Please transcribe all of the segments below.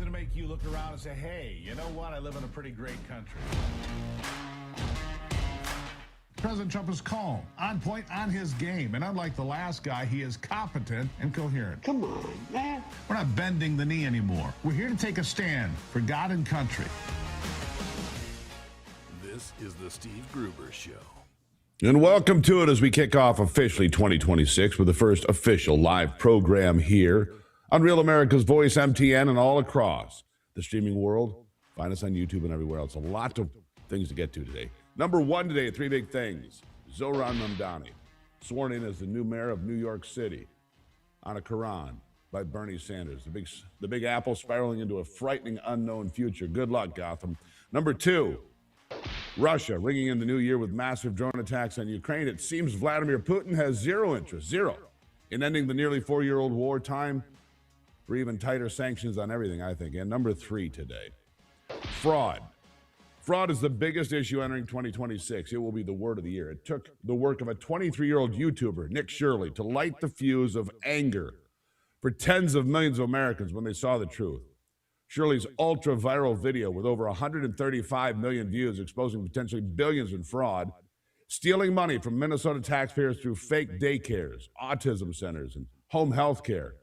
Something to make you look around and say, hey, you know what? I live in a pretty great country. President Trump is calm, on point, on his game. And unlike the last guy, he is competent and coherent. Come on, man. We're not bending the knee anymore. We're here to take a stand for God and country. This is the Steve Gruber Show. And welcome to it as we kick off officially 2026 with the first official live program here on Real America's Voice, MTN, and all across the streaming world. Find us on YouTube and everywhere else. A lot of things to get to today. Number one today, three big things. Zohran Mamdani, sworn in as the new mayor of New York City on a Quran by Bernie Sanders. The big apple spiraling into a frightening unknown future. Good luck, Gotham. Number two, Russia ringing in the new year with massive drone attacks on Ukraine. It seems Vladimir Putin has zero interest, in ending the nearly 4-year-old war. Time for even tighter sanctions on everything, I think. And number three today, fraud. Fraud is the biggest issue entering 2026. It will be the word of the year. It took the work of a 23-year-old YouTuber, Nick Shirley, to light the fuse of anger for tens of millions of Americans when they saw the truth. Shirley's ultra-viral video with over 135 million views exposing potentially billions in fraud, stealing money from Minnesota taxpayers through fake daycares, autism centers, and home health care.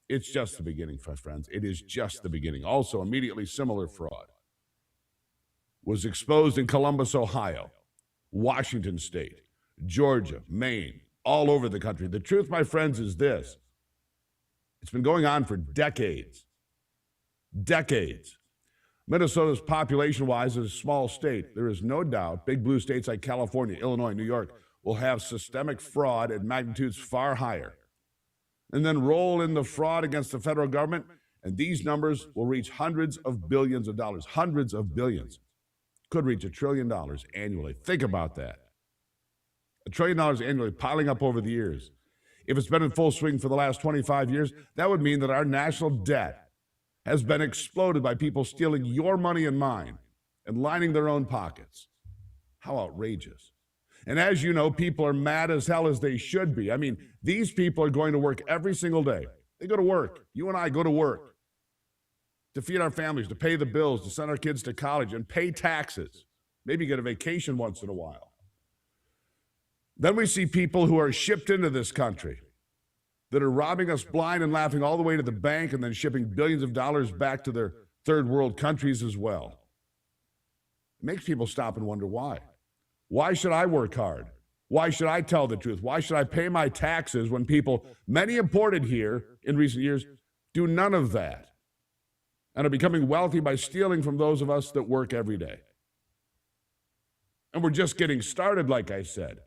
It's just the beginning, friends. It is just the beginning. Also, immediately similar fraud was exposed in Columbus, Ohio, Washington State, Georgia, Maine, all over the country. The truth, my friends, is this. It's been going on for decades. Decades. Minnesota's population-wise is a small state. There is no doubt big blue states like California, Illinois, New York will have systemic fraud at magnitudes far higher. And then roll in the fraud against the federal government, and these numbers will reach hundreds of billions of dollars. Hundreds of billions. Could reach $1 trillion annually. Think about that. $1 trillion annually piling up over the years. If it's been in full swing for the last 25 years, that would mean that our national debt has been exploded by people stealing your money and mine and lining their own pockets. How outrageous. And as you know, people are mad as hell, as they should be. I mean, these people are going to work every single day. They go to work. You and I go to work to feed our families, to pay the bills, to send our kids to college, and pay taxes, maybe get a vacation once in a while. Then we see people who are shipped into this country that are robbing us blind and laughing all the way to the bank and then shipping billions of dollars back to their third world countries as well. It makes people stop and wonder why. Why should I work hard? Why should I tell the truth? Why should I pay my taxes when people, many imported here in recent years, do none of that and are becoming wealthy by stealing from those of us that work every day? And we're just getting started, like I said.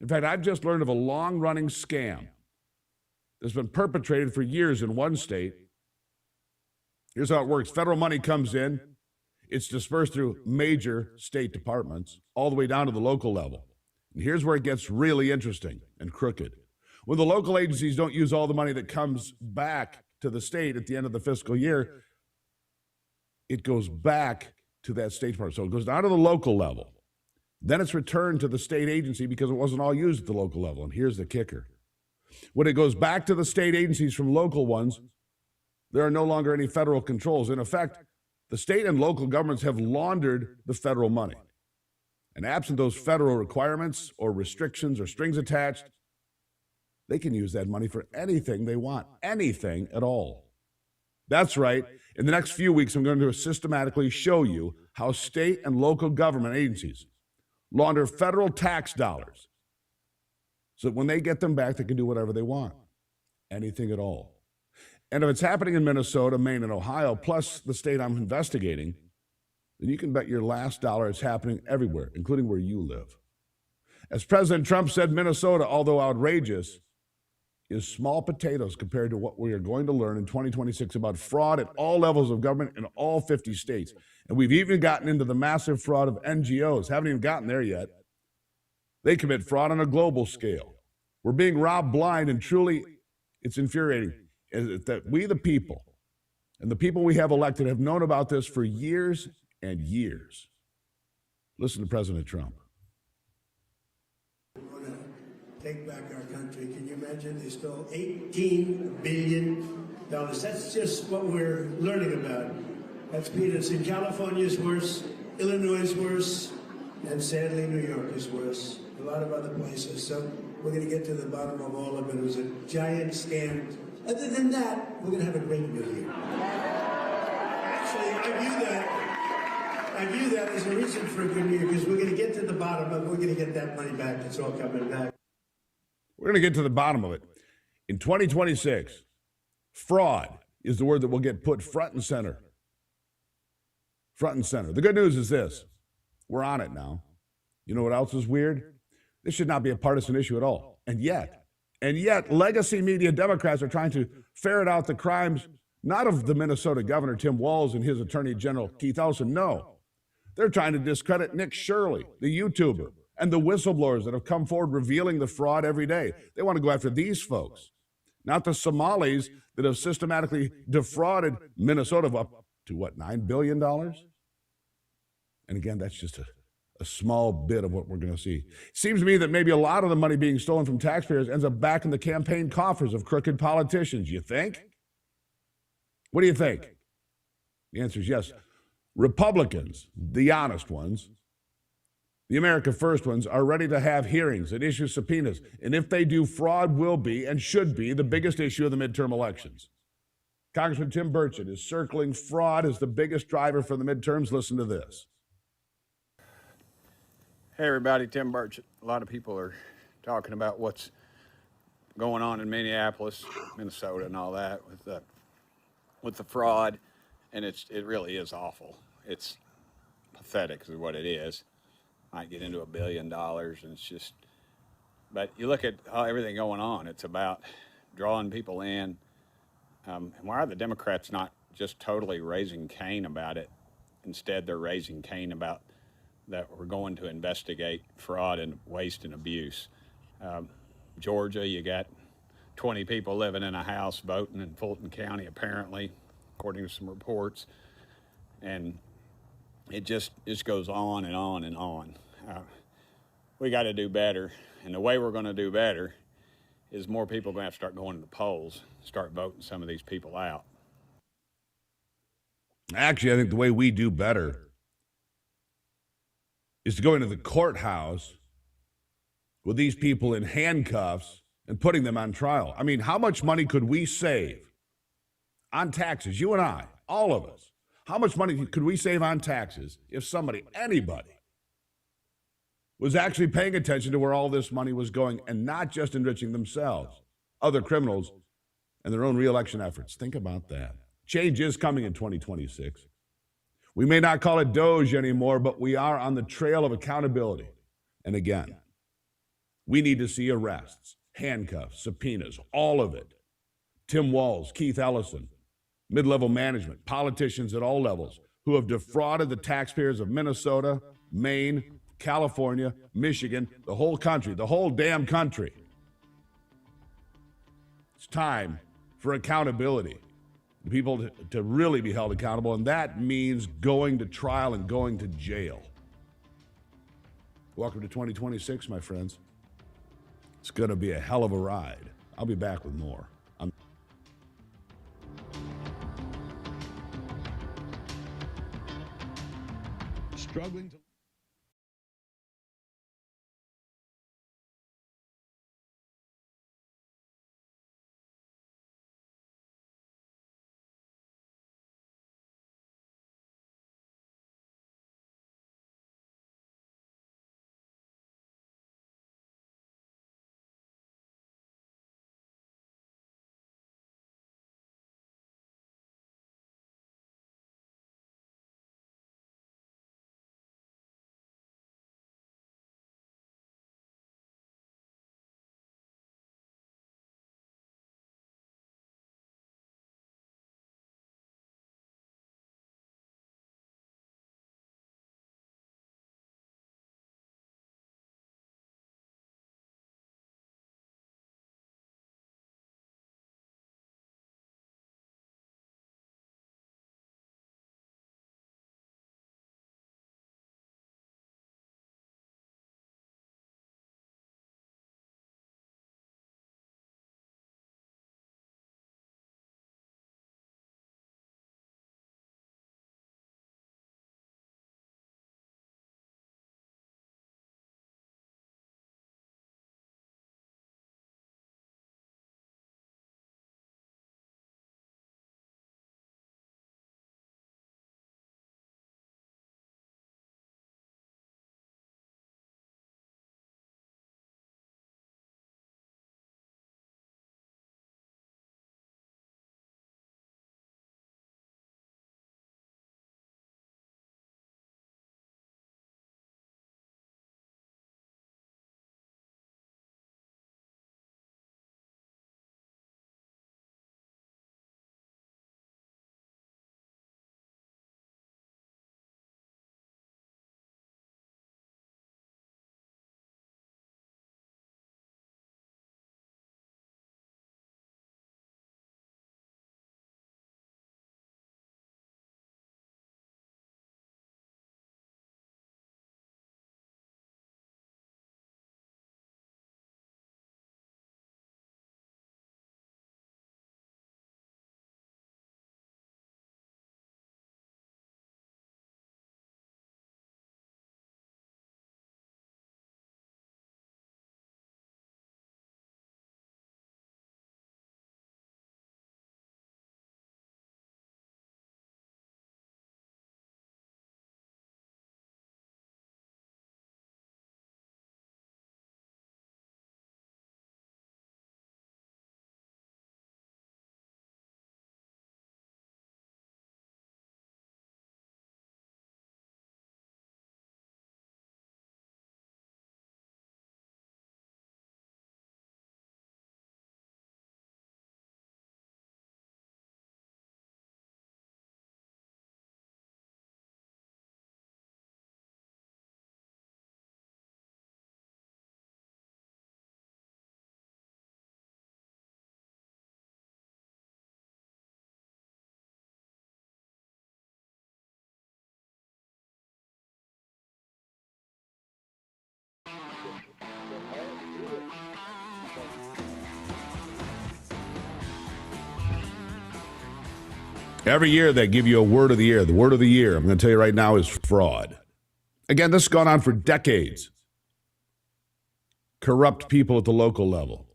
In fact, I've just learned of a long-running scam that's been perpetrated for years in one state. Here's how it works. Federal money comes in. It's dispersed through major state departments all the way down to the local level. And here's where it gets really interesting and crooked. When the local agencies don't use all the money that comes back to the state at the end of the fiscal year, it goes back to that state department. So it goes down to the local level. Then it's returned to the state agency because it wasn't all used at the local level. And here's the kicker. When it goes back to the state agencies from local ones, there are no longer any federal controls. In effect, the state and local governments have laundered the federal money. And absent those federal requirements or restrictions or strings attached, they can use that money for anything they want, anything at all. That's right. In the next few weeks, I'm going to systematically show you how state and local government agencies launder federal tax dollars so that when they get them back, they can do whatever they want, anything at all. And if it's happening in Minnesota, Maine, and Ohio, plus the state I'm investigating, then you can bet your last dollar it's happening everywhere, including where you live. As President Trump said, Minnesota, although outrageous, is small potatoes compared to what we are going to learn in 2026 about fraud at all levels of government in all 50 states. And we've even gotten into the massive fraud of NGOs. Haven't even gotten there yet. They commit fraud on a global scale. We're being robbed blind, and truly, it's infuriating that we, the people, and the people we have elected have known about this for years and years. Listen to President Trump. We want to take back our country. Can you imagine they stole $18 billion That's just what we're learning about. That's peanuts. In California is worse, Illinois is worse, and sadly New York is worse. A lot of other places. So we're going to get to the bottom of all of it. It was a giant scam. Other than that, we're going to have a great New Year. Actually, I view that as a reason for a good New Year, because we're going to get to the bottom of it. We're going to get that money back. It's all coming back. We're going to get to the bottom of it. In 2026, fraud is the word that will get put front and center. Front and center. The good news is this. We're on it now. You know what else is weird? This should not be a partisan issue at all. And yet, legacy media Democrats are trying to ferret out the crimes, not of the Minnesota governor, Tim Walz, and his attorney general, Keith Ellison. No. They're trying to discredit Nick Shirley, the YouTuber, and the whistleblowers that have come forward revealing the fraud every day. They want to go after these folks, not the Somalis that have systematically defrauded Minnesota of up to, what, $9 billion? And again, that's just a small bit of what we're going to see. Seems to me that maybe a lot of the money being stolen from taxpayers ends up back in the campaign coffers of crooked politicians. You think? What do you think? The answer is yes. Republicans, the honest ones, the America First ones, are ready to have hearings and issue subpoenas. And if they do, fraud will be and should be the biggest issue of the midterm elections. Congressman Tim Burchett is circling fraud as the biggest driver for the midterms. Listen to this. Hey everybody, Tim Burchett. A lot of people are talking about what's going on in Minneapolis, Minnesota, and all that with the fraud, and it really is awful. It's pathetic, is what it is. Might get into $1 billion, and it's just. But you look at everything going on. It's about drawing people in. And why are the Democrats not just totally raising Cain about it? Instead, they're raising Cain about that we're going to investigate fraud and waste and abuse. Georgia, you got 20 people living in a house voting in Fulton County, apparently, according to some reports. And it just goes on and on and on. We got to do better. And the way we're going to do better is more people are going to have to start going to the polls, start voting some of these people out. Actually, I think the way we do better is to go into the courthouse with these people in handcuffs and putting them on trial. I mean, how much money could we save on taxes, you and I, all of us? How much money could we save on taxes if somebody, anybody, was actually paying attention to where all this money was going and not just enriching themselves, other criminals, and their own reelection efforts? Think about that. Change is coming in 2026. We may not call it Doge anymore, but we are on the trail of accountability. And again, we need to see arrests, handcuffs, subpoenas, all of it. Tim Walz, Keith Ellison, mid-level management, politicians at all levels who have defrauded the taxpayers of Minnesota, Maine, California, Michigan, the whole country, the whole damn country. It's time for accountability. The people to really be held accountable, and that means going to trial and going to jail. Welcome to 2026, my friends. It's going to be a hell of a ride. I'll be back with more. Struggling to Every year they give you a word of the year. The word of the year, I'm going to tell you right now, is fraud. Again, this has gone on for decades. Corrupt people at the local level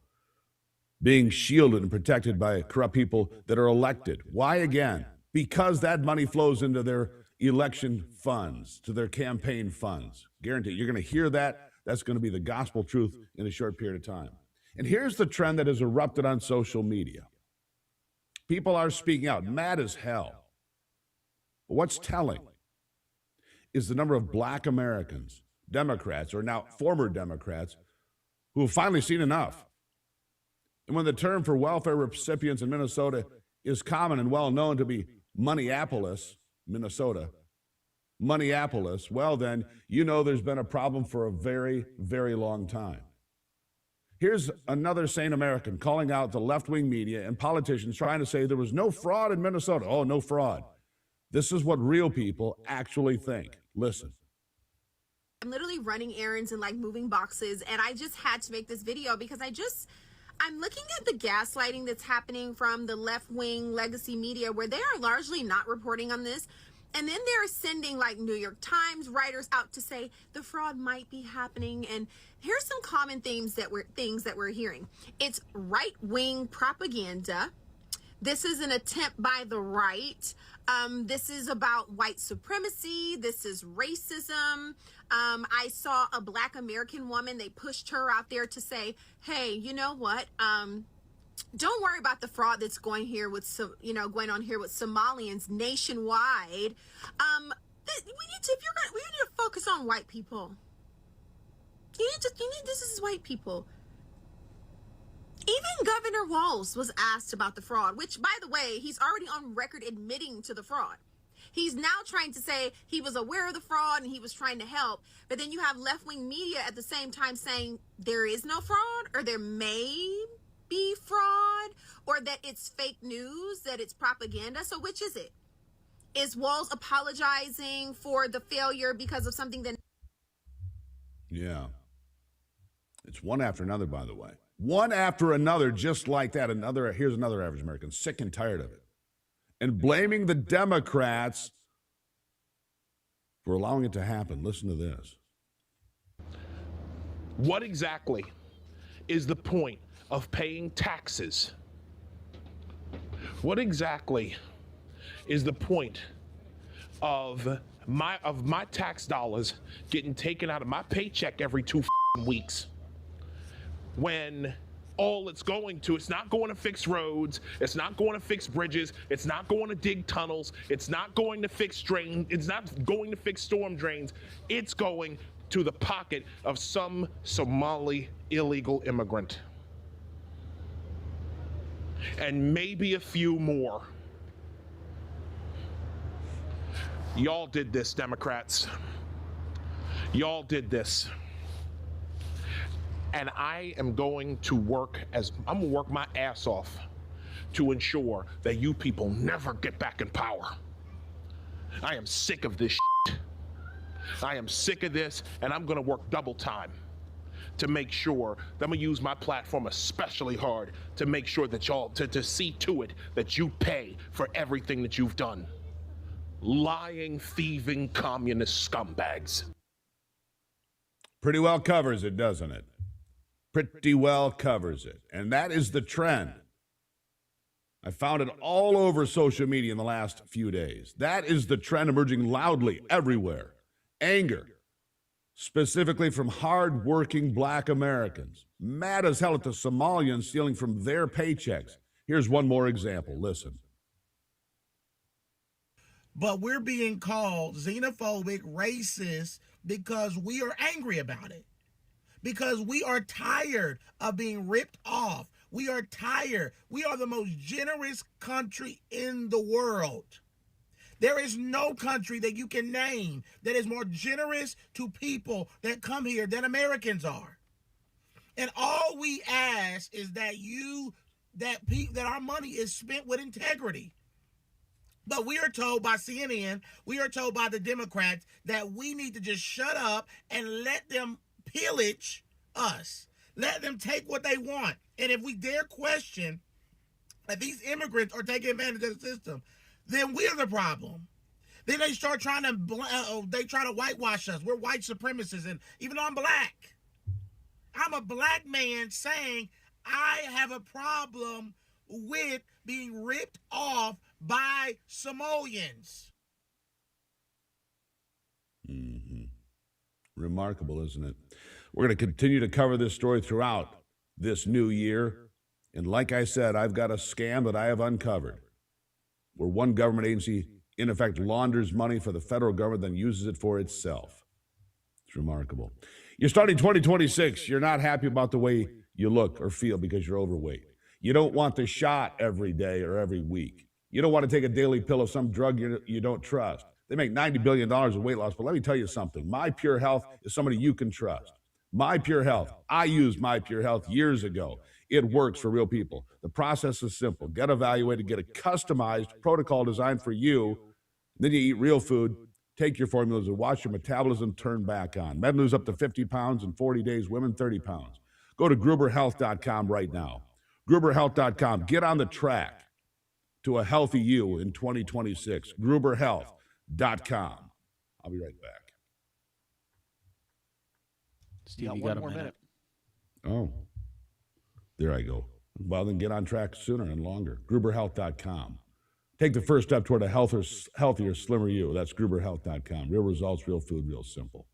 being shielded and protected by corrupt people that are elected. Why again? Because that money flows into their election funds, to their campaign funds. Guarantee you're going to hear that. That's going to be the gospel truth in a short period of time. And here's the trend that has erupted on social media. People are speaking out, mad as hell. But what's telling is the number of black Americans, Democrats, or now former Democrats, who have finally seen enough. And when the term for welfare recipients in Minnesota is common and well known to be Moneyappolis, Minnesota, Moneyappolis, well then, you know there's been a problem for a very, very long time. Here's another sane American calling out the left-wing media and politicians trying to say there was no fraud in Minnesota. Oh, no fraud. This is what real people actually think. Listen. I'm literally running errands and like moving boxes, and I just had to make this video because I'm looking at the gaslighting that's happening from the left-wing legacy media, where they are largely not reporting on this. And then they're sending like New York Times writers out to say the fraud might be happening. And here's some common things that we're hearing. It's right-wing propaganda. This is an attempt by the right. This is about white supremacy. This is racism. I saw a black American woman. They pushed her out there to say, hey, you know what? Don't worry about the fraud that's going on here with Somalians nationwide. We need to focus on white people. This is white people. Even Governor Walz was asked about the fraud, which, by the way, he's already on record admitting to the fraud. He's now trying to say he was aware of the fraud and he was trying to help. But then you have left-wing media at the same time saying there is no fraud, or there may be fraud, or that it's fake news, that it's propaganda. So which is it? Is Walz apologizing for the failure because of something that... Yeah. It's one after another, by the way. One after another, just like that. Here's another average American, sick and tired of it. And blaming the Democrats for allowing it to happen. Listen to this. What exactly is the point of paying taxes? What exactly is the point of my tax dollars getting taken out of my paycheck every 2 weeks, when all it's going to, it's not going to fix roads, it's not going to fix bridges, it's not going to dig tunnels, it's not going to fix drains, it's not going to fix storm drains, it's going to the pocket of some Somali illegal immigrant. And maybe a few more. Y'all did this, Democrats. Y'all did this. And I am going to work my ass off to ensure that you people never get back in power. I am sick of this shit. I am sick of this, and I'm gonna work double time to make sure that I'm gonna use my platform especially hard to make sure that y'all, to see to it that you pay for everything that you've done. Lying, thieving, communist scumbags. Pretty well covers it, doesn't it? Pretty well covers it. And that is the trend. I found it all over social media in the last few days. That is the trend emerging loudly everywhere. Anger, specifically from hard-working black Americans, mad as hell at the Somalians stealing from their paychecks. Here's one more example. Listen. But we're being called xenophobic, racist, because we are angry about it. Because we are tired of being ripped off. We are tired. We are the most generous country in the world. There is no country that you can name that is more generous to people that come here than Americans are. And all we ask is that that our money is spent with integrity. But we are told by CNN, we are told by the Democrats that we need to just shut up and let them pillage us. Let them take what they want. And if we dare question that these immigrants are taking advantage of the system, then we're the problem. Then they start trying to whitewash us. We're white supremacists, and even though I'm black, I'm a black man saying I have a problem with being ripped off by Samoans. Mm-hmm. Remarkable, isn't it? We're going to continue to cover this story throughout this new year. And like I said, I've got a scam that I have uncovered where one government agency, in effect, launders money for the federal government, then uses it for itself. It's remarkable. You're starting 2026. You're not happy about the way you look or feel because you're overweight. You don't want the shot every day or every week. You don't want to take a daily pill of some drug you don't trust. They make $90 billion in weight loss, but let me tell you something. My Pure Health is somebody you can trust. My Pure Health. I used My Pure Health years ago. It works for real people. The process is simple. Get evaluated, get a customized protocol designed for you. Then you eat real food, take your formulas, and watch your metabolism turn back on. Men lose up to 50 pounds in 40 days, women 30 pounds. Go to GruberHealth.com right now. GruberHealth.com. Get on the track to a healthy you in 2026. GruberHealth.com. I'll be right back. Steve, you got one more minute. Oh, there I go. Well, then get on track sooner and longer. GruberHealth.com. Take the first step toward a healthier, slimmer you. That's GruberHealth.com. Real results, real food, real simple.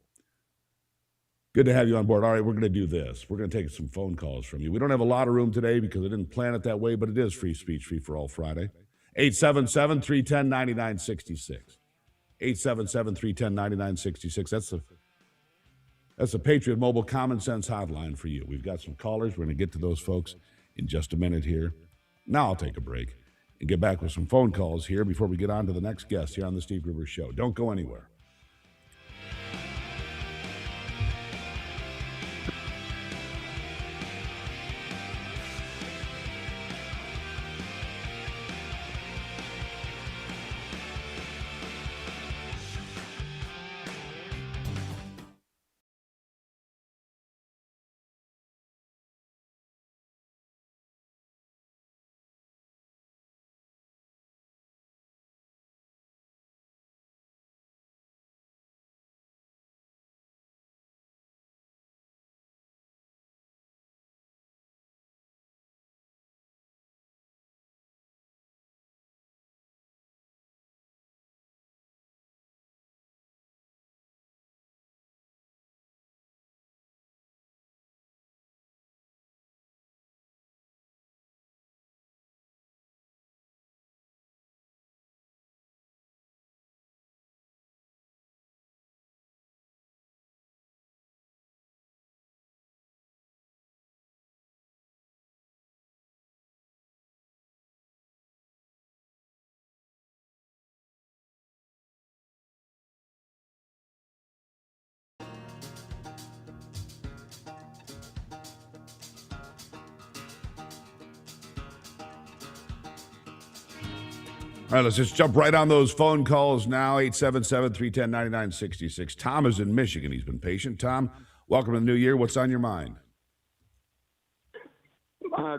Good to have you on board. All right, we're going to do this. We're going to take some phone calls from you. We don't have a lot of room today because I didn't plan it that way, but it is free speech, free for all Friday. 877-310-9966. 877-310-9966. That's the Patriot Mobile Common Sense Hotline for you. We've got some callers. We're going to get to those folks in just a minute here. Now I'll take a break and get back with some phone calls here before we get on to the next guest here on the Steve Gruber Show. Don't go anywhere. All right, let's just jump right on those phone calls now. 877-310-9966. Tom is in Michigan. He's been patient. Tom, welcome to the new year. What's on your mind?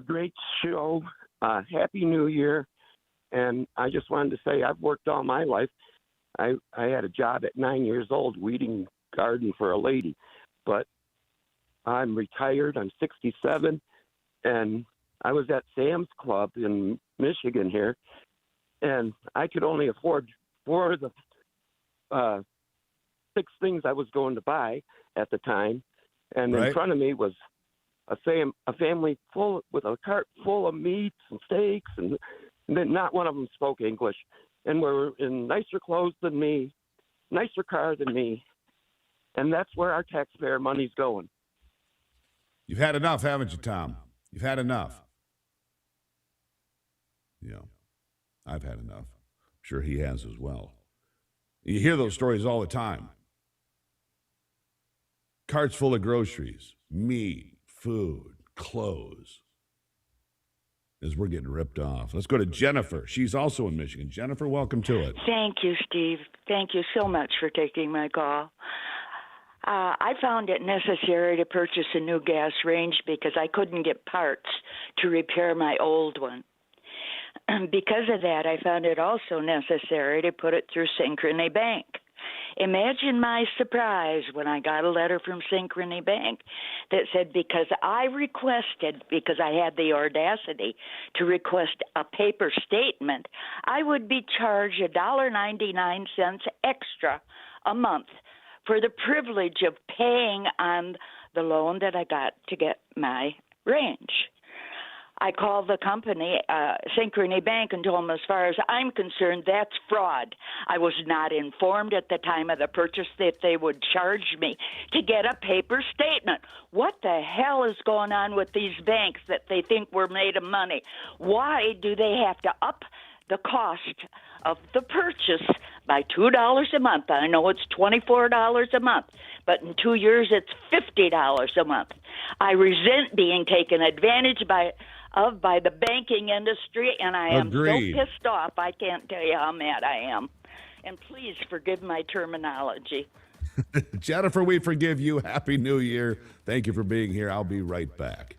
Great show. Happy New Year. And I just wanted to say I've worked all my life. I had a job at 9 years old weeding garden for a lady. But I'm retired. I'm 67. And I was at Sam's Club in Michigan here. And I could only afford 4 of the 6 things I was going to buy at the time. And in front of me was a family with a cart full of meats and steaks, and then not one of them spoke English. And were in nicer clothes than me, nicer car than me. And that's where our taxpayer money's going. You've had enough, haven't you, Tom? You've had enough. Yeah. I've had enough. I'm sure he has as well. You hear those stories all the time. Carts full of groceries, meat, food, clothes, as we're getting ripped off. Let's go to Jennifer. She's also in Michigan. Jennifer, welcome to it. Thank you, Steve. Thank you so much for taking my call. I found it necessary to purchase a new gas range because I couldn't get parts to repair my old one. because of that, I found it also necessary to put it through Synchrony Bank. Imagine my surprise when I got a letter from Synchrony Bank that said because I had the audacity to request a paper statement, I would be charged $1.99 extra a month for the privilege of paying on the loan that I got to get my range. I called the company, Synchrony Bank, and told them, as far as I'm concerned, that's fraud. I was not informed at the time of the purchase that they would charge me to get a paper statement. What the hell is going on with these banks that they think we're made of money? Why do they have to up the cost of the purchase by $2 a month? I know it's $24 a month, but in 2 years it's $50 a month. I resent being taken advantage by the banking industry, and I am so pissed off, I can't tell you how mad I am. And please forgive my terminology. Jennifer, we forgive you. Happy New Year. Thank you for being here. I'll be right back.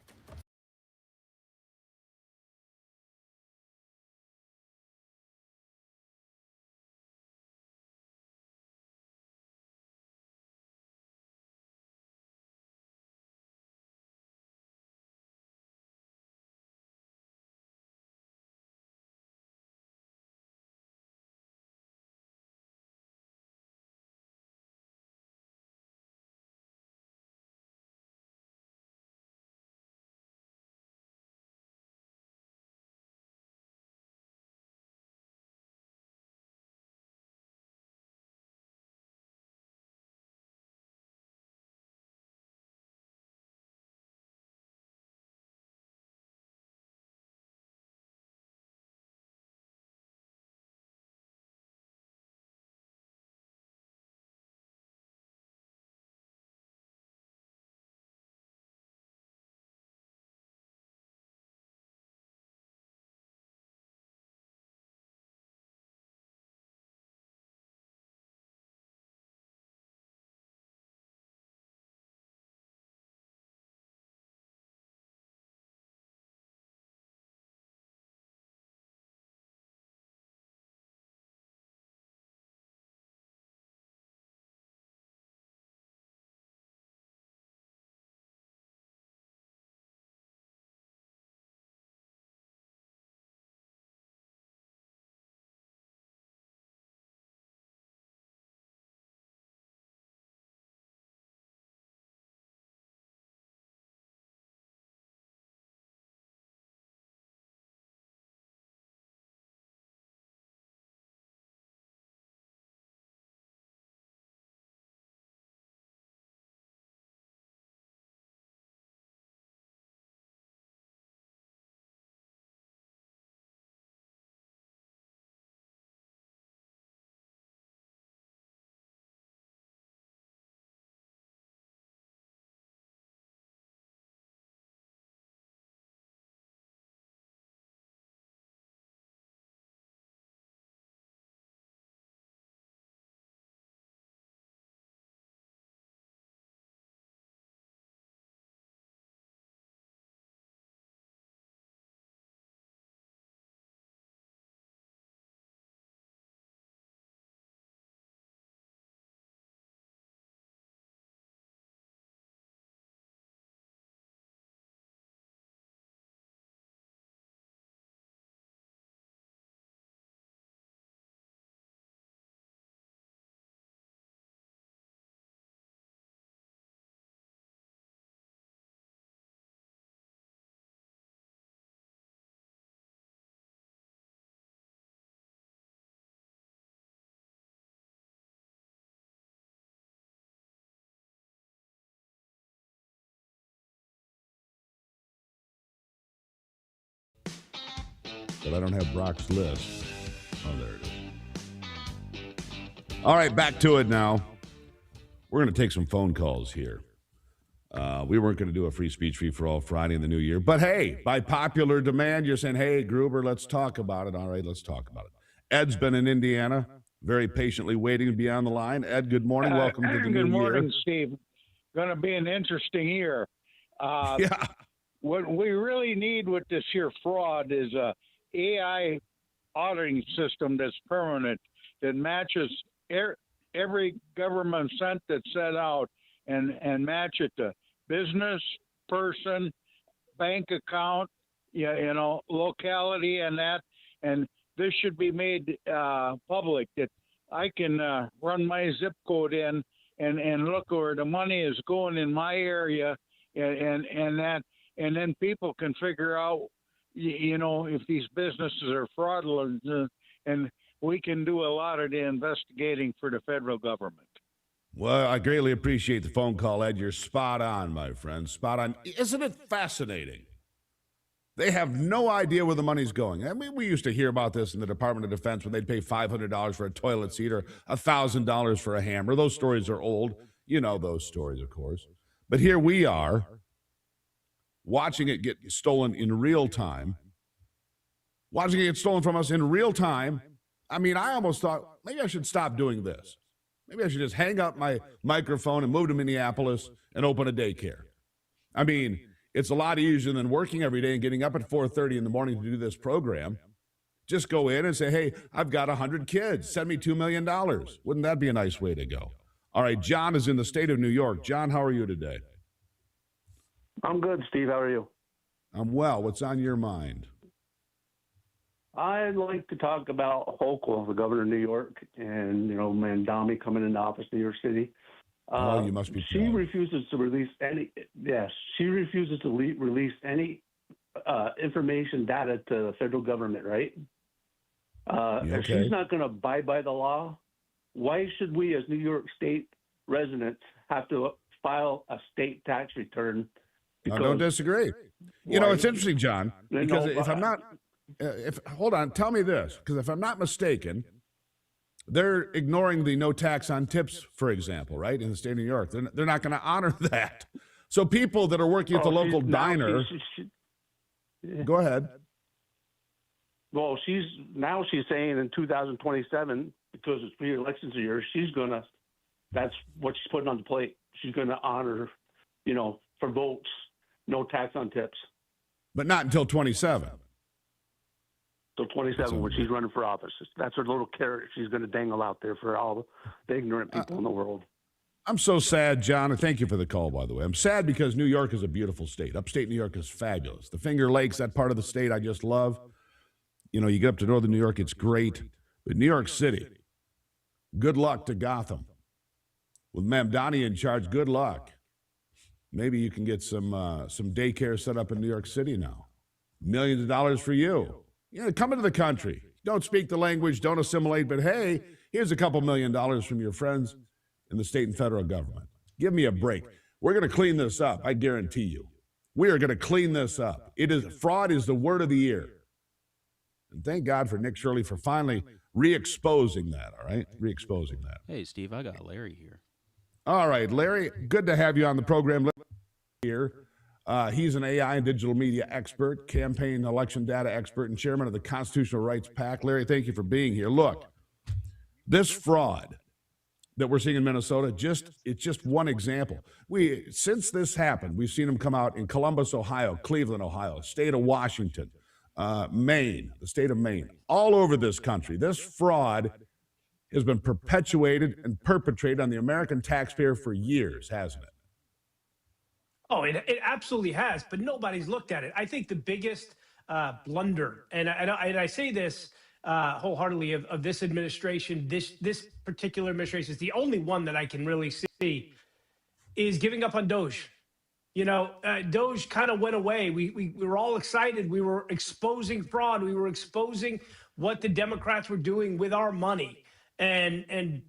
But I don't have Brock's list. Oh, there it is. All right, back to it now. We're going to take some phone calls here. We weren't going to do a free speech free for all Friday in the new year. But hey, by popular demand, you're saying, hey, Gruber, let's talk about it. All right, let's talk about it. Ed's been in Indiana, very patiently waiting to be on the line. Ed, good morning. Welcome to the new year. Good morning, Steve. Going to be an interesting year. Yeah. What we really need with this here fraud is AI auditing system that's permanent that matches every government cent that's set out and match it to business, person, bank account, locality, and that. And this should be made public, that I can run my zip code in and look where the money is going in my area, and then people can figure out, if these businesses are fraudulent, and we can do a lot of the investigating for the federal government. Well, I greatly appreciate the phone call, Ed. You're spot on, my friend. Spot on. Isn't it fascinating? They have no idea where the money's going. I mean, we used to hear about this in the Department of Defense when they'd pay $500 for a toilet seat or $1,000 for a hammer. Those stories are old. You know those stories, of course. But here we are, watching it get stolen in real time, watching it get stolen from us in real time. I mean, I almost thought maybe I should stop doing this. Maybe I should just hang up my microphone and move to Minneapolis and open a daycare. I mean, it's a lot easier than working every day and getting up at 4:30 in the morning to do this program. Just go in and say, hey, I've got 100 kids. Send me $2 million. Wouldn't that be a nice way to go? All right, John is in the state of New York. John, how are you today? I'm good, Steve. How are you? I'm well. What's on your mind? I'd like to talk about Hochul, the governor of New York, and, Mandami coming into office in New York City. You must be. She refuses to release any. Yes, she refuses to release any information, data to the federal government. Right? If she's not going to abide by the law, why should we, as New York State residents, have to file a state tax return? I don't disagree. It's interesting, John, because if I'm not, hold on, tell me this, because if I'm not mistaken, they're ignoring the no tax on tips, for example, right, in the state of New York. They're not going to honor that. So people that are working at the local diner, go ahead. Well, she's saying in 2027, because it's 3 elections a year, that's what she's putting on the plate. She's going to honor, for votes, no tax on tips. But not until 27. So 27, when she's running for office. That's her little carrot she's going to dangle out there for all the ignorant people in the world. I'm so sad, John, and thank you for the call, by the way. I'm sad because New York is a beautiful state. Upstate New York is fabulous. The Finger Lakes, that part of the state, I just love. You get up to northern New York, it's great. But New York City, good luck to Gotham. With Mamdani in charge, good luck. Maybe you can get some daycare set up in New York City now. Millions of dollars for you. Come into the country. Don't speak the language, don't assimilate, but hey, here's a couple $1 million from your friends in the state and federal government. Give me a break. We're going to clean this up, I guarantee you. We are going to clean this up. Fraud is the word of the year. And thank God for Nick Shirley for finally re-exposing that, all right? Re-exposing that. Hey, Steve, I got Larry here. All right, Larry, good to have you on the program here. He's an AI and digital media expert, campaign election data expert, and chairman of the Constitutional Rights PAC. Larry, thank you for being here. Look, this fraud that we're seeing in Minnesota, it's just one example. Since this happened, we've seen them come out in Columbus, Ohio, Cleveland, Ohio, state of Washington, Maine, the state of Maine, all over this country. This fraud has been perpetuated and perpetrated on the American taxpayer for years, hasn't it? Oh, it absolutely has, but nobody's looked at it. I think the biggest blunder, and I say this wholeheartedly of this administration, this particular administration is the only one that I can really see, is giving up on Doge. Doge kind of went away. We were all excited. We were exposing fraud. We were exposing what the Democrats were doing with our money. And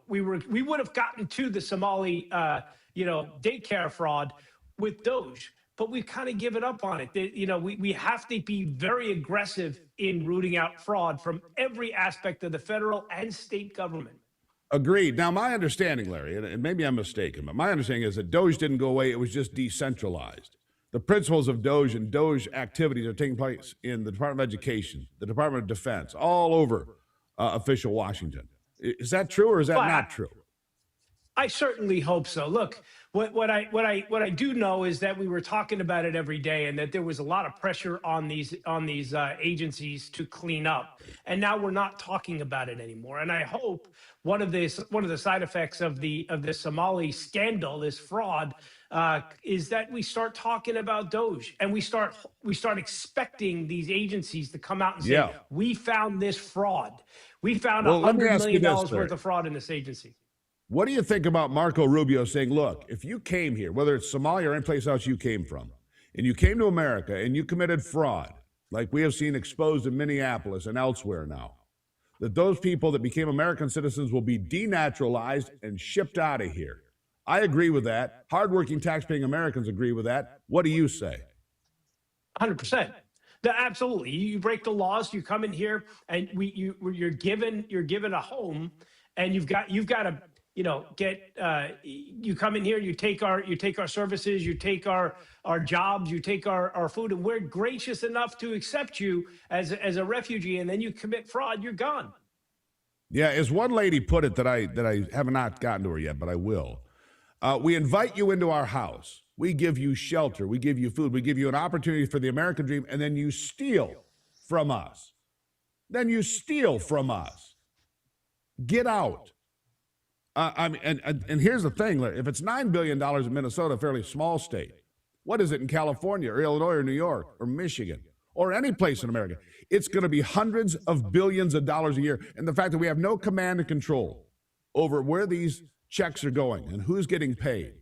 we would have gotten to the Somali daycare fraud with Doge, but we've kind of given up on it. We have to be very aggressive in rooting out fraud from every aspect of the federal and state government. Agreed. Now, my understanding, Larry, and maybe I'm mistaken, but my understanding is that Doge didn't go away. It was just decentralized. The principles of Doge and Doge activities are taking place in the Department of Education, the Department of Defense, all over official Washington. Is that true or is that not true? I certainly hope so. Look, what I do know is that we were talking about it every day, and that there was a lot of pressure on these agencies to clean up, and now we're not talking about it anymore. And I hope one of the side effects of the Somali scandal, this fraud, is that we start talking about Doge, and we start expecting these agencies to come out and say, Yeah. we found this fraud, we found Well, let me $100 ask you million this, worth Larry. of fraud in this agency. What do you think about Marco Rubio saying, look, if you came here, whether it's Somalia or any place else you came from, and you came to America and you committed fraud, like we have seen exposed in Minneapolis and elsewhere now, that those people that became American citizens will be denaturalized and shipped out of here? I agree with that. Hardworking, taxpaying Americans agree with that. What do you say? 100%. Absolutely. You break the laws. You come in here, and you're given a home, and you've got to get you come in here. You take our services. You take our jobs. You take our food, and we're gracious enough to accept you as a refugee. And then you commit fraud. You're gone. Yeah, as one lady put it that I have not gotten to her yet, but I will. We invite you into our house. We give you shelter. We give you food. We give you an opportunity for the American dream, and then you steal from us. Then you steal from us. Get out. And here's the thing, Larry. If it's $9 billion in Minnesota, a fairly small state, what is it in California or Illinois or New York or Michigan or any place in America? It's going to be hundreds of billions of dollars a year. And the fact that we have no command and control over where these checks are going and who's getting paid,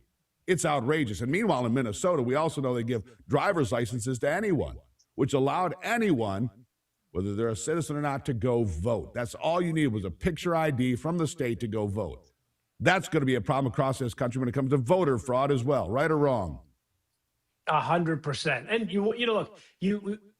it's outrageous. And meanwhile, in Minnesota, we also know they give driver's licenses to anyone, which allowed anyone, whether they're a citizen or not, to go vote. That's all you needed was a picture ID from the state to go vote. That's going to be a problem across this country when it comes to voter fraud as well, right or wrong. 100%. And look,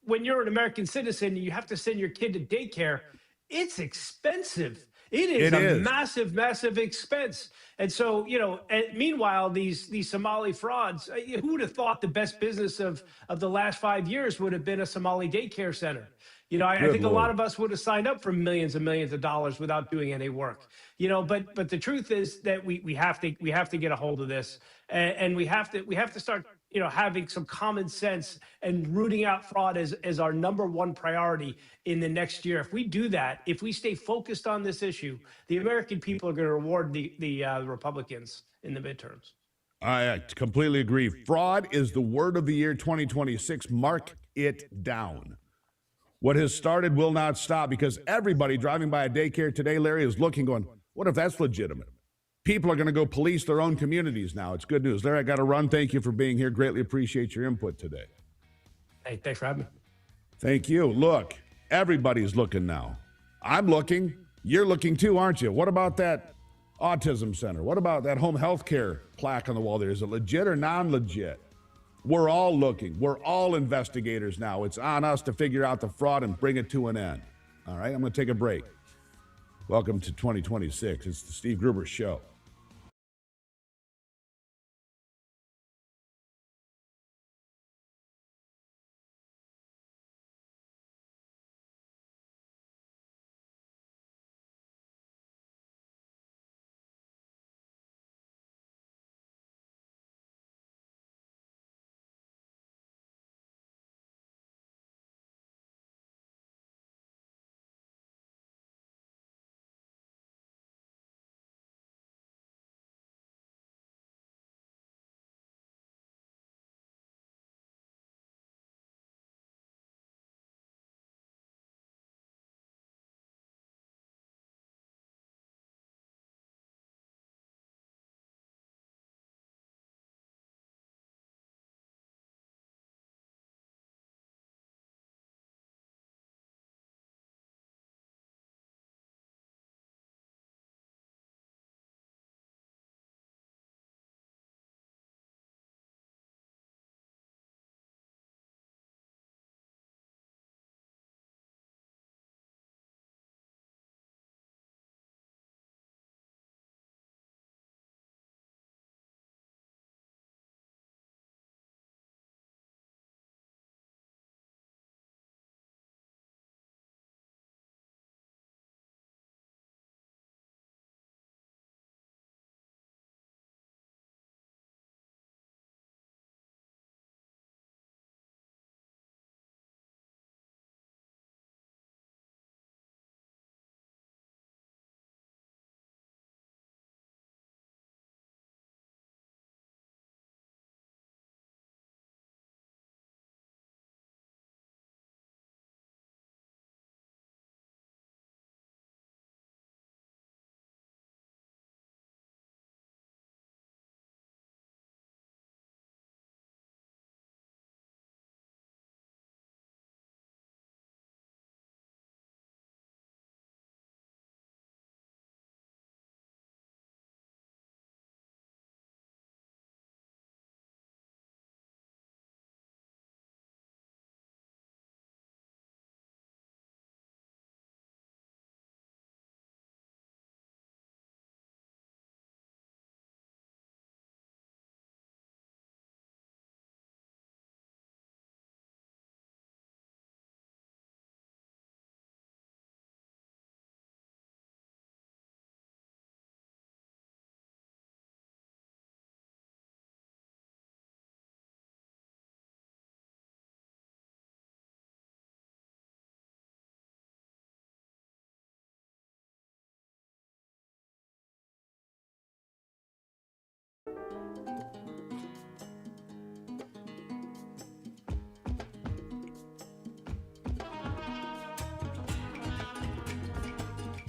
when you're an American citizen, you have to send your kid to daycare. It's expensive. It is massive, massive expense. And so, and meanwhile, these Somali frauds, who would have thought the best business of the last 5 years would have been a Somali daycare center? I think a lot of us would have signed up for millions and millions of dollars without doing any work. But the truth is that we have to get a hold of this, and we have to start having some common sense and rooting out fraud as our number one priority in the next year. If we do that, if we stay focused on this issue, the American people are going to reward the Republicans in the midterms. I completely agree. Fraud is the word of the year 2026. Mark it down. What has started will not stop, because everybody driving by a daycare today, Larry, is looking, going, what if that's legitimate? People are going to go police their own communities now. It's good news. Larry, I got to run. Thank you for being here. Greatly appreciate your input today. Hey, thanks for having me. Thank you. Look, everybody's looking now. I'm looking. You're looking too, aren't you? What about that autism center? What about that home health care plaque on the wall there? Is it legit or non-legit? We're all looking. We're all investigators now. It's on us to figure out the fraud and bring it to an end. All right, I'm going to take a break. Welcome to 2026. It's the Steve Gruber Show.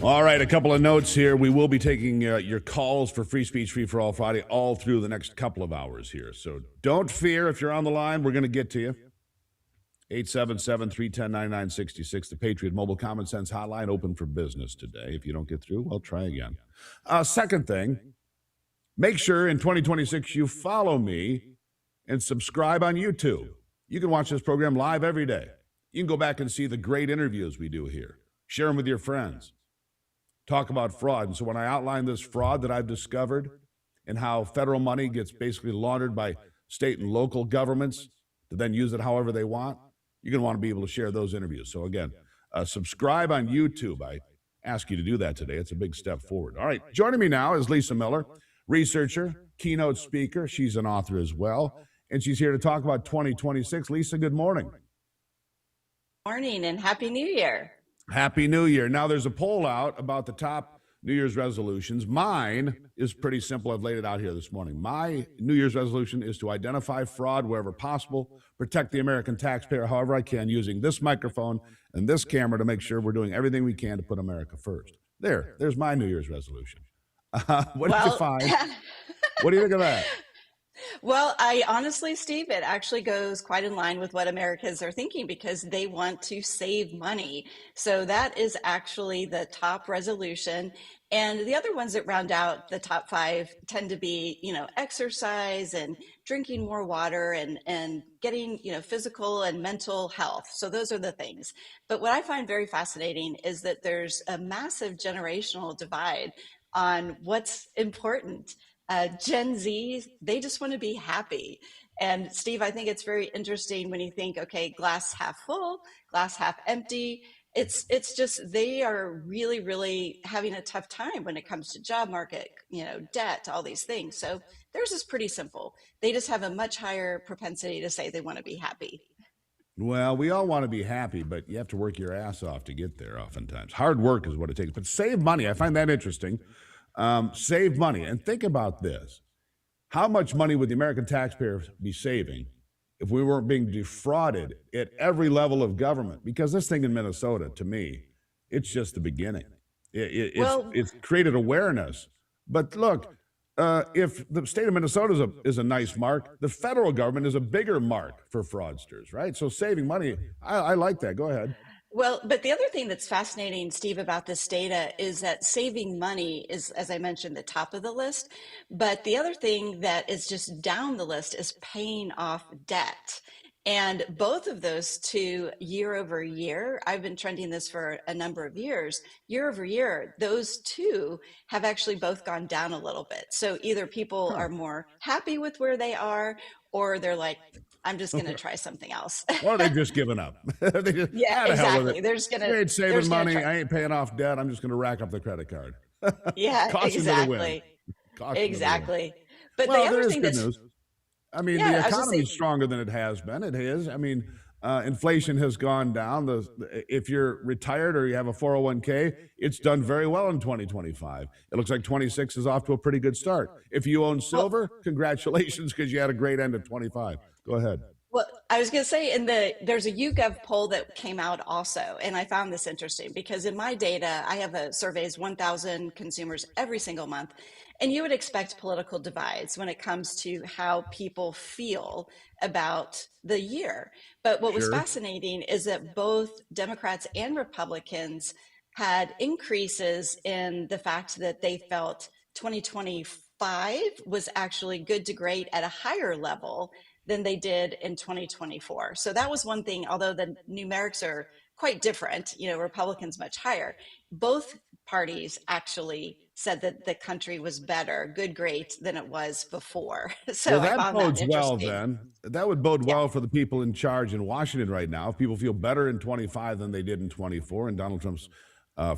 All right, a couple of notes here. We will be taking your calls for Free Speech, Free for All Friday all through the next couple of hours here. So don't fear if you're on the line. We're going to get to you. 877-310-9966, the Patriot Mobile Common Sense Hotline, open for business today. If you don't get through, well, try again. Second thing, make sure in 2026 you follow me and subscribe on YouTube. You can watch this program live every day. You can go back and see the great interviews we do here. Share them with your friends. Talk about fraud. And so when I outline this fraud that I've discovered and how federal money gets basically laundered by state and local governments to then use it however they want, you're going to want to be able to share those interviews. So again, subscribe on YouTube. I ask you to do that today. It's a big step forward. All right, joining me now is Lisa Miller, researcher, keynote speaker. She's an author as well, and she's here to talk about 2026. Lisa, good morning. Morning and Happy New Year. Happy New Year. Now, there's a poll out about the top New Year's resolutions. Mine is pretty simple. I've laid it out here this morning. My New Year's resolution is to identify fraud wherever possible, protect the American taxpayer however I can, using this microphone and this camera to make sure we're doing everything we can to put America first. There's my New Year's resolution. What did you find? What do you think of that? Well, I honestly, Steve, it actually goes quite in line with what Americans are thinking because they want to save money. So that is actually the top resolution. And the other ones that round out the top five tend to be, exercise and drinking more water and getting, physical and mental health. So those are the things. But what I find very fascinating is that there's a massive generational divide on what's important. Gen Z, they just want to be happy. And Steve, I think it's very interesting when you think, okay, glass half full, glass half empty. It's just, they are really, really having a tough time when it comes to job market, debt, all these things. So theirs is pretty simple. They just have a much higher propensity to say they want to be happy. Well, we all want to be happy, but you have to work your ass off to get there oftentimes. Hard work is what it takes. But save money. I find that interesting. Save money. And think about this. How much money would the American taxpayer be saving if we weren't being defrauded at every level of government? Because this thing in Minnesota, to me, it's just the beginning. It's created awareness. But look, if the state of Minnesota is a nice mark, the federal government is a bigger mark for fraudsters, right? So saving money, I like that. Go ahead. Well, but the other thing that's fascinating, Steve, about this data is that saving money is, as I mentioned, the top of the list. But the other thing that is just down the list is paying off debt. And both of those two, year over year, I've been trending this for a number of years, year over year, those two have actually both gone down a little bit. So either people are more happy with where they are, or they're like, I'm just going to try something else. Or they've just given up. Yeah, exactly. They're just going to. I ain't saving money. I ain't paying off debt. I'm just going to rack up the credit card. Yeah, exactly. Exactly. But the other thing that's news. I mean, the economy is stronger than it has been. It is. I mean, inflation has gone down. If you're retired or you have a 401k, it's done very well in 2025. It looks like 26 is off to a pretty good start. If you own silver, congratulations, because you had a great end of 25. Go ahead. Well, I was going to say, there's a YouGov poll that came out also, and I found this interesting because in my data, I have surveys 1,000 consumers every single month, and you would expect political divides when it comes to how people feel about the year. But what was fascinating is that both Democrats and Republicans had increases in the fact that they felt 2025 was actually good to great at a higher level than they did in 2024. So that was one thing, although the numerics are quite different, Republicans much higher, both parties actually said that the country was better, good, great, than it was before. So well, that bodes well then. That would bode well for the people in charge in Washington right now. If people feel better in 25 than they did in 24 in Donald Trump's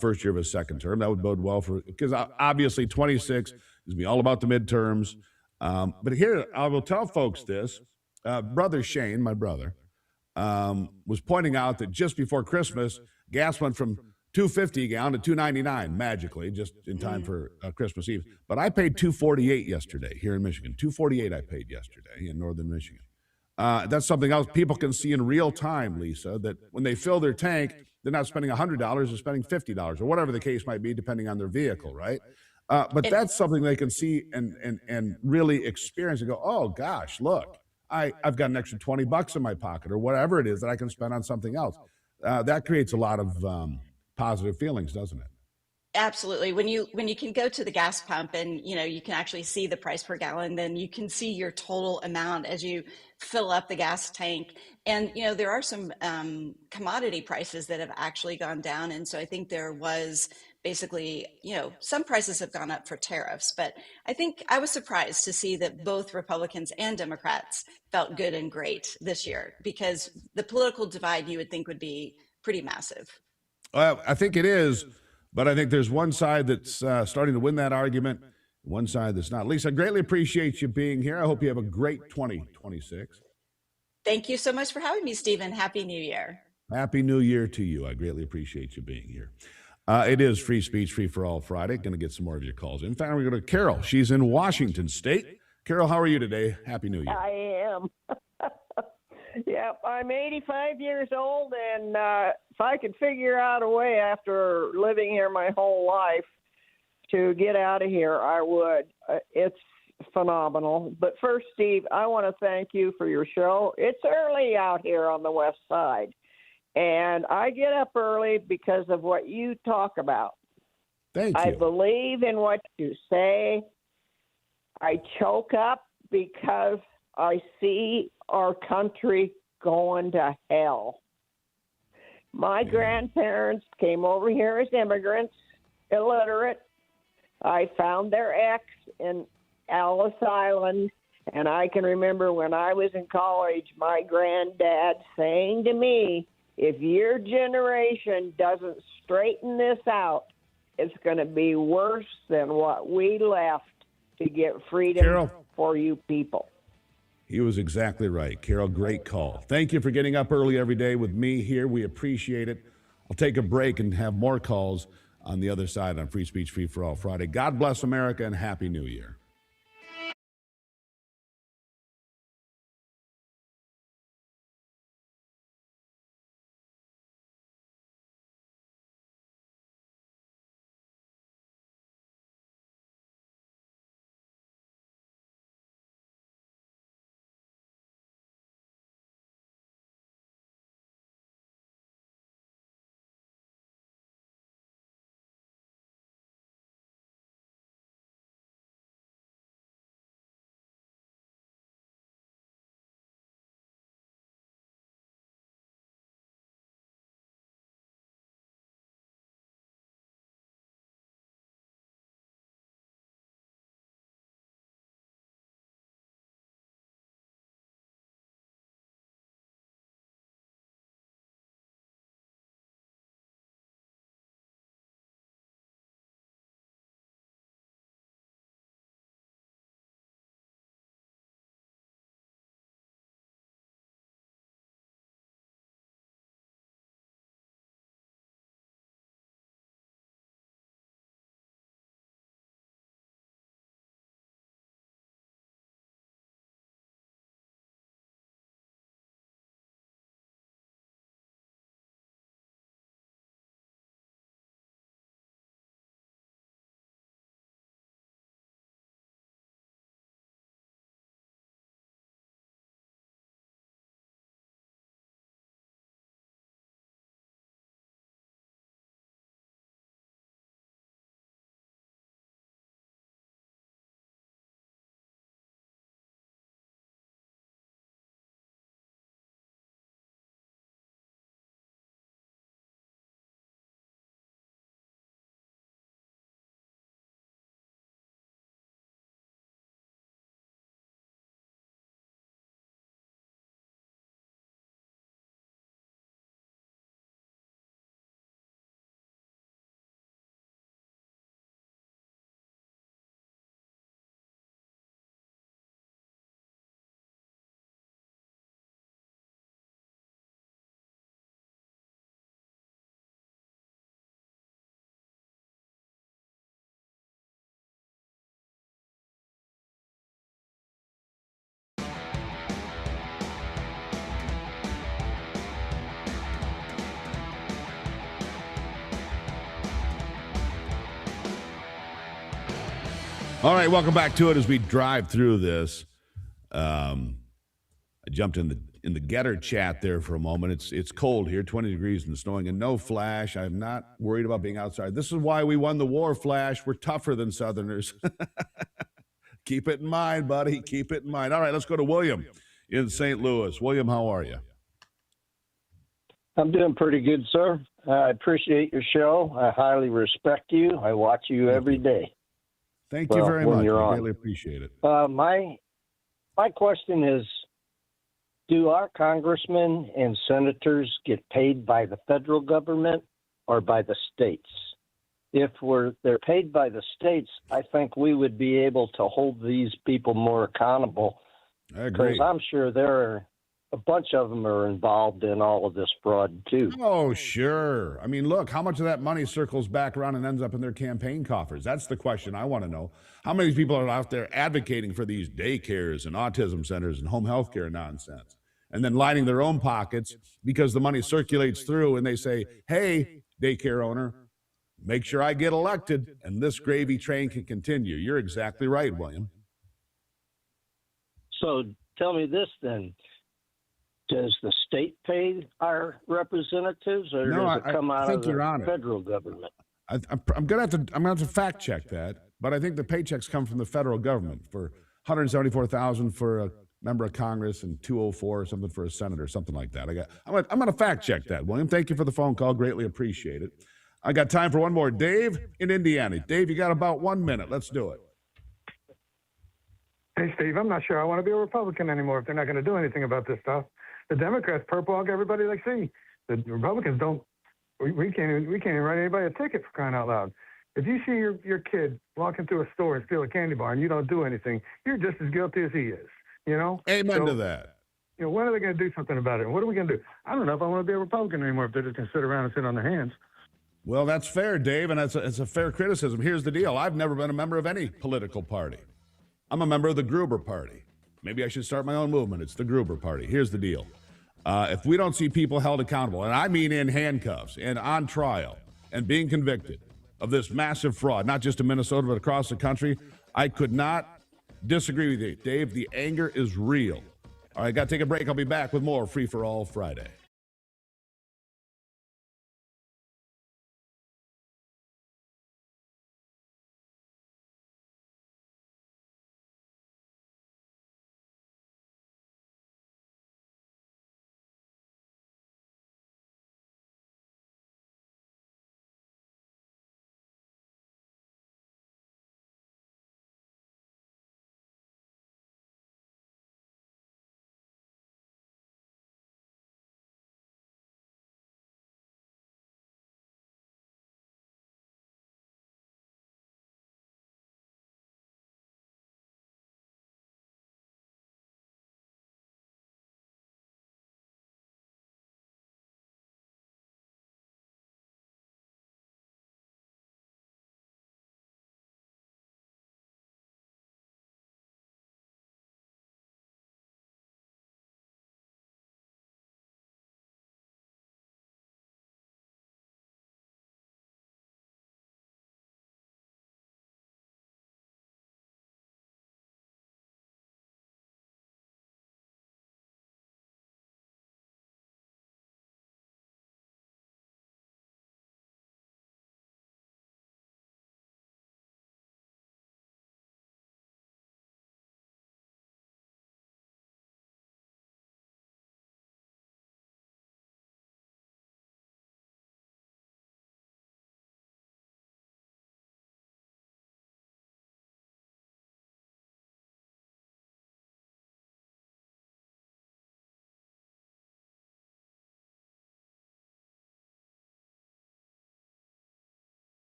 first year of his second term, that would bode well because obviously 26 is going to be all about the midterms. But here, I will tell folks this. Brother Shane, my brother, was pointing out that just before Christmas, gas went from $2.50 a gallon to $2.99 magically, just in time for Christmas Eve. But I paid $2.48 yesterday here in Michigan. $2.48 I paid yesterday in northern Michigan. That's something else people can see in real time, Lisa, that when they fill their tank, they're not spending $100, they're spending $50 or whatever the case might be, depending on their vehicle, right? But And that's something they can see and really experience and go, oh gosh, look, I've got an extra $20 in my pocket or whatever it is that I can spend on something else. That creates a lot of positive feelings, doesn't it? absolutely. When you can go to the gas pump and you can actually see the price per gallon, then you can see your total amount as you fill up the gas tank. And there are some commodity prices that have actually gone down, and so I think there was basically some prices have gone up for tariffs, but I think I was surprised to see that both Republicans and Democrats felt good and great this year, because the political divide you would think would be pretty massive. Well, I think it is, but I think there's one side that's starting to win that argument, one side that's not. Lisa, I greatly appreciate you being here. I hope you have a great 2026. Thank you so much for having me, Stephen. Happy New Year. Happy New Year to you. I greatly appreciate you being here. It is Free Speech, Free for All Friday. Going to get some more of your calls. In fact, we're going to Carol. She's in Washington State. Carol, how are you today? Happy New Year. I am. Yep, I'm 85 years old, and if I could figure out a way after living here my whole life to get out of here, I would. It's phenomenal. But first, Steve, I want to thank you for your show. It's early out here on the West Side, and I get up early because of what you talk about. Thank you. I believe in what you say. I choke up because I see our country going to hell. My grandparents came over here as immigrants, illiterate. I found their ex in Ellis Island, and I can remember when I was in college, my granddad saying to me, if your generation doesn't straighten this out, it's going to be worse than what we left to get freedom Carol, for you people. he was exactly right. Carol, great call. Thank you for getting up early every day with me here. We appreciate it. I'll take a break and have more calls on the other side on Free Speech, Free for All Friday. God bless America and Happy New Year. All right, welcome back to it as we drive through this. I jumped in the Getter chat there for a moment. It's cold here, 20 degrees and snowing, and no Flash. I'm not worried about being outside. This is why we won the war, Flash. We're tougher than Southerners. Keep it in mind, buddy. Keep it in mind. All right, let's go to William in St. Louis. William, how are you? I'm doing pretty good, sir. I appreciate your show. I highly respect you. I watch you every day. Thank you very much. I really appreciate it. My question is, do our congressmen and senators get paid by the federal government or by the states? If they're paid by the states, I think we would be able to hold these people more accountable. I agree. Because I'm sure a bunch of them are involved in all of this fraud, too. Oh, sure. I mean, look, how much of that money circles back around and ends up in their campaign coffers? That's the question I want to know. How many people are out there advocating for these daycares and autism centers and home health care nonsense, and then lining their own pockets because the money circulates through and they say, hey, daycare owner, make sure I get elected and this gravy train can continue. You're exactly right, William. So tell me this then. Does the state pay our representatives, or does it come out of the federal government? I'm gonna have to fact check that, but I think the paychecks come from the federal government for $174,000 for a member of Congress and $204 or something for a senator, something like that. I'm gonna fact check that, William. Thank you for the phone call. Greatly appreciate it. I got time for one more. Dave in Indiana. Dave, you got about 1 minute. Let's do it. Hey, Steve, I'm not sure I want to be a Republican anymore if they're not going to do anything about this stuff. The Democrats purple-hog everybody like see. The Republicans don't. We can't even write anybody a ticket for crying out loud. If you see your kid walk into a store and steal a candy bar and you don't do anything, you're just as guilty as he is. You know. Amen to that. You know, when are they going to do something about it? And what are we going to do? I don't know if I want to be a Republican anymore if they're just going to sit around and sit on their hands. Well, that's fair, Dave, and it's a fair criticism. Here's the deal. I've never been a member of any political party. I'm a member of the Gruber Party. Maybe I should start my own movement. It's the Gruber Party. Here's the deal. If we don't see people held accountable, and I mean in handcuffs and on trial and being convicted of this massive fraud, not just in Minnesota, but across the country, I could not disagree with you. Dave, the anger is real. All right, got to take a break. I'll be back with more Free for All Friday.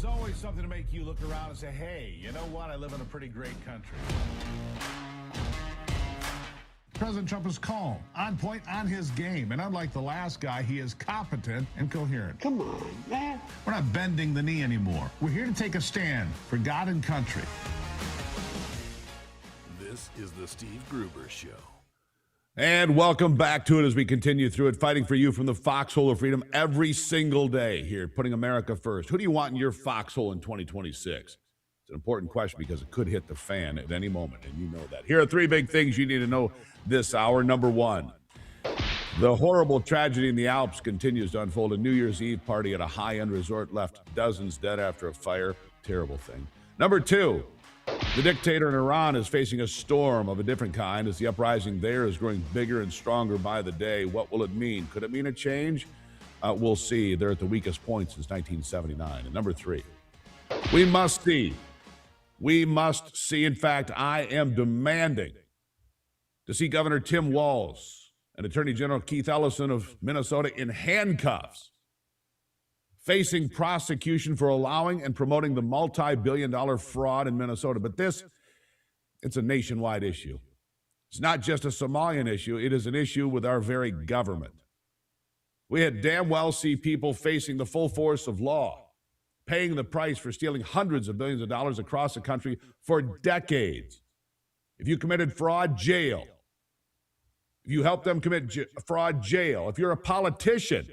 There's always something to make you look around and say, hey, you know what? I live in a pretty great country. President Trump is calm, on point, on his game. And unlike the last guy, he is competent and coherent. Come on, man. We're not bending the knee anymore. We're here to take a stand for God and country. This is the Steve Gruber Show. And welcome back to it as we continue through it, fighting for you from the foxhole of freedom every single day here, putting America first. Who do you want in your foxhole in 2026? It's an important question because it could hit the fan at any moment, and you know that. Here are three big things you need to know this hour. Number one, the horrible tragedy in the Alps continues to unfold. A New Year's Eve party at a high-end resort left dozens dead after a fire. Terrible thing. Number two, the dictator in Iran is facing a storm of a different kind as the uprising there is growing bigger and stronger by the day. What will it mean? Could it mean a change? We'll see. They're at the weakest point since 1979. And number three, we must see. In fact, I am demanding to see Governor Tim Walz and Attorney General Keith Ellison of Minnesota in handcuffs, facing prosecution for allowing and promoting the multi-billion-dollar fraud in Minnesota. But it's a nationwide issue. It's not just a Somalian issue. It is an issue with our very government. We had damn well see people facing the full force of law, paying the price for stealing hundreds of billions of dollars across the country for decades. If you committed fraud, jail. If you helped them commit fraud, jail. If you're a politician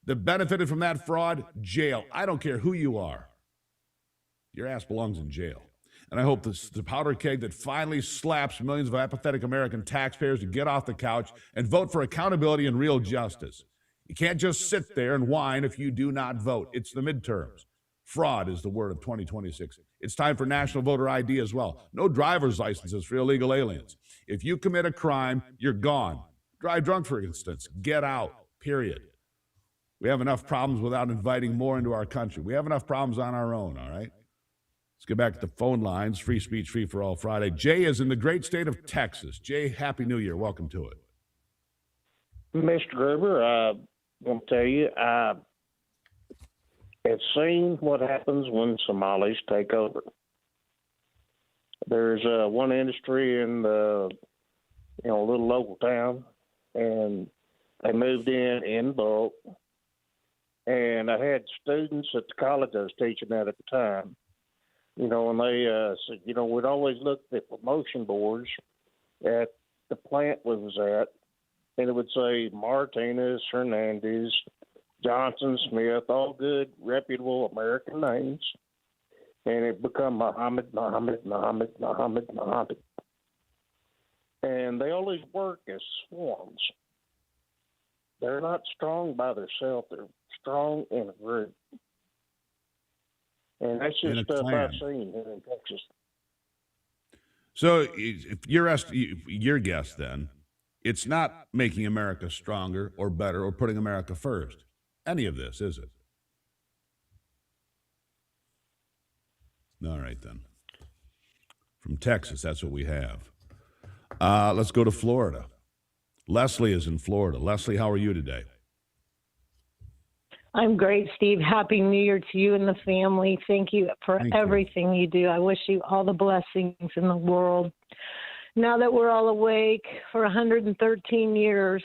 that benefited from that fraud, jail. I don't care who you are. Your ass belongs in jail. And I hope the powder keg that finally slaps millions of apathetic American taxpayers to get off the couch and vote for accountability and real justice. You can't just sit there and whine if you do not vote. It's the midterms. Fraud is the word of 2026. It's time for national voter ID as well. No driver's licenses for illegal aliens. If you commit a crime, you're gone. Drive drunk, for instance. Get out, period. We have enough problems without inviting more into our country. We have enough problems on our own, all right? Let's get back to the phone lines. Free speech, free for all Friday. Jay is in the great state of Texas. Jay, Happy New Year. Welcome to it. Mr. Gruber, I want to tell you, it's seen what happens when Somalis take over. There's one industry in the little local town, and they moved in bulk. And I had students at the college I was teaching at the time, and they said, we'd always look at promotion boards at the plant we was at, and it would say Martinez, Hernandez, Johnson, Smith, all good, reputable American names. And it become Muhammad. And they always work as swarms. They're not strong by themselves. They're strong in a group. And that's just stuff I've seen here in Texas. So if your guess then, it's not making America stronger or better or putting America first. Any of this, is it? All right, then. From Texas, that's what we have. Let's go to Florida. Leslie is in Florida. Leslie, how are you today? I'm great, Steve. Happy New Year to you and the family. Thank you for everything you do. I wish you all the blessings in the world. Now that we're all awake for 113 years,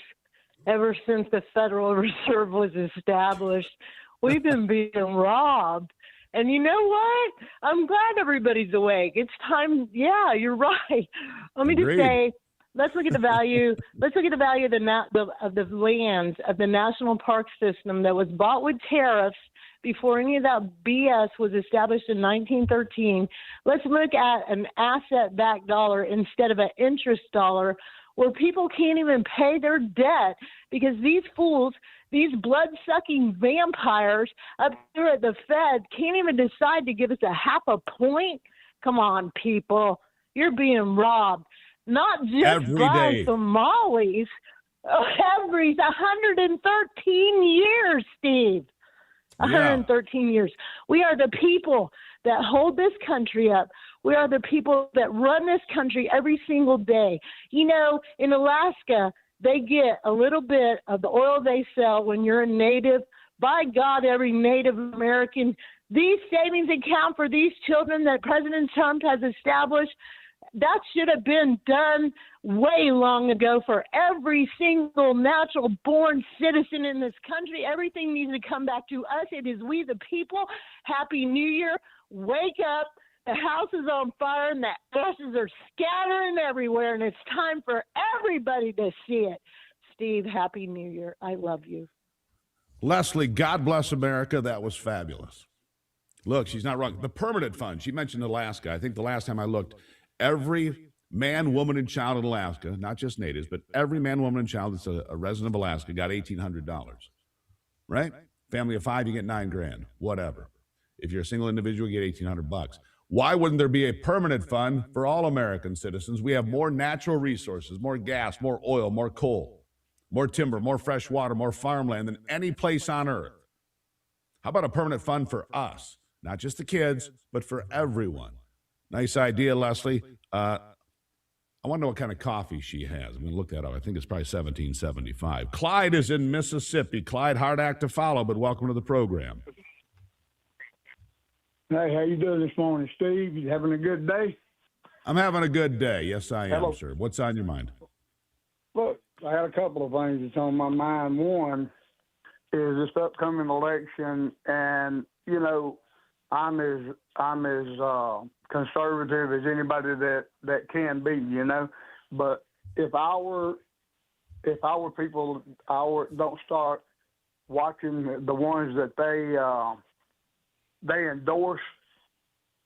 ever since the Federal Reserve was established, we've been being robbed. And you know what? I'm glad everybody's awake. It's time. Yeah, you're right. Let me just say, let's look at the value. Let's look at the value of the lands of the national park system that was bought with tariffs before any of that BS was established in 1913. Let's look at an asset-backed dollar instead of an interest dollar, where people can't even pay their debt because these fools, these blood-sucking vampires up here at the Fed can't even decide to give us a half a point. Come on, people. You're being robbed. Not just by Somalis. Every 113 years, Steve. 113 years. We are the people that hold this country up. We are the people that run this country every single day. In Alaska, they get a little bit of the oil they sell when you're a native By God, every Native American, these savings account for these children that President Trump has established, that should have been done way long ago for every single natural born citizen in this country. Everything needs to come back to us. It is we the people. Happy New Year. Wake up. The house is on fire and the ashes are scattering everywhere, and it's time for everybody to see it. Steve, Happy New Year. I love you. Leslie, God bless America. That was fabulous. Look, she's not wrong. The permanent fund, she mentioned Alaska. I think the last time I looked, every man, woman, and child in Alaska, not just natives, but every man, woman, and child that's a resident of Alaska got $1,800, right? Family of 5, you get $9,000, whatever. If you're a single individual, you get $1,800. Why wouldn't there be a permanent fund for all American citizens? We have more natural resources, more gas, more oil, more coal, more timber, more fresh water, more farmland than any place on earth. How about a permanent fund for us? Not just the kids, but for everyone. Nice idea, Leslie. I want to know what kind of coffee she has. I'm going to look that up. I think it's probably $17.75. Clyde is in Mississippi. Clyde, hard act to follow, but welcome to the program. Hey, how you doing this morning, Steve? You having a good day? I'm having a good day. Yes, I am, Hello. sir. What's on your mind? Look, I had a couple of things that's on my mind. One is this upcoming election, and you know, I'm as conservative as anybody that can be, you know. But if our people don't start watching the ones that they endorse,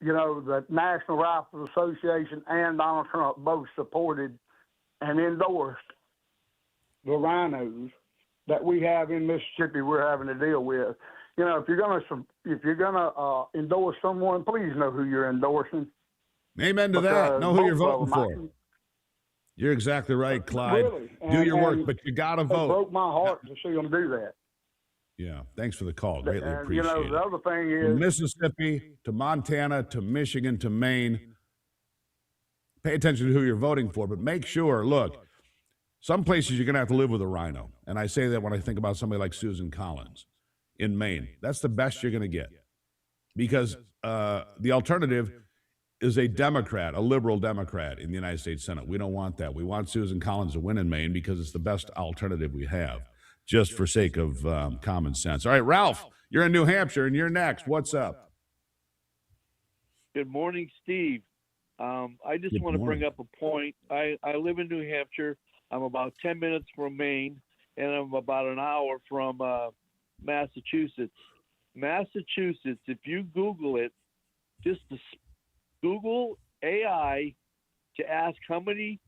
you know, the National Rifle Association and Donald Trump both supported and endorsed the rhinos that we have in Mississippi we're having to deal with. You know, if you're gonna endorse someone, please know who you're endorsing. Amen to that. Know who you're voting for. them, You're exactly right, Clyde. Really? Do your work, And but you got to it vote. broke my heart to see them do that. Yeah, thanks for the call. Greatly And, appreciate you know, it. the other thing From is, Mississippi to Montana to Michigan to Maine, pay attention to who you're voting for, but make sure, look, some places you're going to have to live with a rhino. And I say that when I think about somebody like Susan Collins in Maine. That's the best you're going to get. Because the alternative is a Democrat, a liberal Democrat in the United States Senate. We don't want that. We want Susan Collins to win in Maine because it's the best alternative we have, just for sake of common sense. All right, Ralph, you're in New Hampshire, and you're next. What's up? Good morning, Steve. I just want to bring up a point. I live in New Hampshire. I'm about 10 minutes from Maine, and I'm about an hour from Massachusetts. Massachusetts, if you Google it, just Google AI to ask how many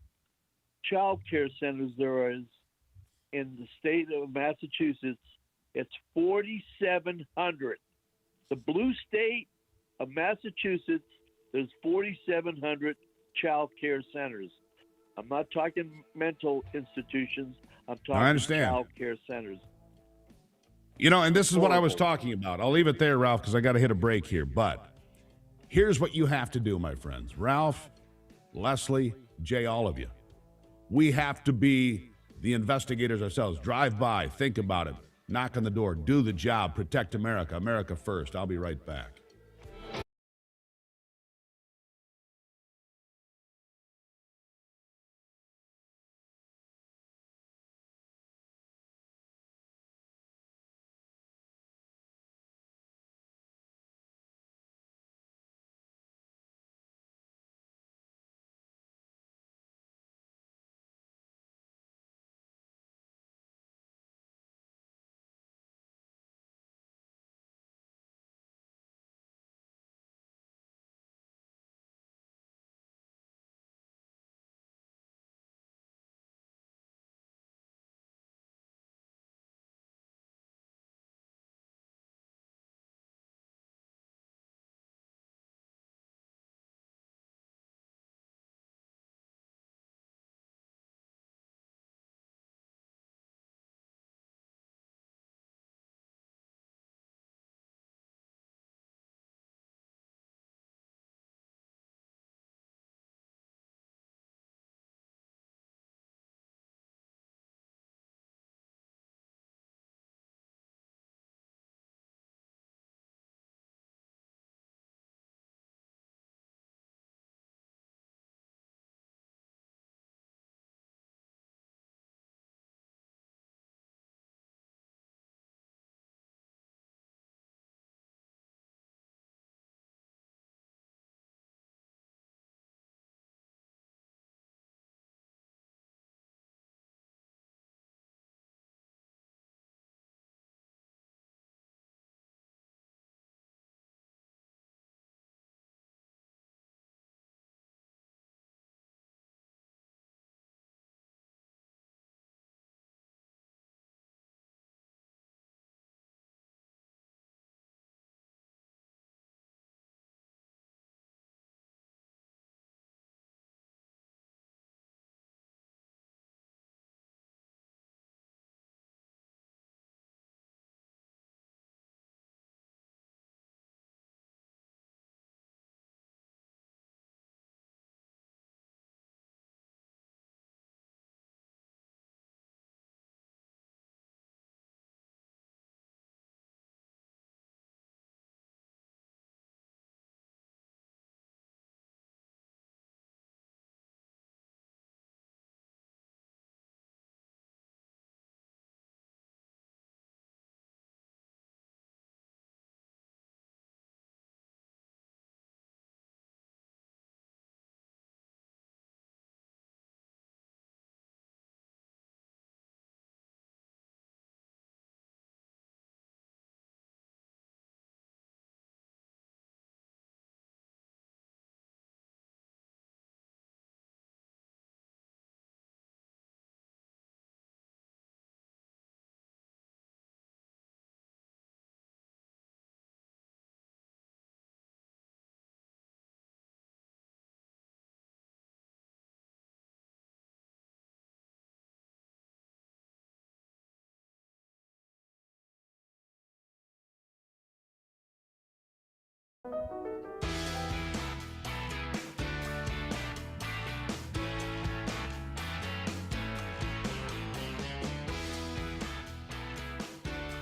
child care centers there is in the state of Massachusetts, it's 4,700. The blue state of Massachusetts, there's 4,700 child care centers. I'm not talking mental institutions. I'm talking child care centers. You know, and this is what I was talking about. I'll leave it there, Ralph, because I got to hit a break here. But here's what you have to do, my friends. Ralph, Leslie, Jay, all of you. We have to be the investigators ourselves. Drive by, think about it, knock on the door, do the job, protect America. America first. I'll be right back.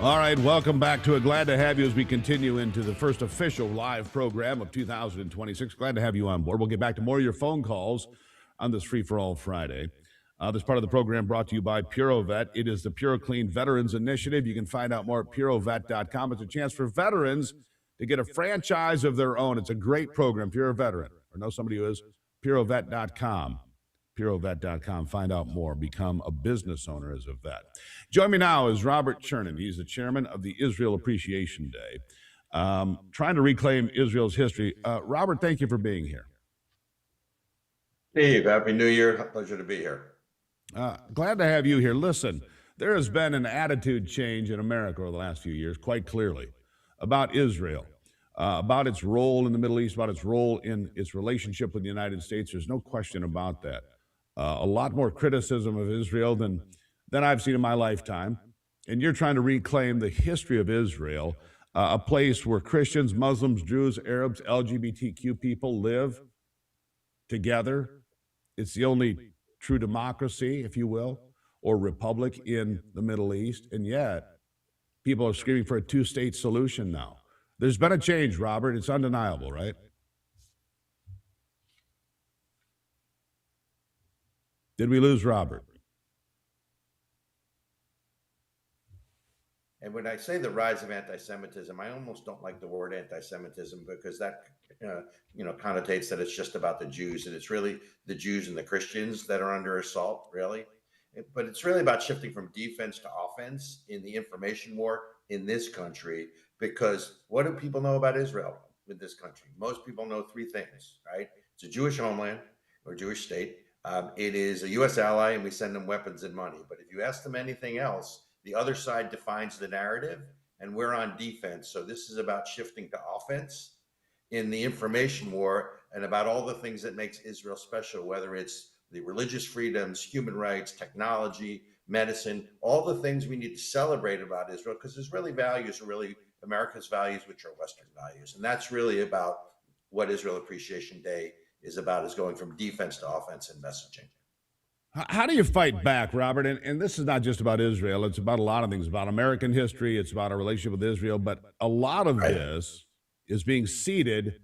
All right, welcome back to it. Glad to have you as we continue into the first official live program of 2026. Glad to have you on board. We'll get back to more of your phone calls on this Free for All Friday. This part of the program brought to you by PuroVet. It is the Pure Clean Veterans Initiative. You can find out more at purovet.com. It's a chance for veterans to get a franchise of their own. It's a great program. If you're a veteran or know somebody who is, purovet.com. purovet.com. Find out more. Become a business owner as a vet. Join me now is Robert Chernin. He's the chairman of the Israel Appreciation Day, trying to reclaim Israel's history. Robert, thank you for being here. Steve, Happy New Year. Pleasure to be here. Glad to have you here. Listen, there has been an attitude change in America over the last few years, quite clearly, about Israel, about its role in the Middle East, about its role in its relationship with the United States. There's no question about that. A lot more criticism of Israel than I've seen in my lifetime. And you're trying to reclaim the history of Israel, a place where Christians, Muslims, Jews, Arabs, LGBTQ people live together. It's the only true democracy, if you will, or republic in the Middle East. And yet, people are screaming for a two-state solution now. There's been a change, Robert. It's undeniable, right? Did we lose Robert? And when I say the rise of anti-Semitism, I almost don't like the word anti-Semitism because that, connotates that it's just about the Jews, and it's really the Jews and the Christians that are under assault, really. But it's really about shifting from defense to offense in the information war in this country, because what do people know about Israel in this country? Most people know three things, right? It's a Jewish homeland or Jewish state. It is a U.S. ally, and we send them weapons and money. But if you ask them anything else, the other side defines the narrative, and we're on defense. So this is about shifting to offense in the information war and about all the things that makes Israel special, whether it's the religious freedoms, human rights, technology, medicine, all the things we need to celebrate about Israel, because Israeli values are really America's values, which are Western values. And that's really about what Israel Appreciation Day is about, is going from defense to offense in messaging. How do you fight back, Robert? And this is not just about Israel. It's about a lot of things, about American history. It's about our relationship with Israel. But a lot of this is being seeded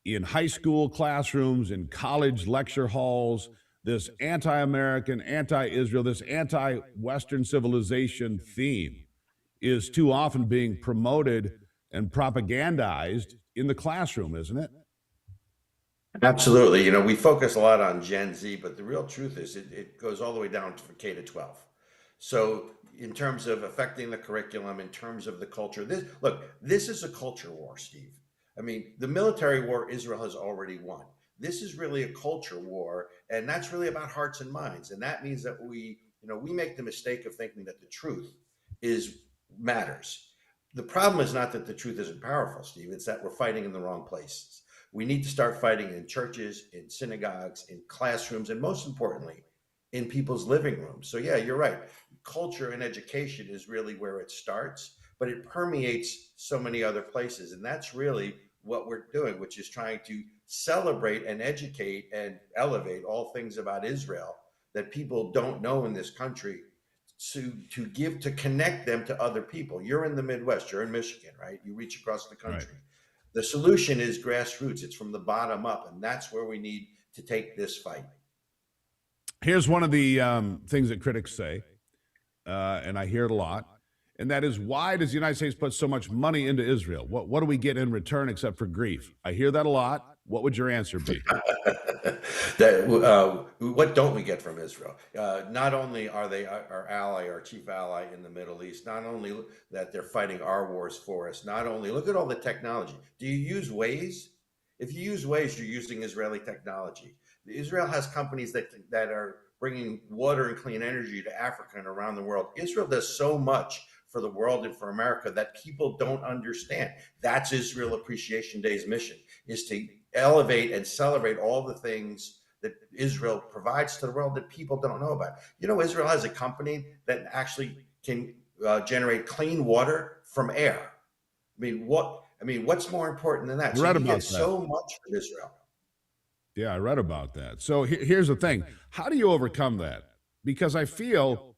in high school classrooms, in college lecture halls, this anti-American, anti-Israel, this anti-Western civilization theme is too often being promoted and propagandized in the classroom, isn't it? Absolutely. We focus a lot on Gen Z, but the real truth is it goes all the way down to K to 12. So in terms of affecting the curriculum, in terms of the culture, this is a culture war, Steve. I mean, the military war Israel has already won. This is really a culture war, and that's really about hearts and minds. And that means that we make the mistake of thinking that the truth matters. The problem is not that the truth isn't powerful, Steve. It's that we're fighting in the wrong places. We need to start fighting in churches, in synagogues, in classrooms, and most importantly, in people's living rooms. So yeah, you're right. Culture and education is really where it starts, but it permeates so many other places. And that's really what we're doing, which is trying to celebrate and educate and elevate all things about Israel that people don't know in this country, to connect them to other people. You're in the Midwest, you're in Michigan, right? You reach across the country. Right. The solution is grassroots. It's from the bottom up, and that's where we need to take this fight. Here's one of the things that critics say, and I hear it a lot, and that is, why does the United States put so much money into Israel? What do we get in return except for grief? I hear that a lot. What would your answer be? What don't we get from Israel? Not only are they our ally, our chief ally in the Middle East, not only that they're fighting our wars for us, not only, look at all the technology. Do you use Waze? If you use Waze, you're using Israeli technology. Israel has companies that are bringing water and clean energy to Africa and around the world. Israel does so much for the world and for America that people don't understand. That's Israel Appreciation Day's mission, is to elevate and celebrate all the things that Israel provides to the world that people don't know about. Israel has a company that actually can generate clean water from air. What's more important than that? You get so much from Israel. Yeah, I read about that. So here's the thing. How do you overcome that? Because I feel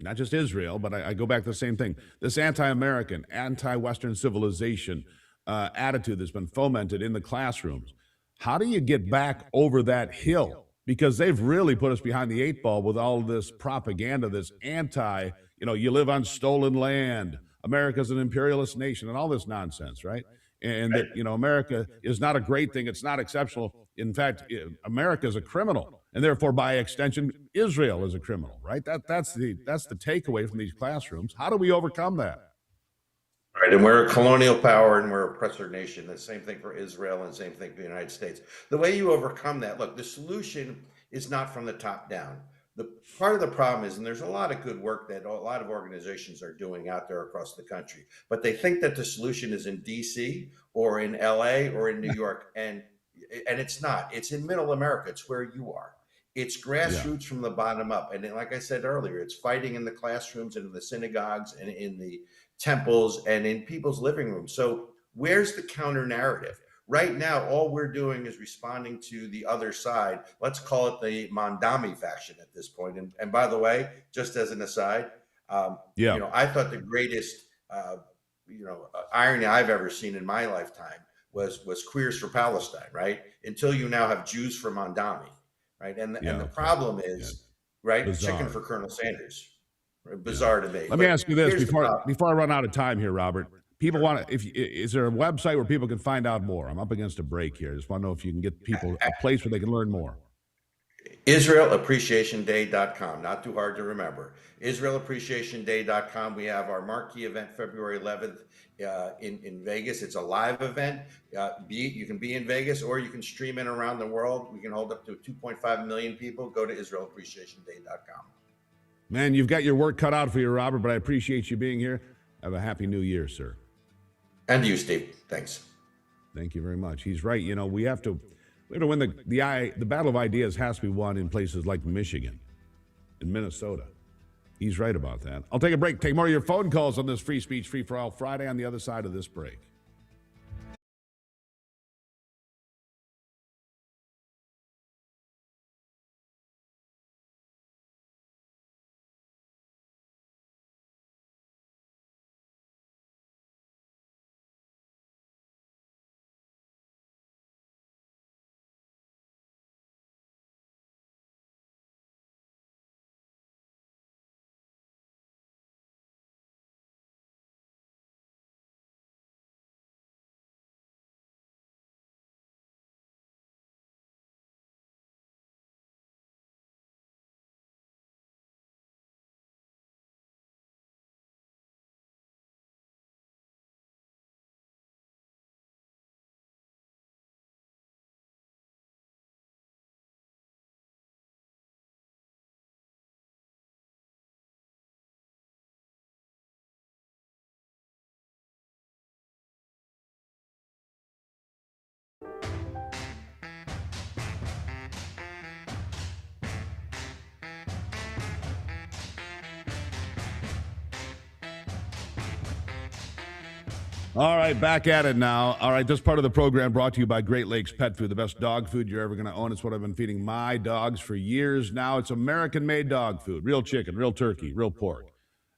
not just Israel, but I go back to the same thing. This anti-American, anti-Western civilization attitude that's been fomented in the classrooms. How do you get back over that hill? Because they've really put us behind the eight ball with all of this propaganda, this you live on stolen land, America's an imperialist nation, and all this nonsense, right? And that, America is not a great thing. It's not exceptional. In fact, America is a criminal. And therefore, by extension, Israel is a criminal, right? That's the takeaway from these classrooms. How do we overcome that? Right, and we're a colonial power and we're a oppressor nation. The same thing for Israel and same thing for the United States. The way you overcome that, look, the solution is not from the top down. The part of the problem is, and there's a lot of good work that a lot of organizations are doing out there across the country, but they think that the solution is in DC or in LA or in New York, and it's not. It's in middle America. It's where you are. It's grassroots from the bottom up. And then, like I said earlier, it's fighting in the classrooms and in the synagogues and in the temples and in people's living rooms. So where's the counter narrative? Right now, all we're doing is responding to the other side. Let's call it the Mondami faction at this point. And by the way, just as an aside, I thought the greatest, irony I've ever seen in my lifetime was Queers for Palestine, right? Until you now have Jews for Mondami, right? And the problem is, right, Bizarre. chicken for Colonel Sanders. Bizarre to me. Let me ask you this before I run out of time here, Robert. People is there a website where people can find out more? I'm up against a break here. I just want to know if you can get people a place where they can learn more. IsraelAppreciationDay.com. Not too hard to remember. IsraelAppreciationDay.com. We have our marquee event February 11th in Vegas. It's a live event. You can be in Vegas or you can stream in around the world. We can hold up to 2.5 million people. Go to IsraelAppreciationDay.com. Man, you've got your work cut out for you, Robert, but I appreciate you being here. Have a happy new year, sir. And you, Steve. Thanks. Thank you very much. He's right. We have to win the battle of ideas has to be won in places like Michigan and Minnesota. He's right about that. I'll take a break. Take more of your phone calls on this Free Speech Free for All Friday on the other side of this break. All right, back at it now. All right, this part of the program brought to you by Great Lakes Pet Food, the best dog food you're ever going to own. It's what I've been feeding my dogs for years now. It's American-made dog food, real chicken, real turkey, real pork.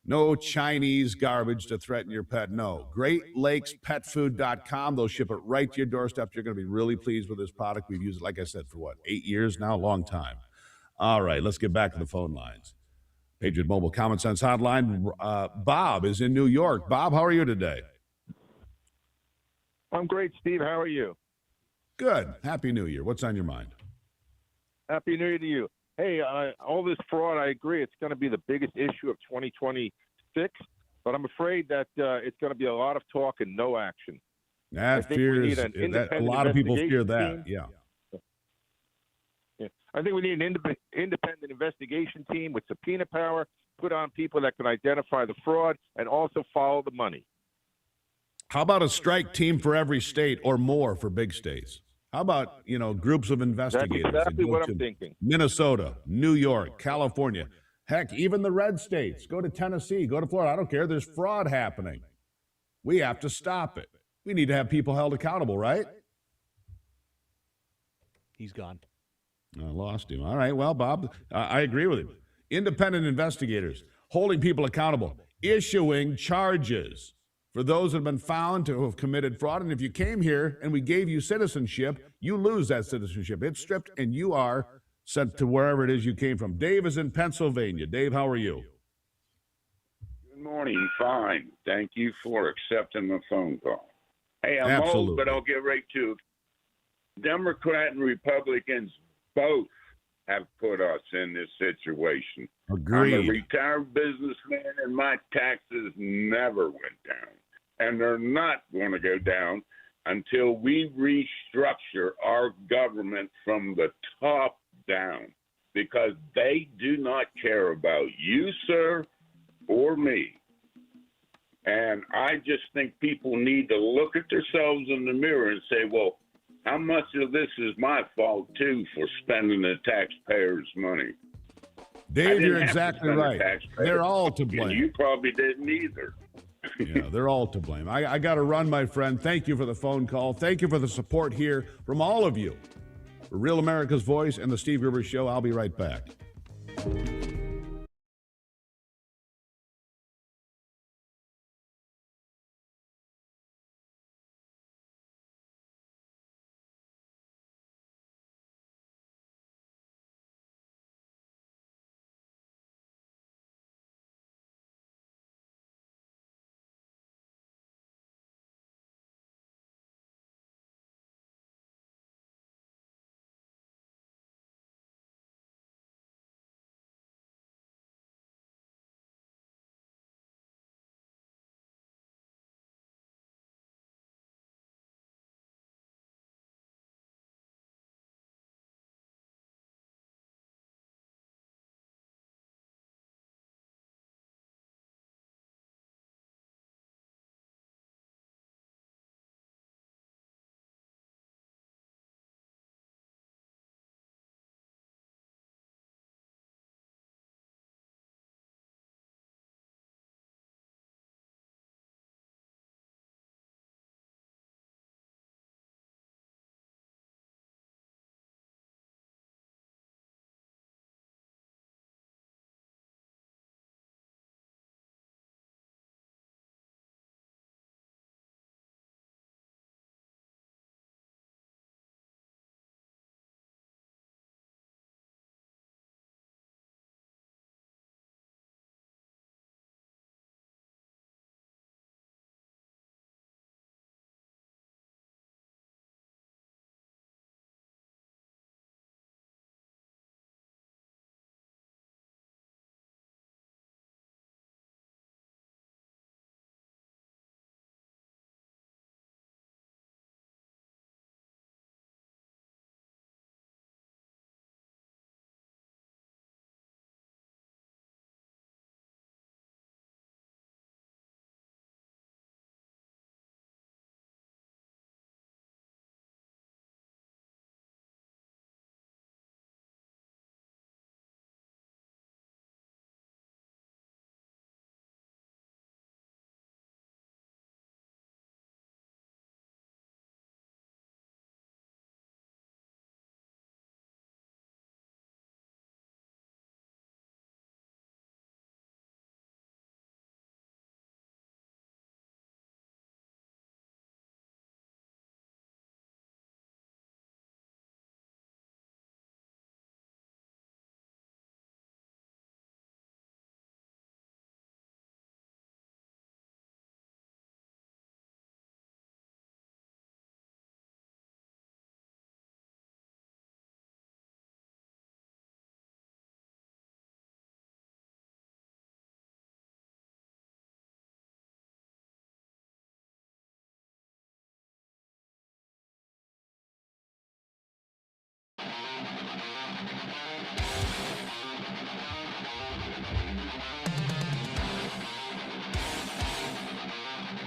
No Chinese garbage to threaten your pet, no. GreatLakesPetFood.com. They'll ship it right to your doorstep. You're going to be really pleased with this product. We've used it, like I said, for 8 years now? A long time. All right, let's get back to the phone lines. Patriot Mobile Common Sense Hotline. Bob is in New York. Bob, how are you today? I'm great, Steve. How are you? Good. Happy New Year. What's on your mind? Happy New Year to you. Hey, all this fraud, I agree, it's going to be the biggest issue of 2026, but I'm afraid that it's going to be a lot of talk and no action. A lot of people fear that, yeah. I think we need an independent investigation team with subpoena power, put on people that can identify the fraud and also follow the money. How about a strike team for every state or more for big states? How about, groups of investigators? That's exactly what I'm thinking. Minnesota, New York, California. Heck, even the red states. Go to Tennessee, go to Florida. I don't care. There's fraud happening. We have to stop it. We need to have people held accountable, right? He's gone. I lost him. All right. Well, Bob, I agree with him. Independent investigators. holding people accountable, issuing charges for those that have been found to have committed fraud. And if you came here and we gave you citizenship, you lose that citizenship. It's stripped and you are sent to wherever it is you came from. Dave is in Pennsylvania. Dave, how are you? Good morning. Fine. Thank you for accepting the phone call. Hey, I'm Absolutely. old, but I'll get right to it. Democrat and Republicans both have put us in this situation. Agreed. I'm a retired businessman, and my taxes never went down. And they're not going to go down until we restructure our government from the top down, because they do not care about you, sir, or me. And I just think people need to look at themselves in the mirror and say, well, how much of this is my fault, too, for spending the taxpayers' money? Dave, you're exactly right. They're all to blame. You probably didn't either. Yeah, they're all to blame. I got to run, my friend. Thank you for the phone call. Thank you for the support here from all of you. For Real America's Voice and the Steve Gruber Show, I'll be right back.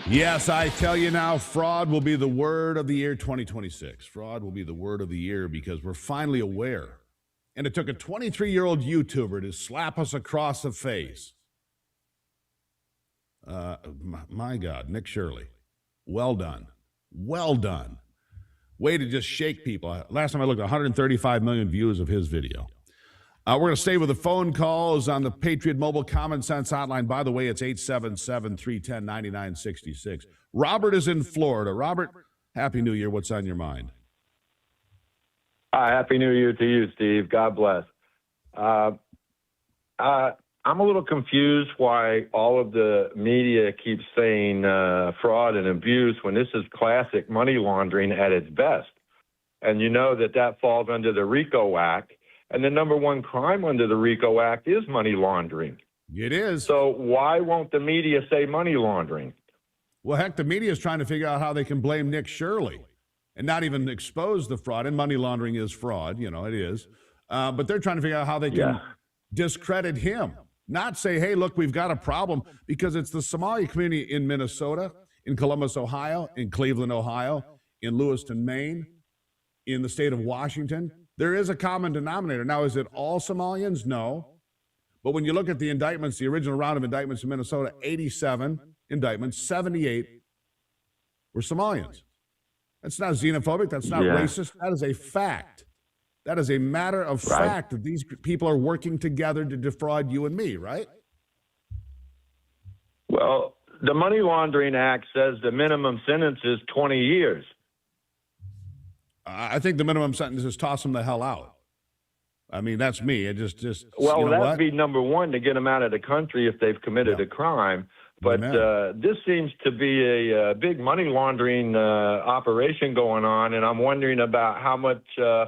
Yes, I tell you now, fraud will be the word of the year 2026. Fraud will be the word of the year because we're finally aware. And it took a 23-year-old YouTuber to slap us across the face. My God, Nick Shirley. Well done. Well done. Way to just shake people. Last time I looked, 135 million views of his video. We're going to stay with the phone calls on the Patriot Mobile Common Sense Hotline. By the way, it's 877-310-9966. Robert is in Florida. Robert, Happy New Year. What's on your mind? Happy New Year to you, Steve. God bless. I'm a little confused why all of the media keeps saying fraud and abuse when this is classic money laundering at its best. And you know that falls under the RICO Act. And the number one crime under the RICO Act is money laundering. It is. So why won't the media say money laundering? Well, heck, the media is trying to figure out how they can blame Nick Shirley and not even expose the fraud. And money laundering is fraud, it is. But they're trying to figure out how they can discredit him, not say, hey, look, we've got a problem, because it's the Somali community in Minnesota, in Columbus, Ohio, in Cleveland, Ohio, in Lewiston, Maine, in the state of Washington. There is a common denominator. Now, is it all Somalians? No. But when you look at the indictments, the original round of indictments in Minnesota, 87 indictments, 78 were Somalians. That's not xenophobic. That's not racist. That is a fact. That is a matter of fact that these people are working together to defraud you and me, right? Well, the Money Laundering Act says the minimum sentence is 20 years. I think the minimum sentence is toss them the hell out. I mean, that's me. It just. Well, that'd be number one, to get them out of the country if they've committed a crime. But this seems to be a big money laundering operation going on, and I'm wondering about how much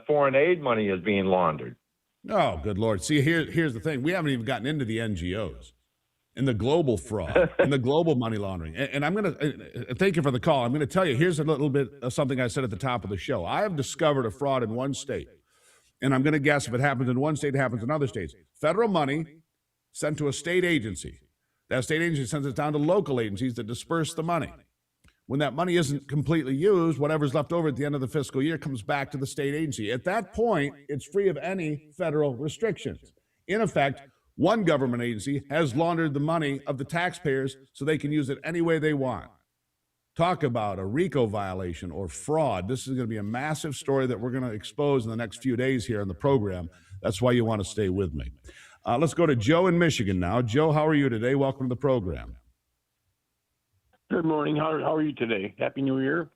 foreign aid money is being laundered. Oh, good Lord. See, here's the thing. We haven't even gotten into the NGOs and the global fraud and the global money laundering. And I'm going to thank you for the call. I'm going to tell you, here's a little bit of something I said at the top of the show. I have discovered a fraud in one state, and I'm going to guess if it happens in one state, it happens in other states. Federal money sent to a state agency. That state agency sends it down to local agencies that disperse the money. When that money isn't completely used, whatever's left over at the end of the fiscal year comes back to the state agency. At that point, it's free of any federal restrictions. In effect, one government agency has laundered the money of the taxpayers so they can use it any way they want. Talk about a RICO violation or fraud. This is going to be a massive story that we're going to expose in the next few days here on the program. That's why you want to stay with me. Let's go to Joe in Michigan now. Joe, how are you today? Welcome to the program. Good morning. How are you today? Happy New Year.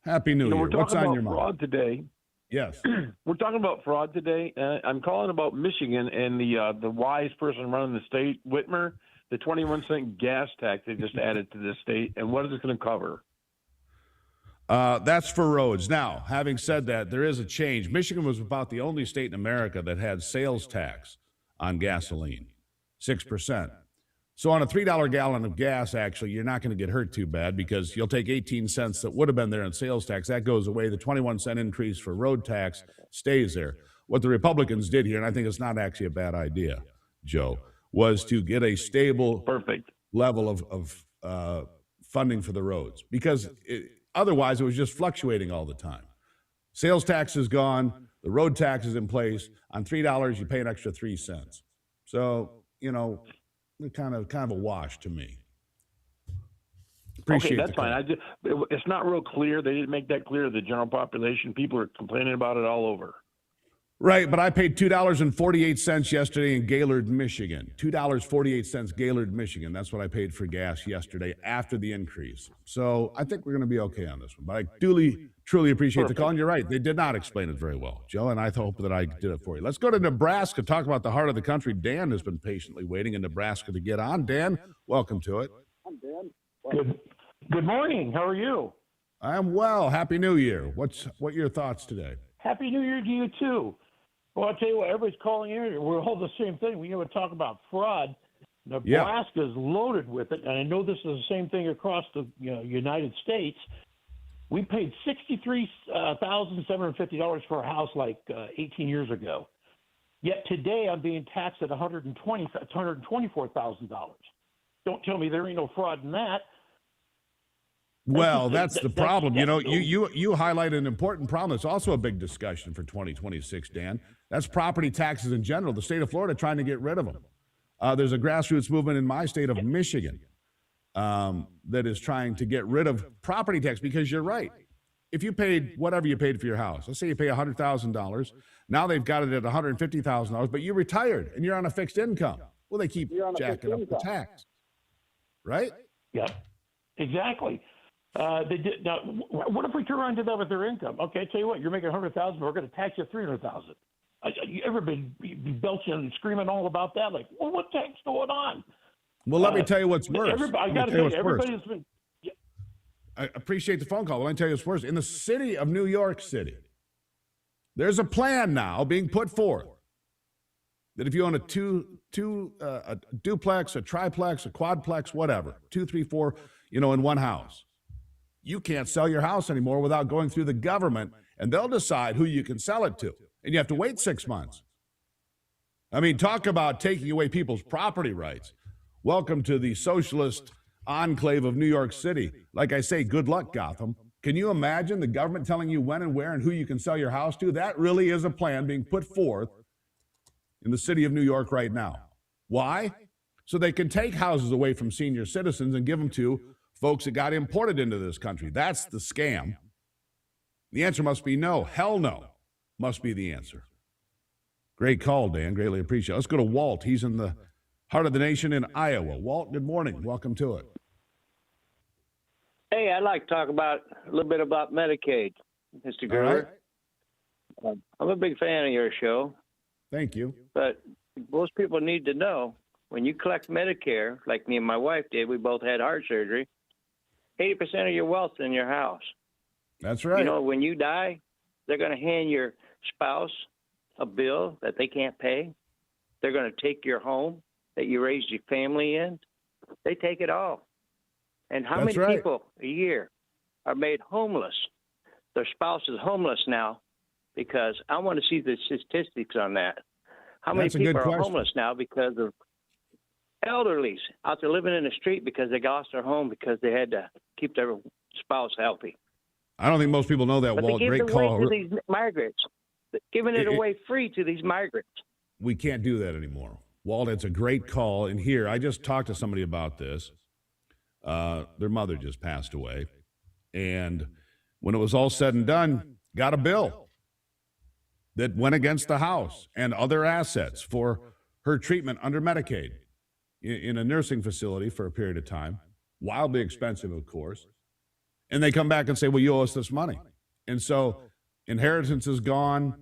Happy New Year. We're talking What's on about your mind? fraud today. Yes. We're talking about fraud today. I'm calling about Michigan and the wise person running the state, Whitmer, the 21-cent gas tax they just added to the state, and what is it going to cover? That's for roads. Now, having said that, there is a change. Michigan was about the only state in America that had sales tax on gasoline, 6%. So on a $3 gallon of gas, actually, you're not going to get hurt too bad, because you'll take 18 cents that would have been there in sales tax. That goes away. The 21-cent increase for road tax stays there. What the Republicans did here, and I think it's not actually a bad idea, Joe, was to get a stable level of funding for the roads, because otherwise it was just fluctuating all the time. Sales tax is gone. The road tax is in place. On $3, you pay an extra 3 cents. So, kind of a wash to me. Appreciate that's fine. It's not real clear. They didn't make that clear to the general population. People are complaining about it all over. Right, but I paid $2.48 yesterday in Gaylord, Michigan. $2.48 Gaylord, Michigan. That's what I paid for gas yesterday after the increase. So I think we're going to be okay on this one. But I truly appreciate the call. And you're right, they did not explain it very well, Joe, and I hope that I did it for you. Let's go to Nebraska, talk about the heart of the country. Dan has been patiently waiting in Nebraska to get on. Dan, welcome to it. I'm Dan. Good morning. How are you? I'm well. Happy New Year. What are your thoughts today? Happy New Year to you, too. Well, I'll tell you what, everybody's calling in. We're all the same thing. We want to talk about fraud. Nebraska is loaded with it, and I know this is the same thing across the United States. We paid $63,750 for a house like 18 years ago. Yet today I'm being taxed at $124,000. Don't tell me there ain't no fraud in that. Well, that's the problem. You highlight an important problem. It's also a big discussion for 2026, Dan. That's property taxes in general. The state of Florida trying to get rid of them. There's a grassroots movement in my state of Michigan that is trying to get rid of property tax, because you're right. if you paid whatever you paid for your house, let's say you pay $100,000. Now they've got it at $150,000, but you retired and you're on a fixed income. Well, they keep jacking up the tax, right? Yeah, exactly. They did. Now, what if we turn around and do that with their income? Okay, I tell you what, you're making $100,000, we're going to tax you $300,000. You ever been belching and screaming all about that? Like, well, what the heck's going on? Well, let me tell you what's worse. I got to tell you, everybody's been. Yeah. I appreciate the phone call. Well, let me tell you what's worse. In the city of New York City, there's a plan now being put forth that if you own a duplex, a triplex, a quadplex, whatever, 2, 3, 4, in one house, you can't sell your house anymore without going through the government, and they'll decide who you can sell it to. And you have to wait 6 months. I mean, talk about taking away people's property rights. Welcome to the socialist enclave of New York City. Like I say, good luck, Gotham. Can you imagine the government telling you when and where and who you can sell your house to? That really is a plan being put forth in the city of New York right now. Why? So they can take houses away from senior citizens and give them to folks that got imported into this country. That's the scam. The answer must be no. Hell no must be the answer. Great call, Dan. Greatly appreciate it. Let's go to Walt. He's in the heart of the nation in Iowa. Walt, good morning. Welcome to it. Hey, I'd like to talk about a little bit about Medicaid, Mr. Gruber. Right. I'm a big fan of your show. Thank you. But most people need to know when you collect Medicare, like me and my wife did, we both had heart surgery, 80% of your wealth's in your house. That's right. When you die, they're going to hand your spouse a bill that they can't pay. They're going to take your home that you raised your family in. They take it all. And how That's many right. people a year are made homeless? Their spouse is homeless now because I want to see the statistics on that. How many That's a good people are question. homeless now because of elderlies out there living in the street because they lost their home because they had to keep their spouse healthy? I don't think most people know that, But Walt. they give Great it away call. to these migrants. They're giving it away free to these migrants. We can't do that anymore. Walt, it's a great call. And here, I just talked to somebody about this. Their mother just passed away. And when it was all said and done, got a bill that went against the house and other assets for her treatment under Medicaid in a nursing facility for a period of time. Wildly expensive, of course. And they come back and say, well, you owe us this money. And so inheritance is gone,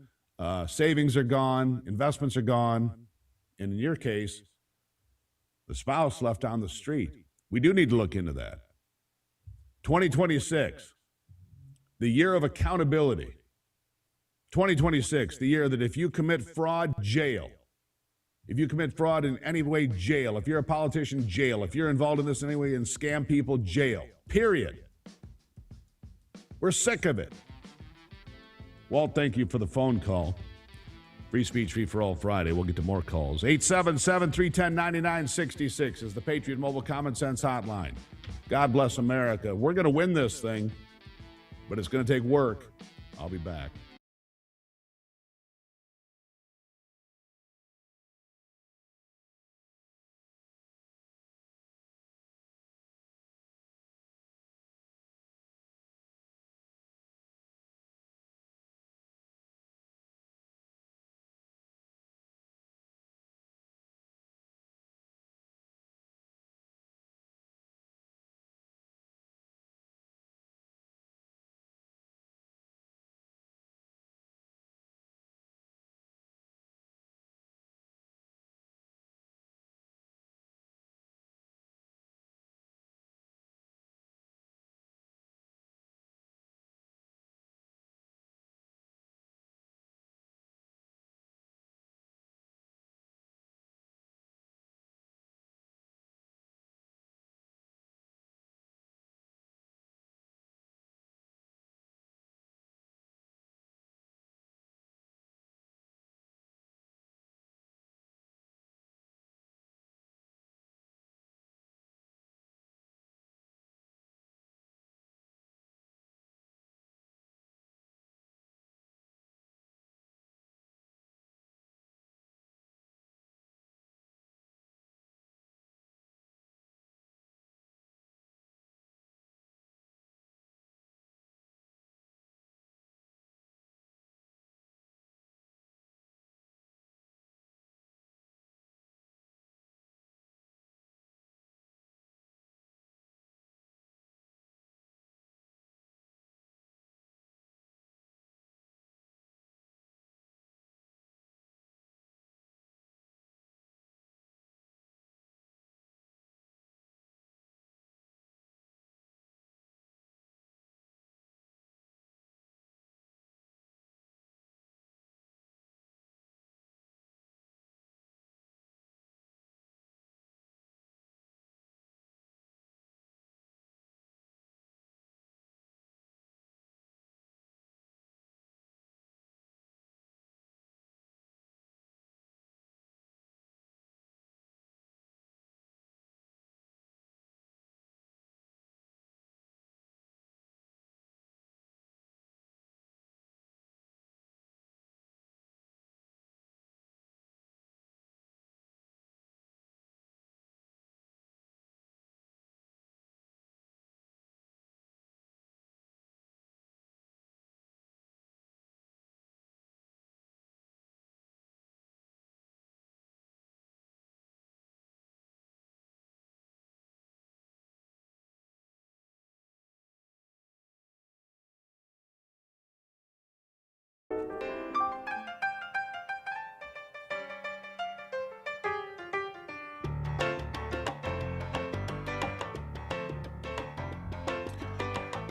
savings are gone, investments are gone. And in your case, the spouse left on the street. We do need to look into that. 2026, the year of accountability. 2026, the year that if you commit fraud, jail. If you commit fraud in any way, jail. If you're a politician, jail. If you're involved in this in any way and scam people, jail. Period. We're sick of it. Walt, thank you for the phone call. Free speech, free for all Friday. We'll get to more calls. 877-310-9966 is the Patriot Mobile Common Sense Hotline. God bless America. We're going to win this thing, but it's going to take work. I'll be back.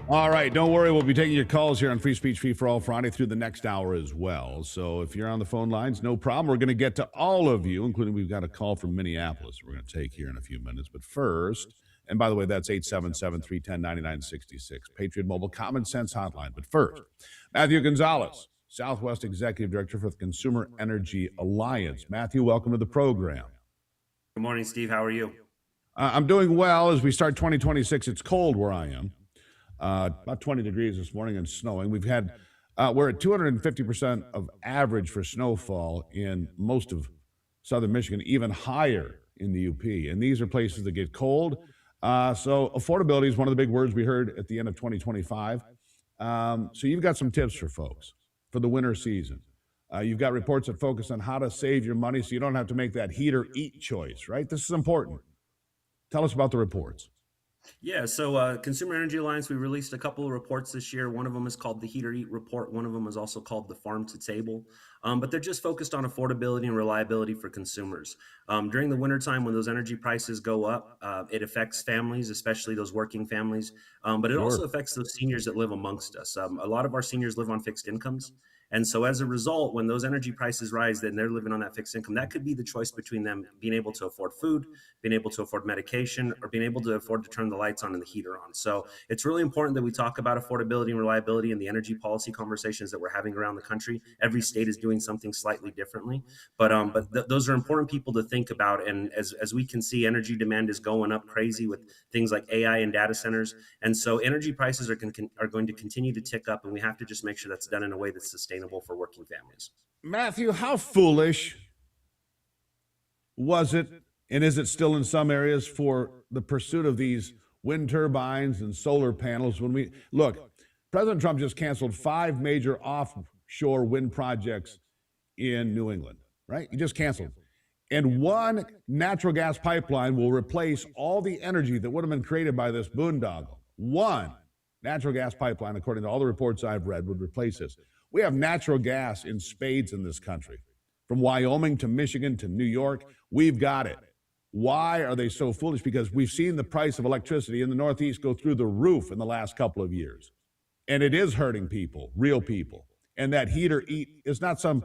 All right, don't worry. We'll be taking your calls here on Free Speech Free for All Friday through the next hour as well. So if you're on the phone lines, no problem. We're going to get to all of you, including we've got a call from Minneapolis we're going to take here in a few minutes. But first, and by the way, that's 877-310-9966, Patriot Mobile Common Sense Hotline. But first, Matthew Gonzalez, Southwest Executive Director for the Consumer Energy Alliance. Matthew, welcome to the program. Good morning, Steve. How are you? I'm doing well. As we start 2026, it's cold where I am. About 20 degrees this morning and snowing. We've had, we're at 250% of average for snowfall in most of southern Michigan, even higher in the UP. And these are places that get cold. So affordability is one of the big words we heard at the end of 2025. So you've got some tips for folks for the winter season. You've got reports that focus on how to save your money so you don't have to make that heat or eat choice, right? This is important. Tell us about the reports. Yeah, so Consumer Energy Alliance, we released a couple of reports this year. One of them is called the Heat or Eat Report. One of them is also called the Farm to Table. But they're just focused on affordability and reliability for consumers. During the wintertime, when those energy prices go up, it affects families, especially those working families. But it also affects those seniors that live amongst us. A lot of our seniors live on fixed incomes. And so as a result, when those energy prices rise, then they're living on that fixed income. That could be the choice between them being able to afford food, being able to afford medication, or being able to afford to turn the lights on and the heater on. So it's really important that we talk about affordability and reliability in the energy policy conversations that we're having around the country. Every state is doing something slightly differently, but those are important people to think about. And as we can see, energy demand is going up crazy with things like AI and data centers. And so energy prices are going to continue to tick up, and we have to just make sure that's done in a way that's sustainable for working families. Matthew, how foolish was it, and is it still in some areas, for the pursuit of these wind turbines and solar panels? When we look, President Trump just canceled 5 major offshore wind projects in New England, right? He just canceled. And one natural gas pipeline will replace all the energy that would have been created by this boondoggle. One natural gas pipeline, according to all the reports I've read, would replace this. We have natural gas in spades in this country. From Wyoming to Michigan to New York, we've got it. Why are they so foolish? Because we've seen the price of electricity in the Northeast go through the roof in the last couple of years. And it is hurting people, real people. And that heat or eat is not some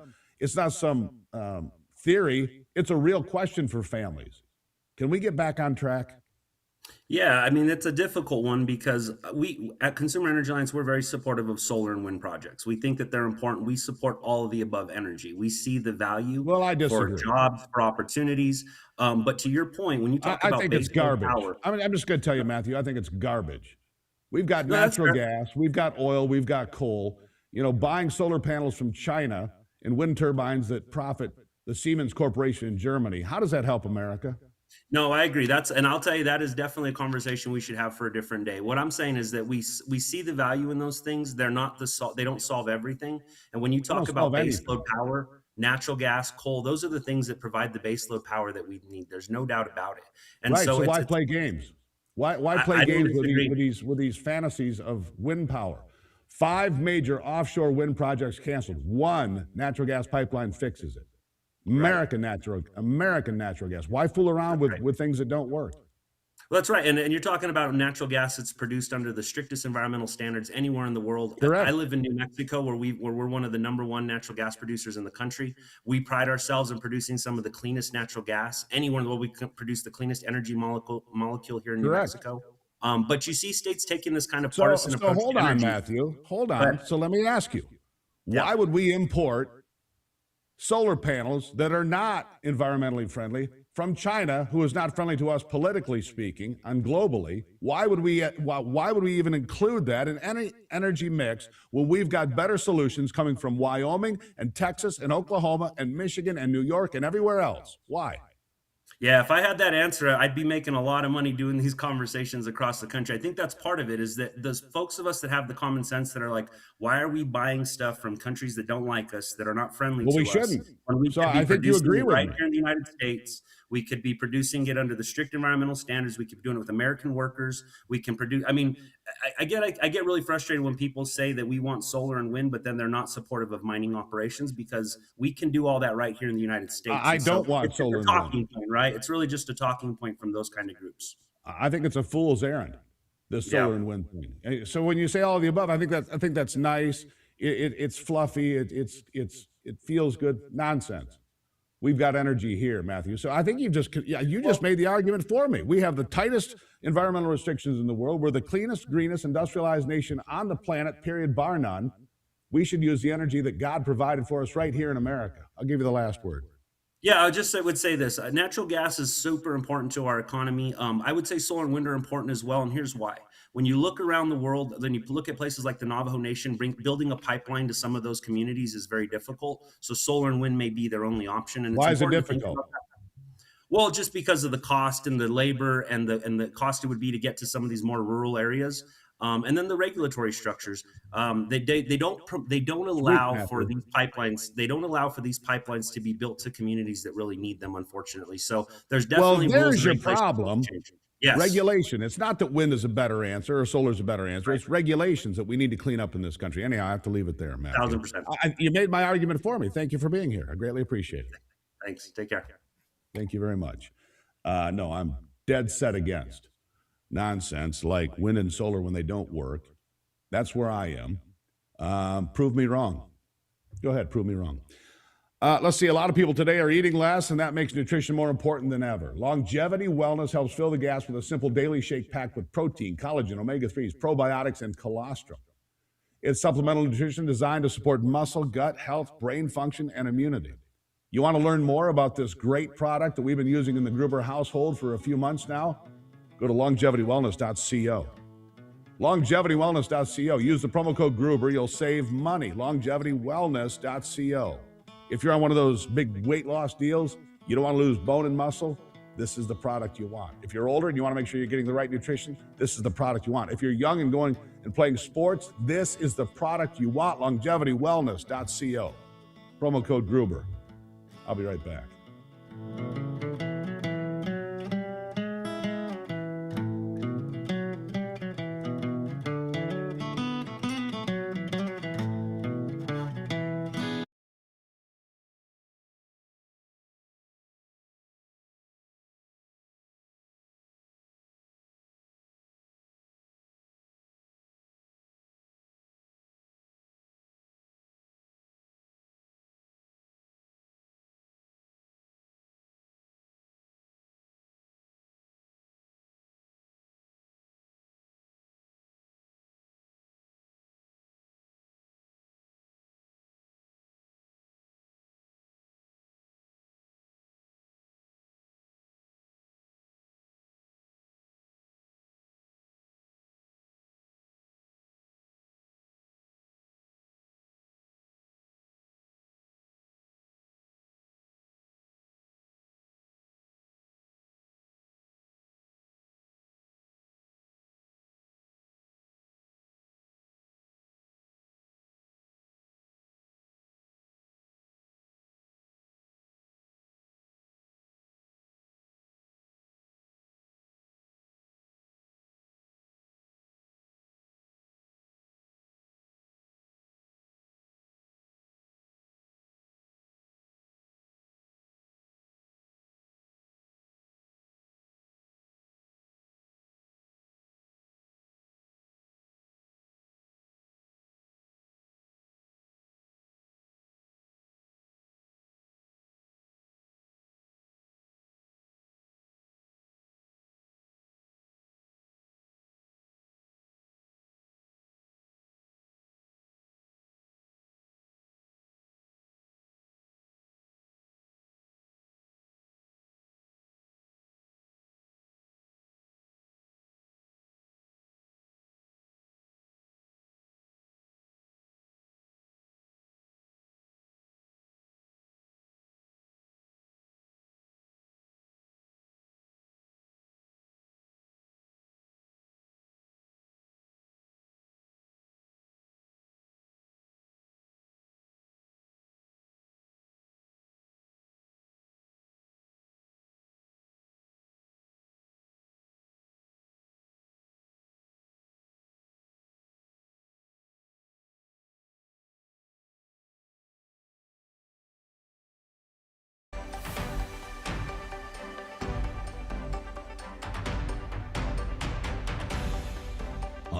theory. It's a real question for families. Can we get back on track? Yeah, I mean, it's a difficult one because we at Consumer Energy Alliance, we're very supportive of solar and wind projects. We think that they're important. We support all of the above energy. We see the value for jobs, for opportunities. But to your point, when you talk about I think it's garbage. Power, I mean, I'm just going to tell you, Matthew, I think it's garbage. We've got natural gas, we've got oil, we've got coal. You know, buying solar panels from China and wind turbines that profit the Siemens Corporation in Germany. How does that help America? No, I agree. And I'll tell you, that is definitely a conversation we should have for a different day. What I'm saying is that we see the value in those things. They're not they don't solve everything. And when you talk about baseload power, natural gas, coal, those are the things that provide the baseload power that we need. There's no doubt about it. And so why play games? Why play games with these fantasies of wind power? 5 major offshore wind projects canceled. One natural gas pipeline fixes it. American natural gas. Why fool around with things that don't work? Well, that's right. And you're talking about natural gas that's produced under the strictest environmental standards anywhere in the world. Correct. I live in New Mexico, where we're one of the #1 natural gas producers in the country. We pride ourselves in producing some of the cleanest natural gas anywhere in the world. We can produce the cleanest energy molecule here in New Mexico. But you see states taking this kind of partisan approach. So hold on, Matthew. Hold on. So let me ask you, why would we import solar panels that are not environmentally friendly from China, who is not friendly to us politically speaking and globally? Why would we even include that in any energy mix when we've got better solutions coming from Wyoming and Texas and Oklahoma and Michigan and New York and everywhere else? Why? Yeah, if I had that answer, I'd be making a lot of money doing these conversations across the country. I think that's part of it, is that those folks of us that have the common sense that are like, why are we buying stuff from countries that don't like us, that are not friendly to us? Well, we shouldn't. When we So could be I think you producing agree it with right me. here in the United States. We could be producing it under the strict environmental standards. We could be doing it with American workers. We can produce. I mean, I get really frustrated when people say that we want solar and wind, but then they're not supportive of mining operations, because we can do all that right here in the United States. I don't want solar and wind. Talking point, right? It's really just a talking point from those kind of groups. I think it's a fool's errand. the solar and wind thing. So when you say all of the above, I think that's nice. It's fluffy. It feels good. Nonsense. We've got energy here, Matthew. So I think you just made the argument for me. We have the tightest environmental restrictions in the world. We're the cleanest, greenest, industrialized nation on the planet, period, bar none. We should use the energy that God provided for us right here in America. I'll give you the last word. Yeah, I would say this. Natural gas is super important to our economy. I would say solar and wind are important as well, and here's why. When you look around the world, then you look at places like the Navajo Nation, building a pipeline to some of those communities is very difficult. So solar and wind may be their only option. And Why it's is it important to think difficult? about that. Well, just because of the cost and the labor and the cost it would be to get to some of these more rural areas, and then the regulatory structures. They don't allow for these pipelines. They don't allow for these pipelines to be built to communities that really need them, unfortunately. So there's definitely Well, rules there's and your regulations that problem. change. Yes. Regulation. It's not that wind is a better answer or solar is a better answer. It's regulations that we need to clean up in this country. Anyhow, I have to leave it there, Matt. 1,000%. You made my argument for me. Thank you for being here. I greatly appreciate it. Thanks. Take care. Thank you very much. No, I'm dead set against nonsense like wind and solar when they don't work. That's where I am. Prove me wrong. Go ahead, prove me wrong. Let's see. A lot of people today are eating less, and that makes nutrition more important than ever. Longevity Wellness helps fill the gaps with a simple daily shake packed with protein, collagen, omega-3s, probiotics, and colostrum. It's supplemental nutrition designed to support muscle, gut health, brain function, and immunity. You want to learn more about this great product that we've been using in the Gruber household for a few months now? Go to longevitywellness.co. Longevitywellness.co. Use the promo code Gruber. You'll save money. Longevitywellness.co. If you're on one of those big weight loss deals, you don't want to lose bone and muscle, this is the product you want. If you're older and you want to make sure you're getting the right nutrition, this is the product you want. If you're young and going and playing sports, this is the product you want. Longevitywellness.co. Promo code Gruber. I'll be right back.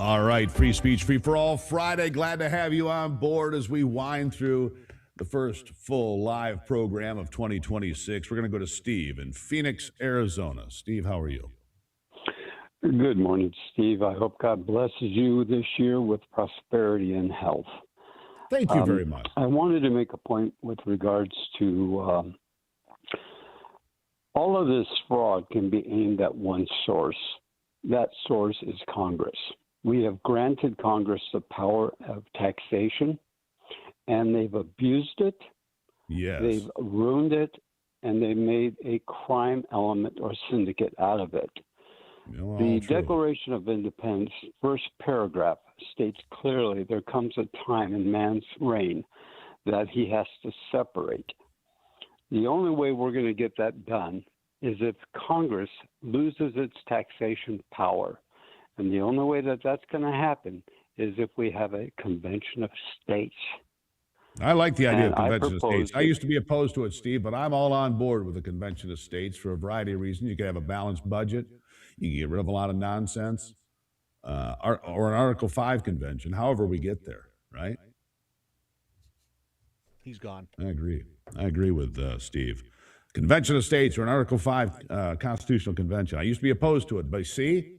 All right, Free Speech, Free for All Friday. Glad to have you on board as we wind through the first full live program of 2026. We're going to go to Steve in Phoenix, Arizona. Steve, how are you? Good morning, Steve. I hope God blesses you this year with prosperity and health. Thank you very much. I wanted to make a point with regards to all of this fraud can be aimed at one source. That source is Congress. We have granted Congress the power of taxation, and they've abused it. Yes. They've ruined it, and they made a crime element or syndicate out of it. The Declaration of Independence, first paragraph, states clearly there comes a time in man's reign that he has to separate. The only way we're going to get that done is if Congress loses its taxation power. And the only way that that's going to happen is if we have a convention of states. I like the idea of convention of states. I it. used to be opposed to it, Steve, but I'm all on board with the convention of states for a variety of reasons. You can have a balanced budget. You can get rid of a lot of nonsense, or an Article 5 convention, however we get there, right? He's gone. I agree. I agree with Steve. Convention of States or an Article 5 constitutional convention. I used to be opposed to it, but see,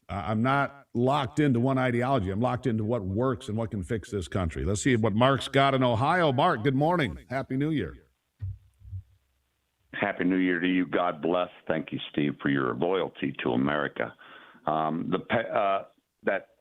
I'm not locked into one ideology. I'm locked into what works and what can fix this country. Let's see what Mark's got in Ohio. Mark, good morning. Happy New Year. Happy New Year to you. God bless. Thank you, Steve, for your loyalty to America.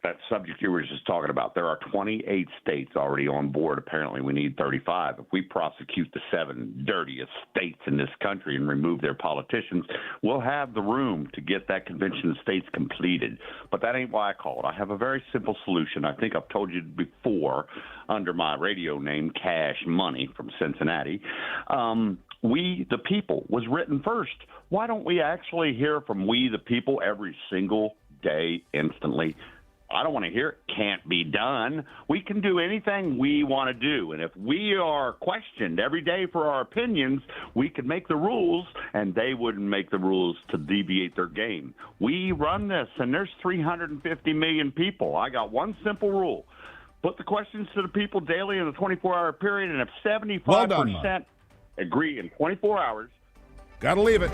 That subject you were just talking about, there are 28 states already on board. Apparently, we need 35. If we prosecute the 7 dirtiest states in this country and remove their politicians, we'll have the room to get that convention of states completed. But that ain't why I called. I have a very simple solution. I think I've told you before under my radio name, Cash Money from Cincinnati. We the People was written first. Why don't we actually hear from we the people every single day instantly? I don't want to hear it can't be done. We can do anything we want to do. And if we are questioned every day for our opinions, we could make the rules, and they wouldn't make the rules to deviate their game. We run this, and there's 350 million people. I got one simple rule. Put the questions to the people daily in a 24-hour period, and if 75% agree in 24 hours. Got to leave it.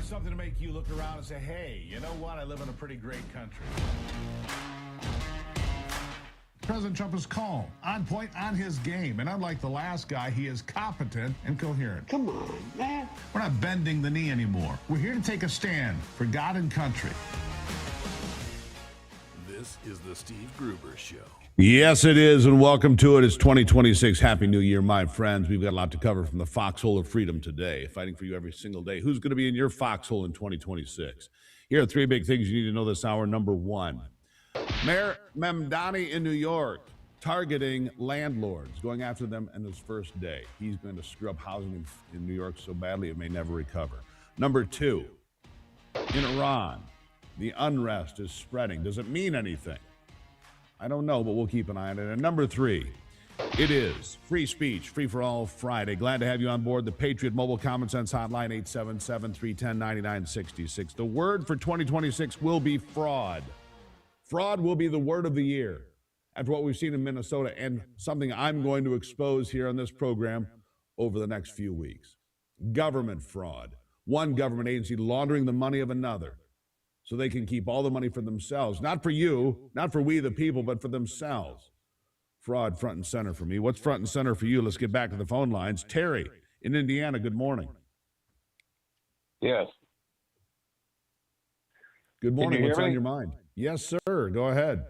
something to make you look around and say, hey, you know what? I live in a pretty great country. President Trump is calm, on point, on his game. And unlike the last guy, he is competent and coherent. Come on, man. We're not bending the knee anymore. We're here to take a stand for God and country. This is the Steve Gruber Show. Yes, it is, and welcome to it. It's 2026. Happy New Year, my friends. We've got a lot to cover from the foxhole of freedom today, fighting for you every single day. Who's going to be in your foxhole in 2026? Here are three big things you need to know this hour. Number one, Mayor Mamdani in New York targeting landlords, going after them in his first day. He's going to screw up housing in New York so badly it may never recover. Number two, in Iran, the unrest is spreading. Does it mean anything? I don't know, but we'll keep an eye on it. And number three, it is Free Speech, Free for All Friday. Glad to have you on board the Patriot Mobile Common Sense Hotline, 877-310-9966. The word for 2026 will be fraud. Fraud will be the word of the year after what we've seen in Minnesota, and something I'm going to expose here on this program over the next few weeks. Government fraud. One government agency laundering the money of another so they can keep all the money for themselves. Not for you, not for we the people, but for themselves. Fraud front and center for me. What's front and center for you? Let's get back to the phone lines. Terry in Indiana, good morning. Yes. Good morning. Can you What's hear on me? your mind? Yes, sir. Go ahead.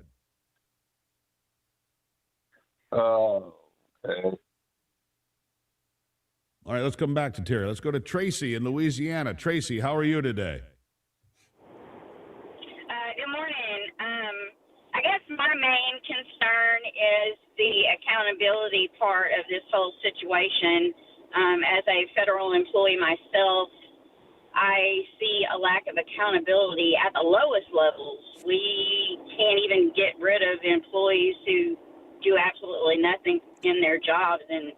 Okay. All right, let's come back to Terry. Let's go to Tracy in Louisiana. Tracy, how are you today? Good morning. I guess my main concern is the accountability part of this whole situation. As a federal employee myself, I see a lack of accountability at the lowest levels. We can't even get rid of employees who do absolutely nothing in their jobs and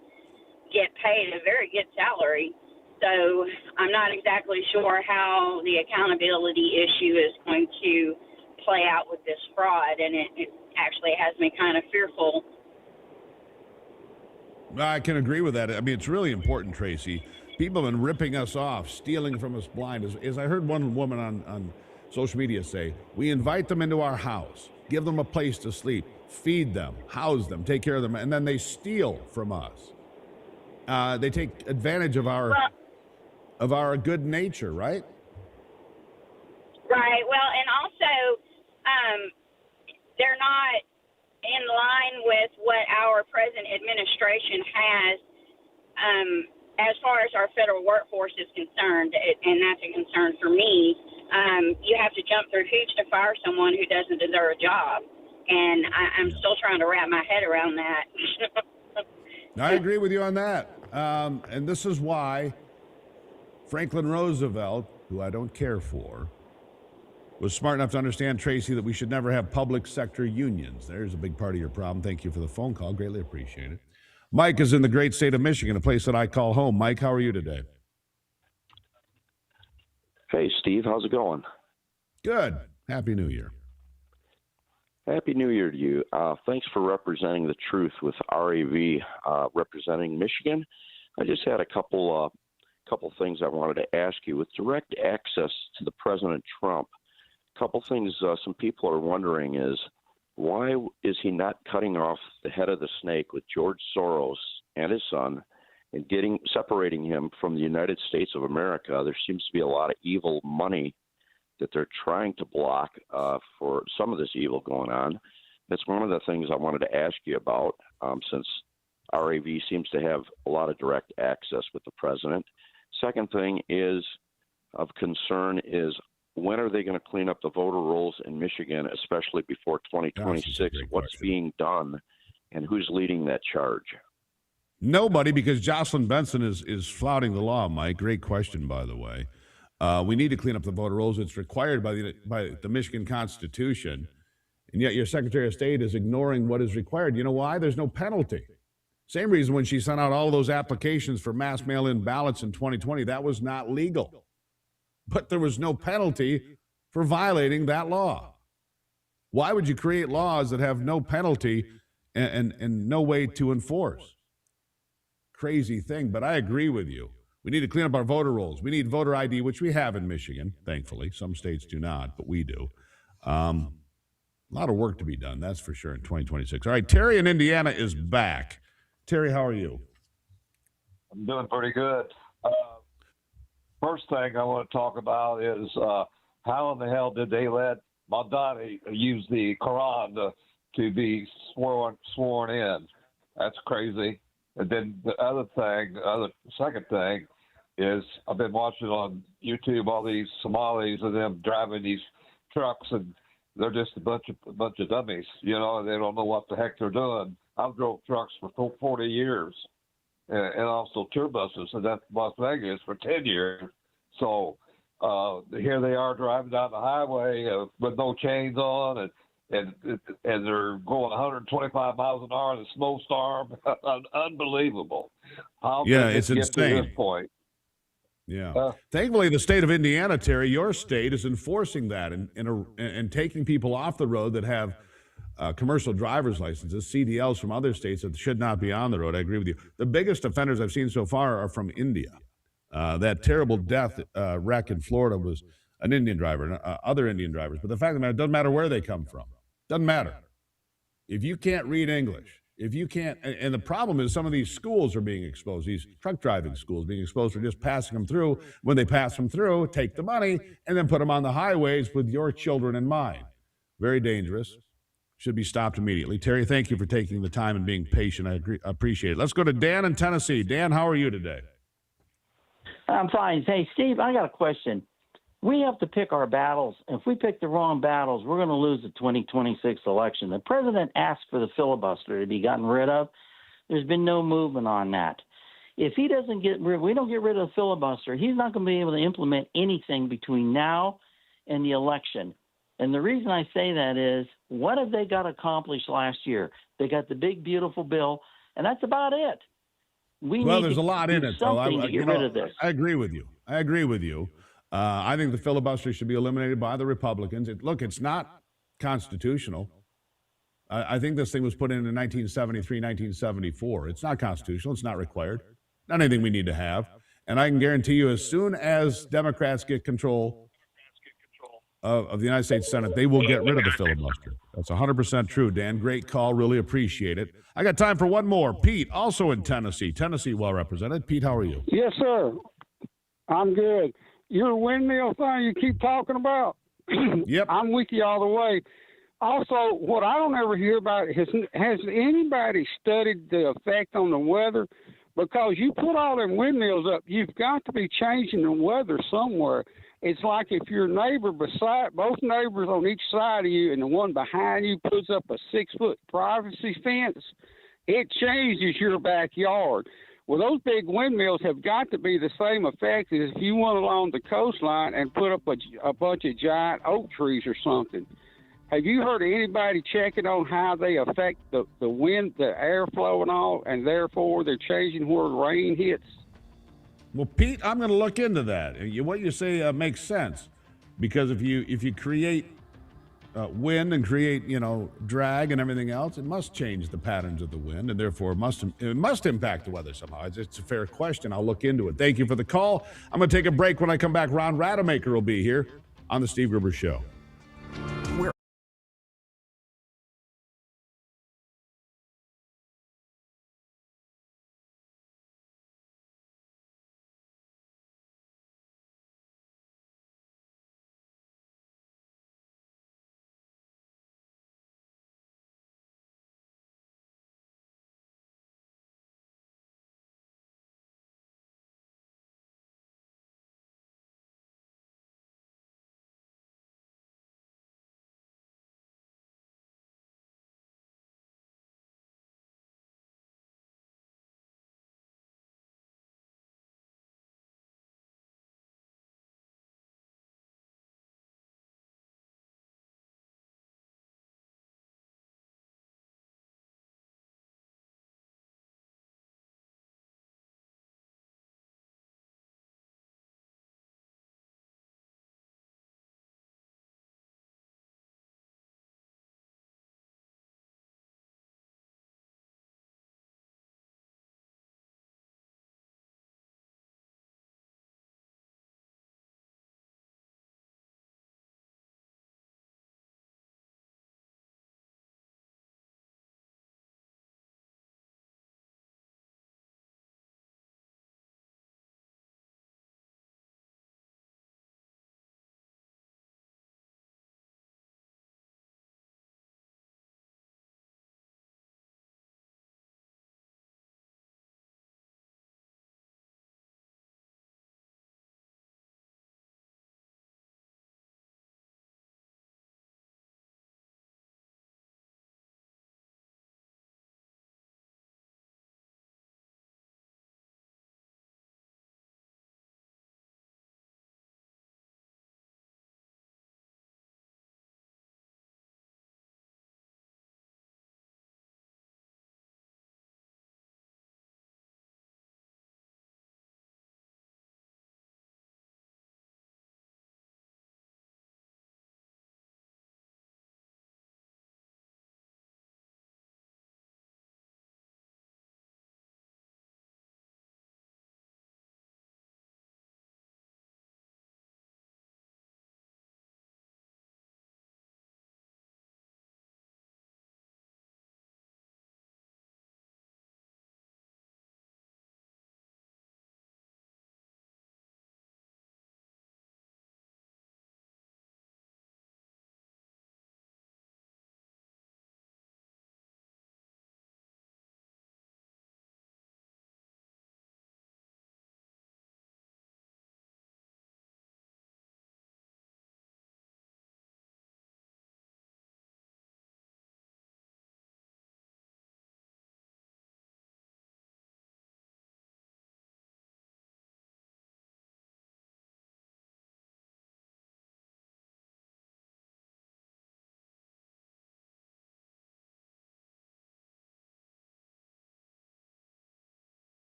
get paid a very good salary. So I'm not exactly sure how the accountability issue is going to play out with this fraud, and it actually has me kind of fearful. I can agree with that. I mean, it's really important, Tracy. People have been ripping us off, stealing from us blind. As I heard one woman on social media say, we invite them into our house, give them a place to sleep, feed them, house them, take care of them, and then they steal from us. They take advantage of our good nature, right? Right. Well, and also they're not in line with what our present administration has as far as our federal workforce is concerned, and that's a concern for me. You have to jump through hoops to fire someone who doesn't deserve a job, and I'm still trying to wrap my head around that. I agree with you on that. And this is why Franklin Roosevelt, who I don't care for, was smart enough to understand, Tracy, that we should never have public sector unions. There's a big part of your problem. Thank you for the phone call. Greatly appreciate it. Mike is in the great state of Michigan, a place that I call home. Mike, how are you today? Hey, Steve, how's it going? Good. Happy New Year. Happy New Year to you. Thanks for representing the truth with RAV, representing Michigan. I just had a couple things I wanted to ask you. With direct access to the President Trump, a couple things some people are wondering is, why is he not cutting off the head of the snake with George Soros and his son and separating him from the United States of America? There seems to be a lot of evil money that they're trying to block for some of this evil going on. That's one of the things I wanted to ask you about, since RAV seems to have a lot of direct access with the president. Second thing is of concern is, when are they going to clean up the voter rolls in Michigan, especially before 2026? What's being done, and who's leading that charge? Nobody, because Jocelyn Benson is flouting the law, Mike. Great question, by the way. We need to clean up the voter rolls. It's required by the Michigan Constitution, and yet your Secretary of State is ignoring what is required. You know why? There's no penalty. Same reason when she sent out all those applications for mass mail-in ballots in 2020, that was not legal. But there was no penalty for violating that law. Why would you create laws that have no penalty and no way to enforce? Crazy thing, but I agree with you. We need to clean up our voter rolls. We need voter ID, which we have in Michigan, thankfully. Some states do not, but we do. A lot of work to be done, that's for sure, in 2026. All right, Terry in Indiana is back. Terry, how are you? I'm doing pretty good. First thing I want to talk about is how in the hell did they let Madani use the Quran to be sworn in? That's crazy. And then the second thing is I've been watching on YouTube all these Somalis and them driving these trucks, and they're just a bunch of dummies. You know, they don't know what the heck they're doing. I've drove trucks for 40 years, and also tour buses, and that's Las Vegas for 10 years. So here they are driving down the highway with no chains on, and they're going 125 miles an hour in a snowstorm. Unbelievable. It's get insane. to this point? Yeah. Thankfully, the state of Indiana, Terry, your state, is enforcing that and taking people off the road that have commercial driver's licenses, CDLs from other states that should not be on the road. I agree with you. The biggest offenders I've seen so far are from India. That terrible death wreck in Florida was an Indian driver, and other Indian drivers. But the fact of the matter, it doesn't matter where they come from. Doesn't matter. If you can't read English, if you can't, and the problem is some of these schools are being exposed, these truck driving schools being exposed for just passing them through. When they pass them through, take the money, and then put them on the highways with your children in mind. Very dangerous. Should be stopped immediately. Terry, thank you for taking the time and being patient. I appreciate it. Let's go to Dan in Tennessee. Dan, how are you today? I'm fine. Hey, Steve, I got a question. We have to pick our battles. If we pick the wrong battles, we're going to lose the 2026 election. The president asked for the filibuster to be gotten rid of. There's been no movement on that. If he doesn't we don't get rid of the filibuster, he's not going to be able to implement anything between now and the election. And the reason I say that is, what have they got accomplished last year? They got the big, beautiful bill, and that's about it. There's a lot in it, though. To get rid of this. I agree with you. I think the filibuster should be eliminated by the Republicans. It's not constitutional. I think this thing was put in 1973, 1974. It's not constitutional. It's not required. Not anything we need to have. And I can guarantee you, as soon as Democrats get control of the United States Senate, they will get rid of the filibuster. That's 100% true, Dan. Great call. Really appreciate it. I got time for one more. Pete, also in Tennessee. Tennessee, well represented. Pete, how are you? Yes, sir. I'm good. Your windmill thing you keep talking about, yep, I'm with you all the way. Also, what I don't ever hear about, has anybody studied the effect on the weather? Because you put all them windmills up, you've got to be changing the weather somewhere. It's like if your neighbor beside, both neighbors on each side of you, and the one behind you puts up a 6-foot privacy fence, it changes your backyard. Well, those big windmills have got to be the same effect as if you went along the coastline and put up a bunch of giant oak trees or something. Have you heard of anybody checking on how they affect the wind, the airflow and all, and therefore they're changing where rain hits? Well, Pete, I'm going to look into that. What you say makes sense, because if you create wind and create drag and everything else, it must change the patterns of the wind, and therefore it must impact the weather somehow. It's a fair question. I'll look into it. Thank you for the call. I'm going to take a break. When I come back, Ron Rademacher will be here on the Steve Gruber Show.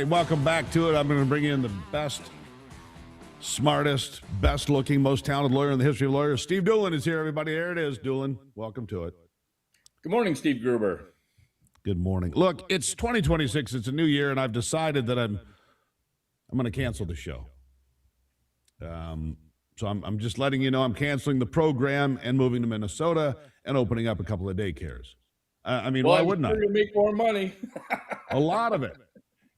right, welcome back to it. I'm going to bring in the best, smartest, best-looking, most talented lawyer in the history of lawyers. Steve Doolin is here, everybody. There it is, Doolin. Welcome to it. Good morning, Steve Gruber. Good morning. Look, it's 2026. It's a new year, and I've decided that I'm going to cancel the show. So I'm just letting you know I'm canceling the program and moving to Minnesota and opening up a couple of daycares. I mean, why wouldn't I? You make more money. A lot of it.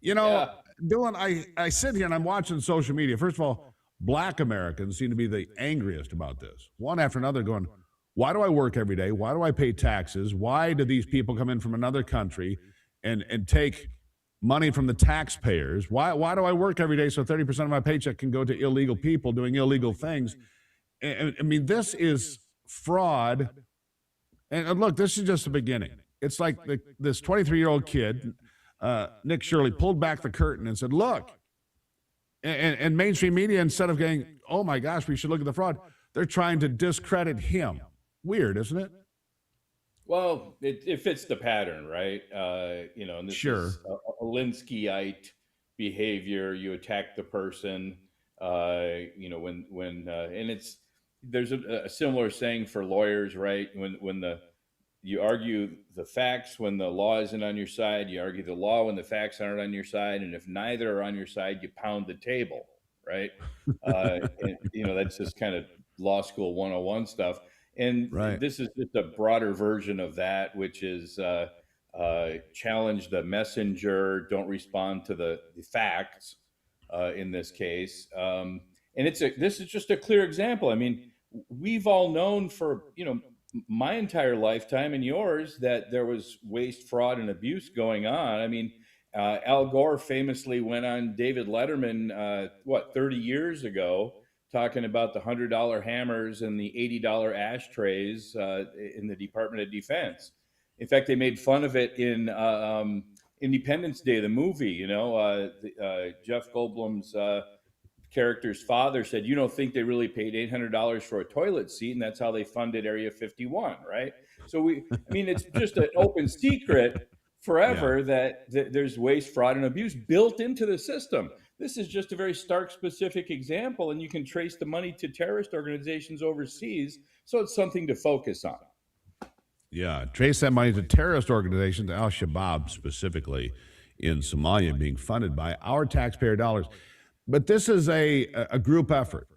You know, Dylan, I sit here and I'm watching social media. First of all, Black Americans seem to be the angriest about this. One after another going, why do I work every day? Why do I pay taxes? Why do these people come in from another country and take money from the taxpayers? Why do I work every day so 30% of my paycheck can go to illegal people doing illegal things? I mean, this is fraud. And look, this is just the beginning. It's like this 23-year-old kid, Nick Shirley, pulled back the curtain and said, look, and mainstream media, instead of going, oh my gosh, we should look at the fraud, they're trying to discredit him. Weird, isn't it? Well, it fits the pattern, right? And this is a Alinskyite behavior. You attack the person, and there's a similar saying for lawyers, right? When you argue the facts when the law isn't on your side, you argue the law when the facts aren't on your side, and if neither are on your side, you pound the table, right? That's just kind of law school 101 stuff. And this is just a broader version of that, which is challenge the messenger, don't respond to the facts in this case. And this is just a clear example. I mean, we've all known for, my entire lifetime and yours that there was waste, fraud, and abuse going on. I mean, Al Gore famously went on David Letterman, 30 years ago, talking about the $100 hammers and the $80 ashtrays in the Department of Defense. In fact, they made fun of it in Independence Day, the movie. Jeff Goldblum's character's father said, you don't think they really paid $800 for a toilet seat, and that's how they funded Area 51, right? So it's just an open secret forever that there's waste, fraud, and abuse built into the system. This is just a very stark, specific example, and you can trace the money to terrorist organizations overseas, so it's something to focus on. Yeah, trace that money to terrorist organizations, Al-Shabaab specifically, in Somalia, being funded by our taxpayer dollars. But this is a group effort,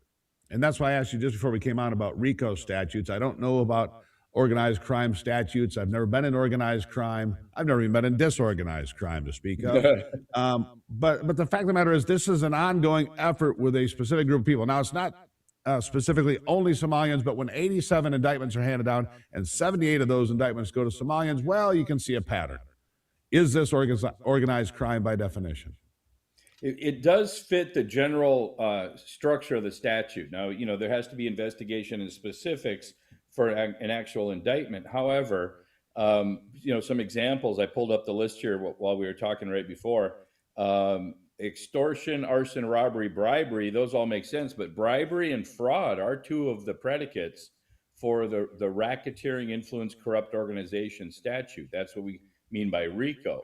and that's why I asked you just before we came on about RICO statutes. I don't know about organized crime statutes. I've never been in organized crime. I've never even been in disorganized crime to speak of. But the fact of the matter is this is an ongoing effort with a specific group of people. Now, it's not specifically only Somalians, but when 87 indictments are handed down and 78 of those indictments go to Somalians, well, you can see a pattern. Is this organized crime by definition? It does fit the general structure of the statute. Now, there has to be investigation and specifics for an actual indictment. However, some examples, I pulled up the list here while we were talking right before. Extortion, arson, robbery, bribery, those all make sense. But bribery and fraud are two of the predicates for the racketeering, influence, corrupt organization statute. That's what we mean by RICO.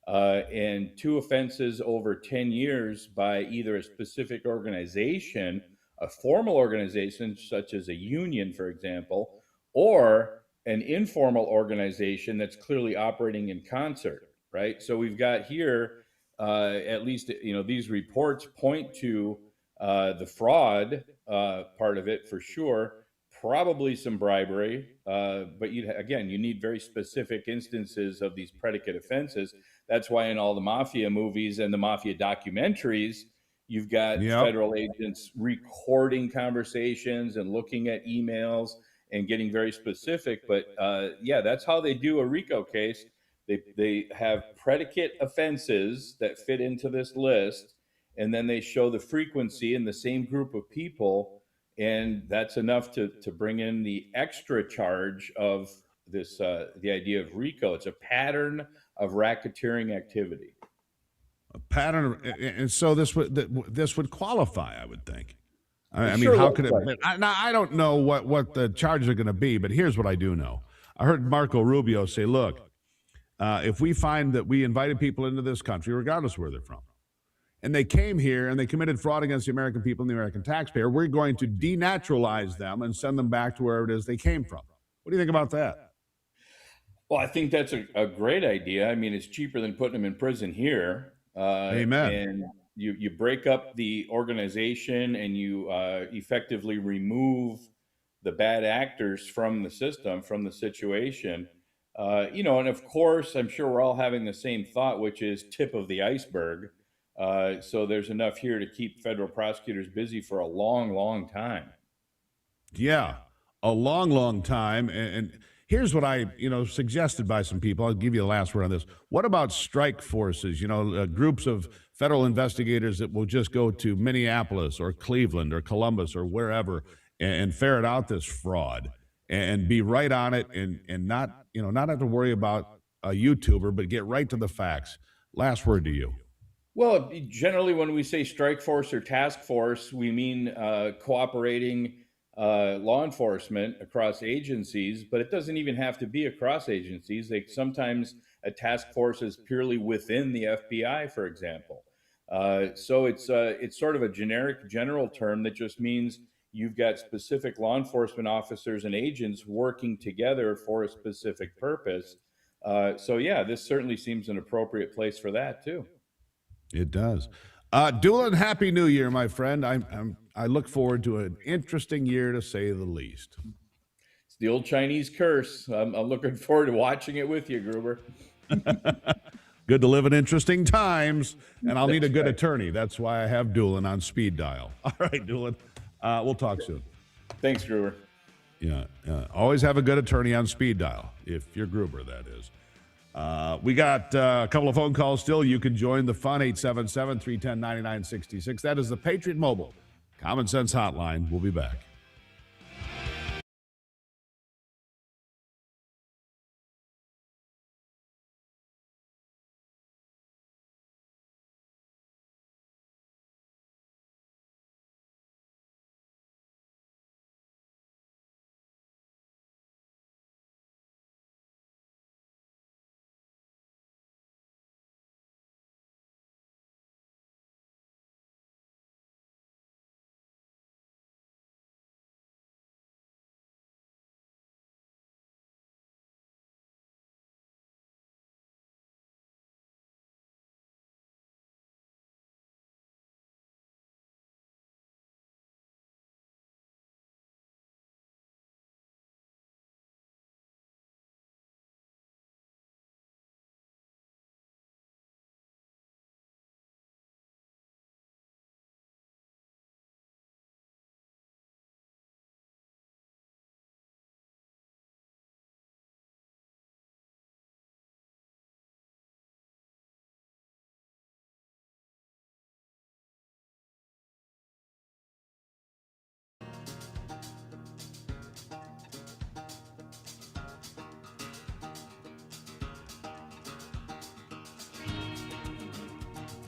And two offenses over 10 years by either a specific organization, a formal organization such as a union, for example, or an informal organization that's clearly operating in concert, right? So we've got here, at least, these reports point to the fraud part of it for sure, probably some bribery, but you need very specific instances of these predicate offenses. That's why in all the mafia movies and the mafia documentaries, you've got federal agents recording conversations and looking at emails and getting very specific. But that's how they do a RICO case. They have predicate offenses that fit into this list, and then they show the frequency in the same group of people, and that's enough to bring in the extra charge of this the idea of RICO. It's a pattern of racketeering activity. A pattern, and so this would qualify, I would think. I mean, sure, how could it? Now, I don't know what the charges are going to be, but here's what I do know. I heard Marco Rubio say, "Look, if we find that we invited people into this country, regardless of where they're from, and they came here and they committed fraud against the American people and the American taxpayer, we're going to denaturalize them and send them back to wherever it is they came from. What do you think about that? Well, I think that's a great idea. I mean, it's cheaper than putting them in prison here. Amen. And you break up the organization and you effectively remove the bad actors from the system, from the situation. And of course, I'm sure we're all having the same thought, which is tip of the iceberg. So there's enough here to keep federal prosecutors busy for a long, long time. Yeah, a long, long time. And here's what I, suggested by some people. I'll give you the last word on this. What about strike forces? Groups of federal investigators that will just go to Minneapolis or Cleveland or Columbus or wherever and ferret out this fraud and be right on it and not have to worry about a YouTuber, but get right to the facts. Last word to you. Well, generally, when we say strike force or task force, we mean cooperating law enforcement across agencies, but it doesn't even have to be across agencies. Sometimes a task force is purely within the FBI, for example. So it's sort of a general term that just means you've got specific law enforcement officers and agents working together for a specific purpose. So yeah, this certainly seems an appropriate place for that too. It does. Doolin, Happy New Year, my friend. I look forward to an interesting year, to say the least. It's the old Chinese curse. I'm looking forward to watching it with you, Gruber. Good to live in interesting times, and I'll need a good attorney. That's why I have Doolin on speed dial. All right, Doolin. We'll talk soon. Thanks, Gruber. Yeah. Always have a good attorney on speed dial, if you're Gruber, that is. We got a couple of phone calls still. You can join the fun, 877-310-9966. That is the Patriot Mobile Common Sense Hotline. We'll be back.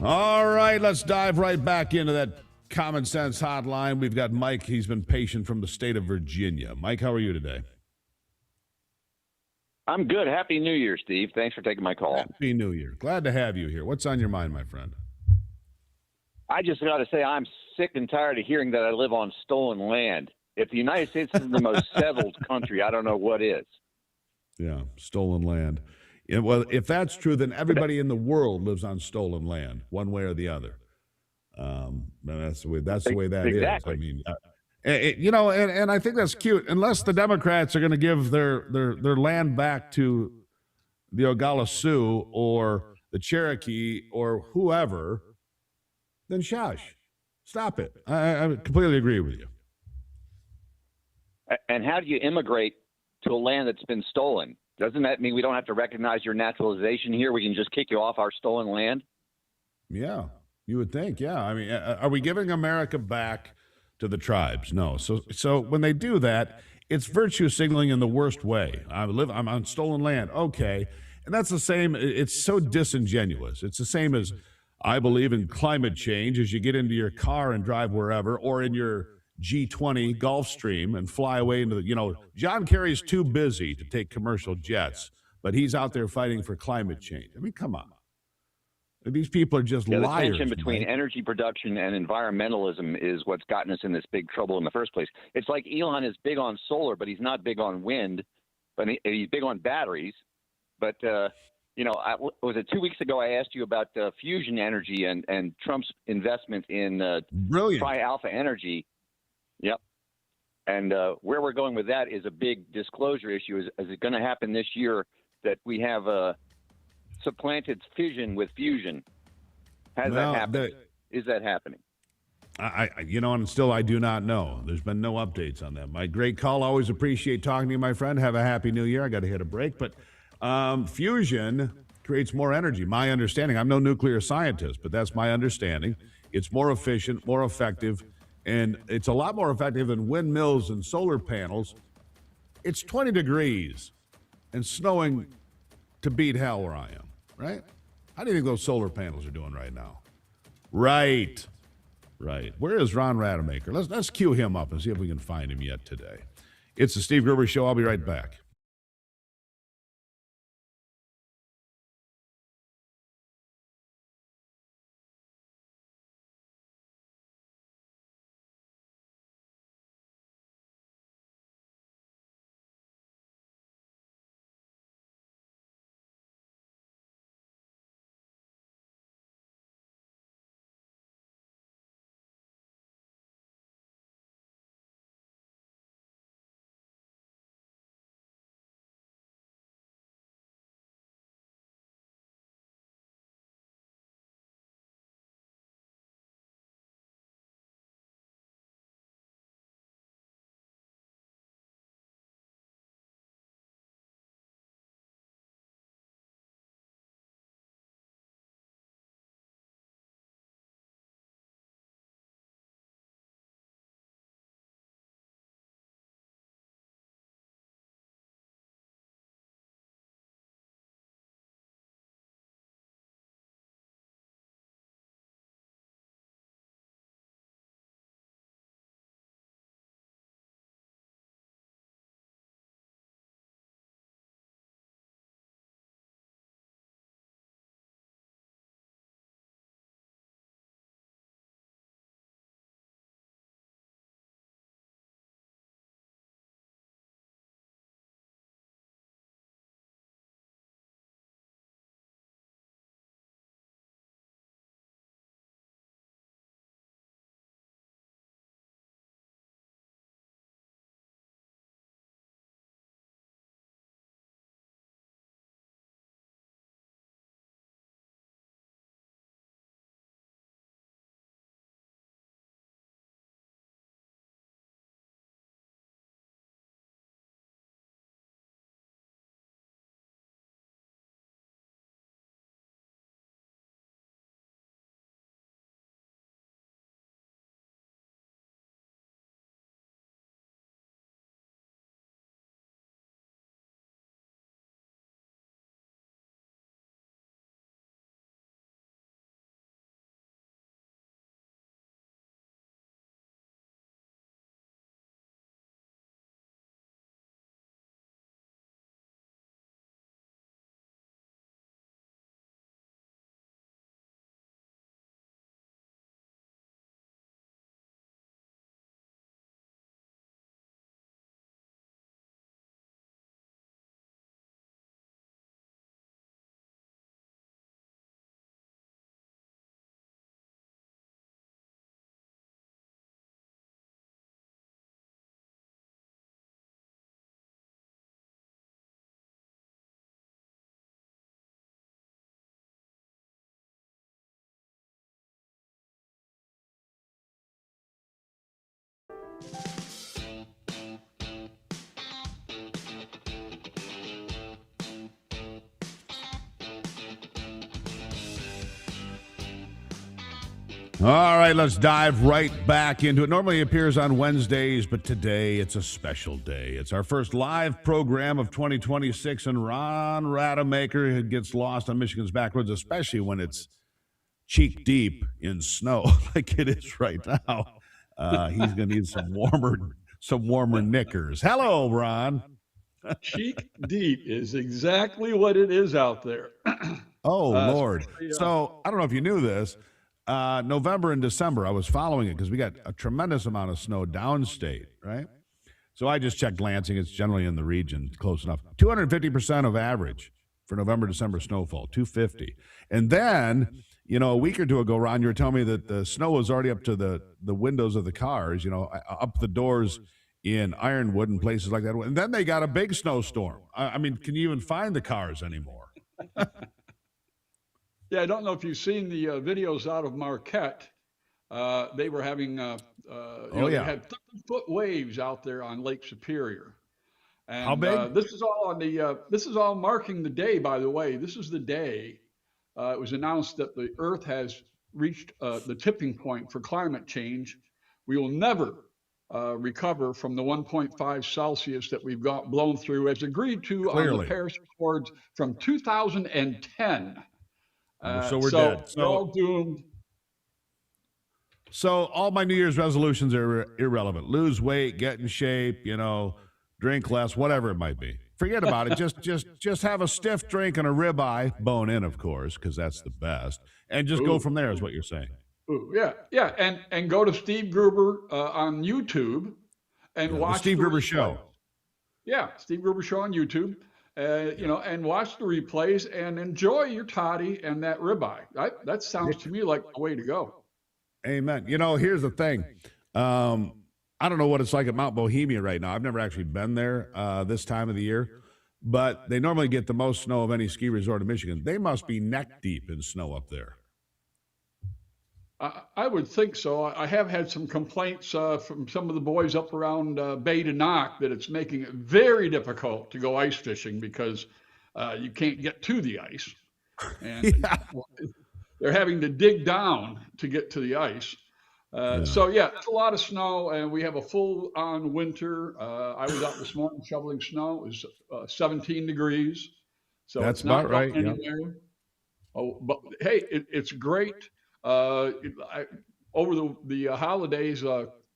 All right, let's dive right back into that Common Sense Hotline. We've got Mike. He's been patient from the state of Virginia. Mike, how are you today? I'm good. Happy New Year, Steve. Thanks for taking my call. Happy New Year. Glad to have you here. What's on your mind, my friend? I just got to say I'm sick and tired of hearing that I live on stolen land. If the United States is the most settled country, I don't know what is. Yeah, stolen land. Yeah, well, if that's true, then everybody in the world lives on stolen land, one way or the other. That's the way that exactly. is. I mean, and I think that's cute. Unless the Democrats are going to give their land back to the Oglala Sioux or the Cherokee or whoever, then shush. Stop it. I completely agree with you. And how do you immigrate to a land that's been stolen? Doesn't that mean we don't have to recognize your naturalization here? We can just kick you off our stolen land? Yeah, you would think. Yeah. I mean, are we giving America back to the tribes? No. So when they do that, it's virtue signaling in the worst way. I'm on stolen land. Okay. And that's the same. It's so disingenuous. It's the same as I believe in climate change as you get into your car and drive wherever, or in your G20 Gulfstream and fly away into the, John Kerry's too busy to take commercial jets, but he's out there fighting for climate change. I mean, come on. These people are just Yeah, the liars. tension between Mike. energy production and environmentalism is what's gotten us in this big trouble in the first place. It's like Elon is big on solar, but he's not big on wind, but he's big on batteries. But, was it 2 weeks ago I asked you about fusion energy and Trump's investment in Tri-Alpha Energy. Yep. And where we're going with that is a big disclosure issue. Is it going to happen this year that we have supplanted fission with fusion? Has that happened? Is that happening? And still I do not know. There's been no updates on that. My great call. Always appreciate talking to you, my friend. Have a happy new year. I got to hit a break. But fusion creates more energy. My understanding, I'm no nuclear scientist, but that's my understanding. It's more efficient, more effective, and it's a lot more effective than windmills and solar panels. It's 20 degrees and snowing to beat hell where I am, right? How do you think those solar panels are doing right now? Right. Where is Ron Rademacher? Let's cue him up and see if we can find him yet today. It's the Steve Gruber Show. I'll be right back. All right, let's dive right back into it. Normally it appears on Wednesdays, but today it's a special day. It's our first live program of 2026, and Ron Rademacher gets lost on Michigan's back roads, especially when it's cheek deep in snow like it is right now. He's going to need some warmer knickers. Hello, Ron. Cheek deep is exactly what it is out there. Oh, Lord. especially, So I don't know if you knew this. November and December, I was following it because we got a tremendous amount of snow downstate, right? So I just checked Lansing. It's generally in the region, close enough. 250% of average for November, December snowfall, 250. And then, a week or two ago, Ron, you were telling me that the snow was already up to the windows of the cars, up the doors in Ironwood and places like that. And then they got a big snowstorm. I mean, can you even find the cars anymore? Yeah, I don't know if you've seen the videos out of Marquette. They were having, they had 30-foot waves out there on Lake Superior. And How big? this is all on the. This is all marking the day, by the way. This is the day it was announced that the Earth has reached the tipping point for climate change. We will never recover from the 1.5 Celsius that we've got blown through, as agreed to on the Clearly. Paris Accords from 2010. So we're dead. We're all doomed. So all my New Year's resolutions are irrelevant. Lose weight, get in shape, drink less, whatever it might be. Forget about it. Just have a stiff drink and a ribeye, bone in, of course, because that's the best, and just go from there. Is what you're saying? Ooh, yeah, and go to Steve Gruber on YouTube and watch the Steve Gruber Show. Yeah, Steve Gruber Show on YouTube. And watch the replays and enjoy your toddy and that ribeye. That sounds to me like the way to go. Amen. Here's the thing. I don't know what it's like at Mount Bohemia right now. I've never actually been there this time of the year, but they normally get the most snow of any ski resort in Michigan. They must be neck deep in snow up there. I would think so. I have had some complaints from some of the boys up around Bay de Noc that it's making it very difficult to go ice fishing because you can't get to the ice. And they're having to dig down to get to the ice. So, it's a lot of snow, and we have a full-on winter. I was out this morning shoveling snow. It was 17 degrees. So that's it's not about right. going anywhere. Oh, but hey, it's great. Over the holidays,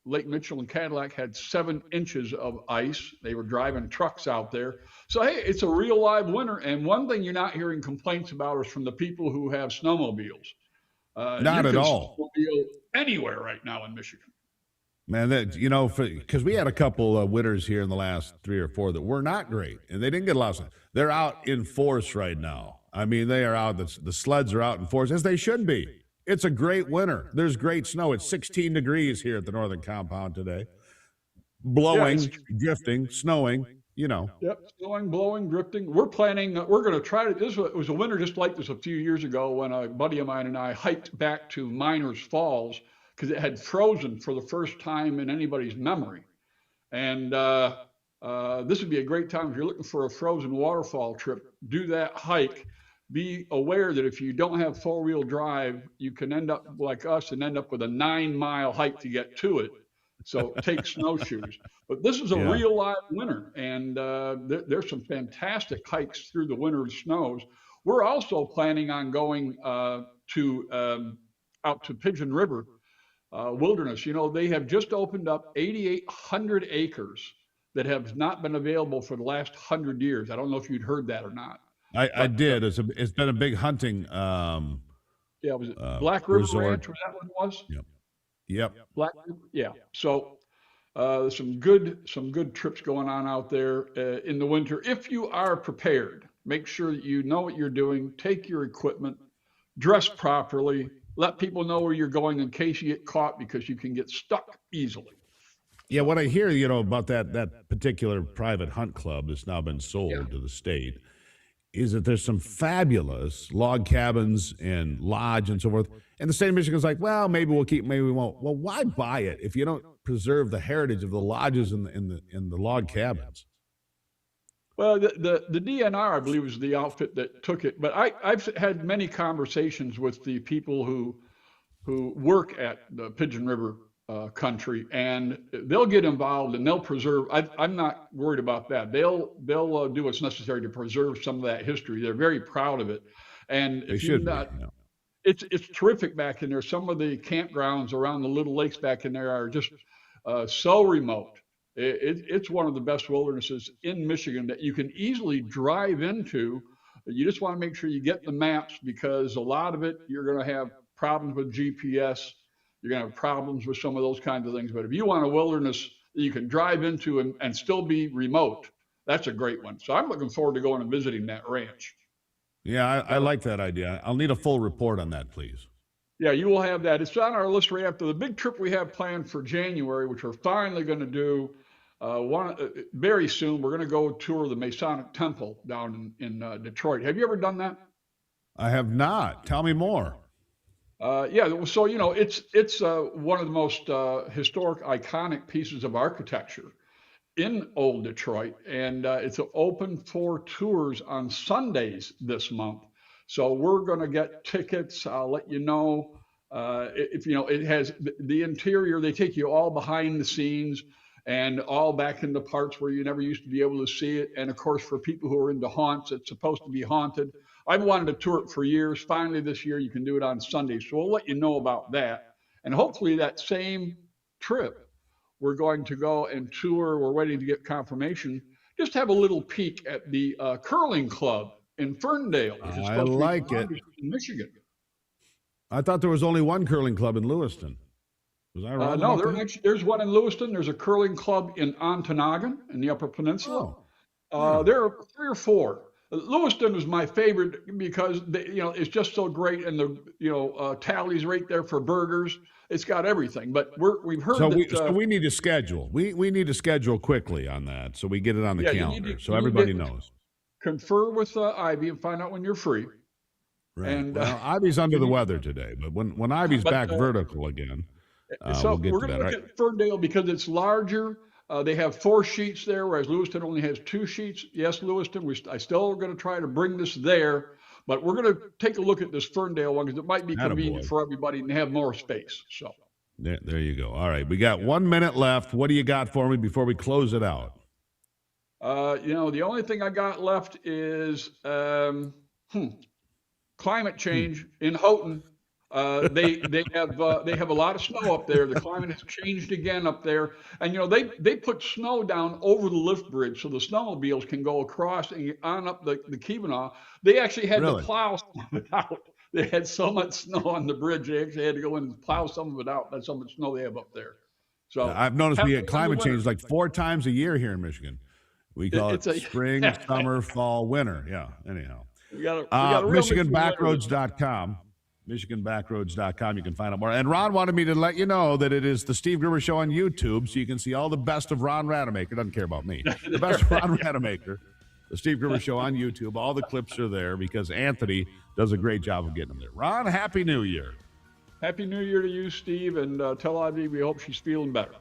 Lake Mitchell and Cadillac had 7 inches of ice. They were driving trucks out there. So, hey, it's a real live winter. And one thing you're not hearing complaints about is from the people who have snowmobiles. Not at all. Snowmobile anywhere right now in Michigan. Man, because we had a couple of winters here in the last 3 or 4 that were not great, and they didn't get a lot of snow. They're out in force right now. I mean, they are out. The sleds are out in force, as they should be. It's a great winter. There's great snow. It's 16 degrees here at the Northern Compound today. Blowing, drifting, snowing, Yep, snowing, blowing, drifting. We're planning, we're going to try to, it was a winter just like this a few years ago when a buddy of mine and I hiked back to Miners Falls because it had frozen for the first time in anybody's memory. And this would be a great time if you're looking for a frozen waterfall trip. Do that hike. Be aware that if you don't have 4-wheel drive, you can end up like us and end up with a 9-mile hike to get to it. So take snowshoes. But this is a real live winter, and there's some fantastic hikes through the winter snows. We're also planning on going out to Pigeon River Wilderness. They have just opened up 8,800 acres that have not been available for the last 100 years. I don't know if you'd heard that or not. I did. It's been a big hunting. Was it Black River resort. Ranch? Was that what it was? Yep. Black River. Yeah. So some good trips going on out there in the winter. If you are prepared, make sure that you know what you're doing. Take your equipment, dress properly. Let people know where you're going in case you get caught, because you can get stuck easily. Yeah, what I hear, about that particular private hunt club that's now been sold to the state is that there's some fabulous log cabins and lodge and so forth. And the state of Michigan's like, well, maybe we'll keep, maybe we won't. Well, why buy it if you don't preserve the heritage of the lodges and the log cabins? Well, the DNR, I believe, was the outfit that took it. But I've had many conversations with the people who work at the Pigeon River country, and they'll get involved and they'll preserve. I'm not worried about that. They'll do what's necessary to preserve some of that history. They're very proud of it, and They should be, it's terrific back in there. Some of the campgrounds around the little lakes back in there are just so remote. It's one of the best wildernesses in Michigan that you can easily drive into. You just want to make sure you get the maps, because a lot of it, you're going to have problems with GPS. You're going to have problems with some of those kinds of things. But if you want a wilderness that you can drive into and still be remote, that's a great one. So I'm looking forward to going and visiting that ranch. Yeah, I like that idea. I'll need a full report on that, please. Yeah, you will have that. It's on our list right after the big trip we have planned for January, which we're finally going to do. Very soon, we're going to go tour the Masonic Temple down in Detroit. Have you ever done that? I have not. Tell me more. Yeah, so it's one of the most historic, iconic pieces of architecture in Old Detroit, and it's open for tours on Sundays this month. So we're going to get tickets. I'll let you know. If it has the interior, they take you all behind the scenes and all back into parts where you never used to be able to see it. And of course, for people who are into haunts, it's supposed to be haunted. I've wanted to tour it for years. Finally, this year, you can do it on Sundays. So we'll let you know about that. And hopefully that same trip, we're going to go and tour. We're waiting to get confirmation. Just have a little peek at the curling club in Ferndale, which is supposed to be the largest in Michigan. I thought there was only one curling club in Lewiston. Was I wrong? No, there's one in Lewiston. There's a curling club in Ontonagon in the Upper Peninsula. There are 3 or 4. Lewiston is my favorite because it's just so great, and the tallies right there for burgers. It's got everything. But we've heard so we need to schedule. We need to schedule quickly on that so we get it on the calendar so everybody knows. Confer with Ivy and find out when you're free. Right. And, well, Ivy's under the weather today, but when Ivy's back vertical again, so we'll get we're to going that. to look at Ferndale because it's larger. They have 4 sheets there, whereas Lewiston only has 2 sheets. Yes, Lewiston, I still are going to try to bring this there, but we're going to take a look at this Ferndale one because it might be convenient for everybody and have more space. So there you go. All right, we got 1 minute left. What do you got for me before we close it out? The only thing I got left is climate change in Houghton. They have a lot of snow up there. The climate has changed again up there, and they put snow down over the lift bridge so the snowmobiles can go across and get on up the Kevanaugh. They actually had to plow some of it out. They had so much snow on the bridge. They actually had to go in and plow some of it out. That's how much snow they have up there. So I've noticed we get climate change like 4 times a year here in Michigan. We call it spring, summer, fall, winter. Yeah. Anyhow, MichiganBackroads.com. MichiganBackroads.com. You can find out more. And Ron wanted me to let you know that it is the Steve Gruber Show on YouTube, so you can see all the best of Ron Rademacher. Doesn't care about me. The best of Ron Rademacher. The Steve Gruber Show on YouTube. All the clips are there because Anthony does a great job of getting them there. Ron, Happy New Year. Happy New Year to you, Steve, and tell Ivy we hope she's feeling better.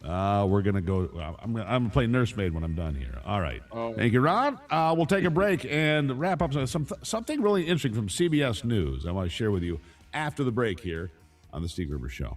We're going to go. I'm going to play nursemaid when I'm done here. All right. Thank you, Ron. We'll take a break and wrap up something really interesting from CBS News I want to share with you after the break here on the Steve Gruber Show.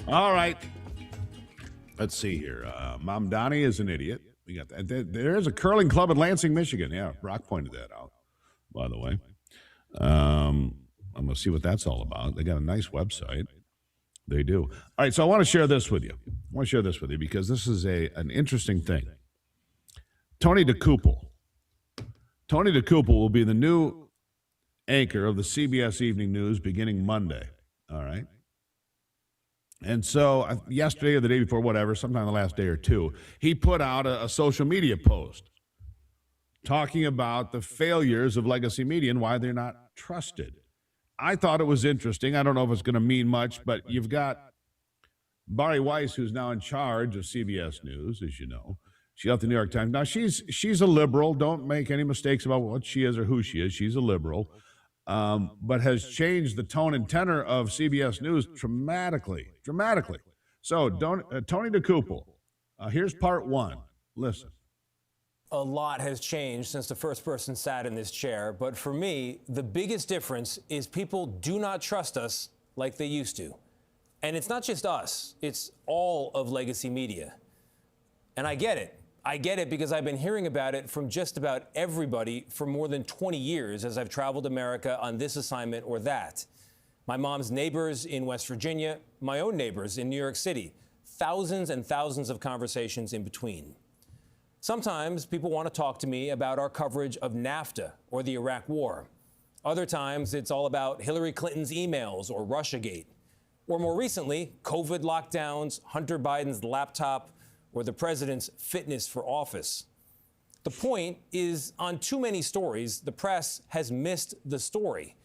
All right. Let's see here. Mom Donnie is an idiot. We got that. There's a curling club in Lansing, Michigan. Yeah, Brock pointed that out, by the way. I'm going to see what that's all about. They got a nice website. They do. All right, so I want to share this with you. Because this is an interesting thing. Tony DeCouple. Tony DeCouple will be the new anchor of the CBS Evening News beginning Monday. All right. And so yesterday or the day before, whatever, sometime the last day or two, he put out a social media post talking about the failures of legacy media and why they're not trusted. I thought it was interesting. I don't know if it's going to mean much, but you've got Bari Weiss, who's now in charge of CBS News, as you know. She left the New York Times. Now, she's a liberal. Don't make any mistakes about what she is or who she is. She's a liberal. But has changed the tone and tenor of CBS News dramatically. So, Tony DeCouple, here's part one. Listen. A lot has changed since the first person sat in this chair, but for me, the biggest difference is people do not trust us like they used to. And it's not just us, it's all of legacy media. And I get it. I get it because I've been hearing about it from just about everybody for more than 20 years as I've traveled America on this assignment or that. My mom's neighbors in West Virginia, my own neighbors in New York City, thousands and thousands of conversations in between. Sometimes people want to talk to me about our coverage of NAFTA or the Iraq War. Other times it's all about Hillary Clinton's emails or Russiagate. Or more recently, COVID lockdowns, Hunter Biden's laptop, or the president's fitness for office. The point is, on too many stories, the press has missed the story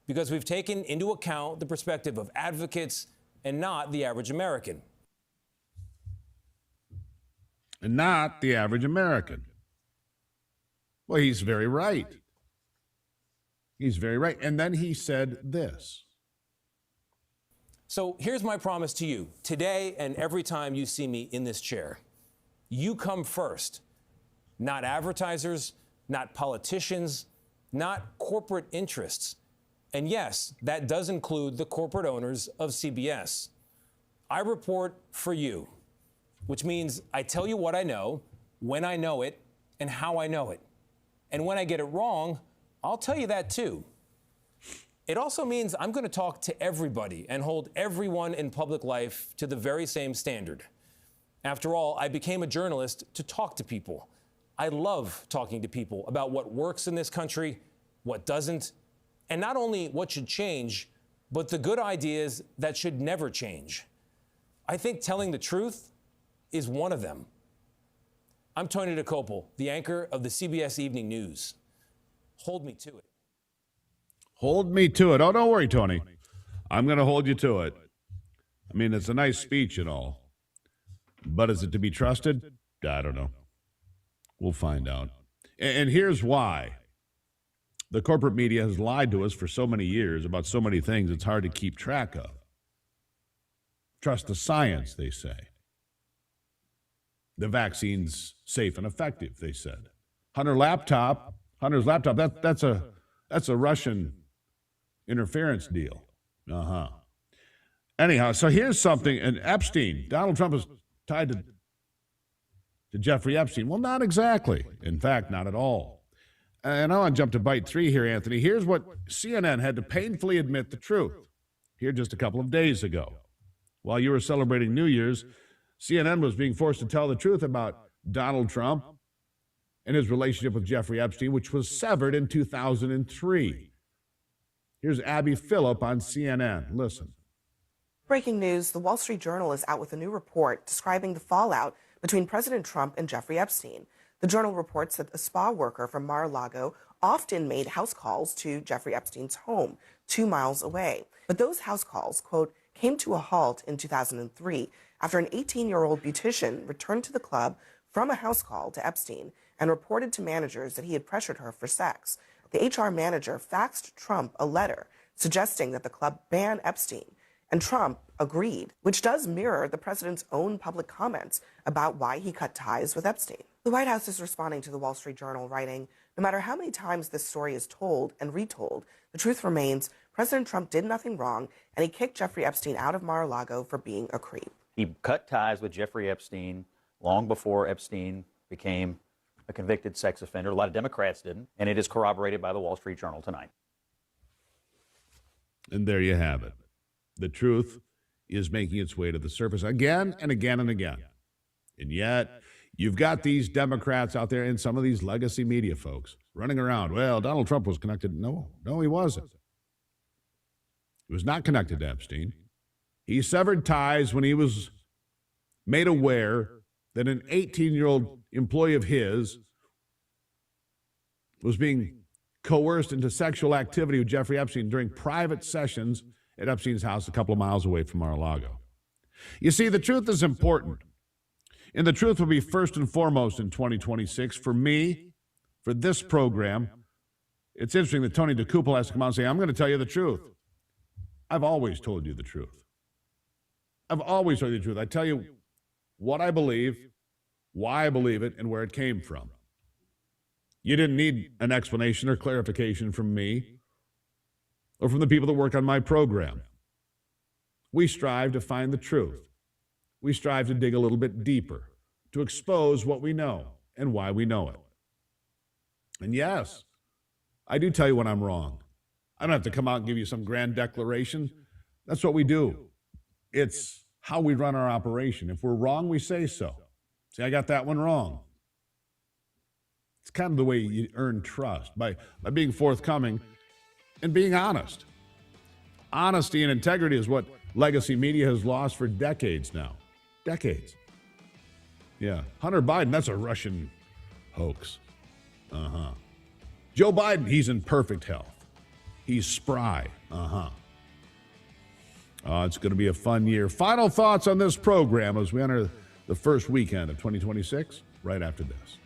because we've taken into account the perspective of advocates and not the average American. And not the average American. Well, he's very right. And then he said this. So here's my promise to you today and every time you see me in this chair. You come first, not advertisers, not politicians, not corporate interests. And yes, that does include the corporate owners of CBS. I report for you, which means I tell you what I know, when I know it, and how I know it. And when I get it wrong, I'll tell you that too. It also means I'm going to talk to everybody and hold everyone in public life to the very same standard. After all, I became a journalist to talk to people. I love talking to people about what works in this country, what doesn't, and not only what should change, but the good ideas that should never change. I think telling the truth is one of them. I'm Tony DeCouple, the anchor of the CBS Evening News. Hold me to it. Hold me to it. Oh, don't worry, Tony. I'm going to hold you to it. I mean, it's a nice speech and all. But is it to be trusted? I don't know. We'll find out. And here's why. The corporate media has lied to us for so many years about so many things it's hard to keep track of. Trust the science, they say. The vaccine's safe and effective, they said. Hunter's laptop, that's a Russian interference deal. Anyhow, so here's something, and Epstein, Donald Trump is tied to Jeffrey Epstein. Well, not exactly. In fact, not at all. And I want to jump to bite 3 here, Anthony. Here's what CNN had to painfully admit the truth here just a couple of days ago. While you were celebrating New Year's, CNN was being forced to tell the truth about Donald Trump and his relationship with Jeffrey Epstein, which was severed in 2003. Here's Abby Phillip on CNN. Listen. Breaking news, the Wall Street Journal is out with a new report describing the fallout between President Trump and Jeffrey Epstein. The Journal reports that a spa worker from Mar-a-Lago often made house calls to Jeffrey Epstein's home 2 miles away. But those house calls, quote, came to a halt in 2003 after an 18-year-old beautician returned to the club from a house call to Epstein and reported to managers that he had pressured her for sex. The HR manager faxed Trump a letter suggesting that the club ban Epstein, and Trump agreed, which does mirror the president's own public comments about why he cut ties with Epstein. The White House is responding to the Wall Street Journal, writing, "No matter how many times this story is told and retold, the truth remains President Trump did nothing wrong, and he kicked Jeffrey Epstein out of Mar-a-Lago for being a creep." He cut ties with Jeffrey Epstein long before Epstein became a convicted sex offender. A lot of Democrats didn't, and it is corroborated by the Wall Street Journal tonight. And there you have it. The truth is making its way to the surface again and again and again. And yet, you've got these Democrats out there and some of these legacy media folks running around. Well, Donald Trump was connected. No, he wasn't. He was not connected to Epstein. He severed ties when he was made aware that an 18-year-old employee of his was being coerced into sexual activity with Jeffrey Epstein during private sessions at Epstein's house a couple of miles away from Mar-a-Lago. You see, the truth is important. And the truth will be first and foremost in 2026. For me, for this program, it's interesting that Tony DeCouple has to come out and say, I'm going to tell you the truth. I've always told you the truth. I've always told you the truth. I tell you what I believe, why I believe it, and where it came from. You didn't need an explanation or clarification from me or from the people that work on my program. We strive to find the truth. We strive to dig a little bit deeper, to expose what we know and why we know it. And yes, I do tell you when I'm wrong. I don't have to come out and give you some grand declaration. That's what we do. It's how we run our operation. If we're wrong, we say so. See, I got that one wrong. It's kind of the way you earn trust, by being forthcoming and being honest. Honesty and integrity is what legacy media has lost for decades now. Decades. Yeah. Hunter Biden, that's a Russian hoax. Joe Biden, he's in perfect health. He's spry. It's going to be a fun year. Final thoughts on this program as we enter the first weekend of 2026, right after this.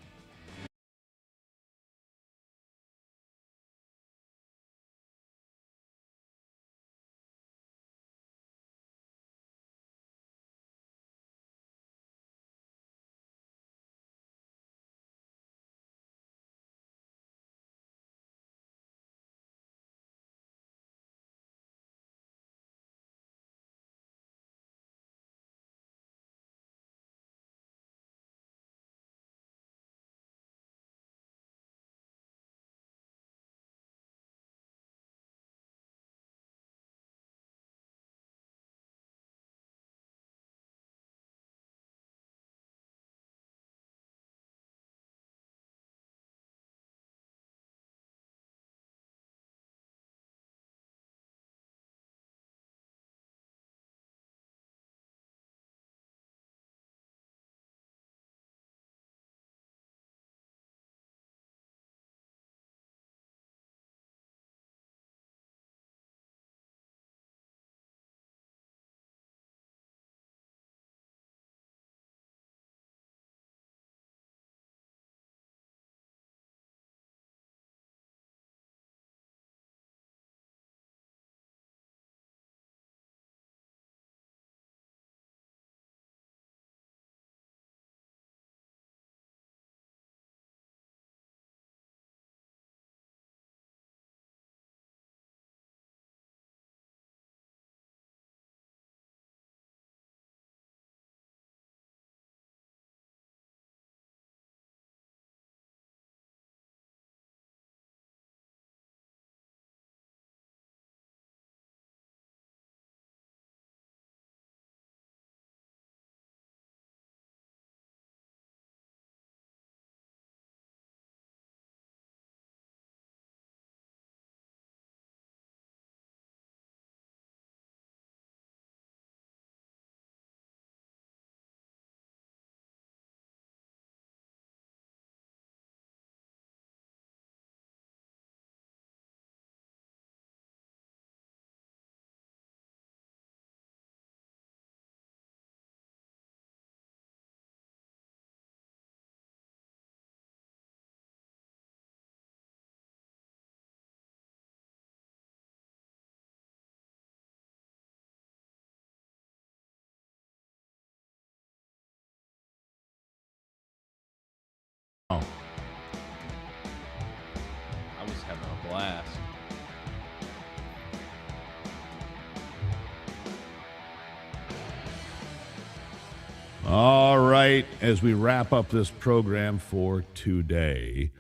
I was having a blast. All right, as we wrap up this program for today,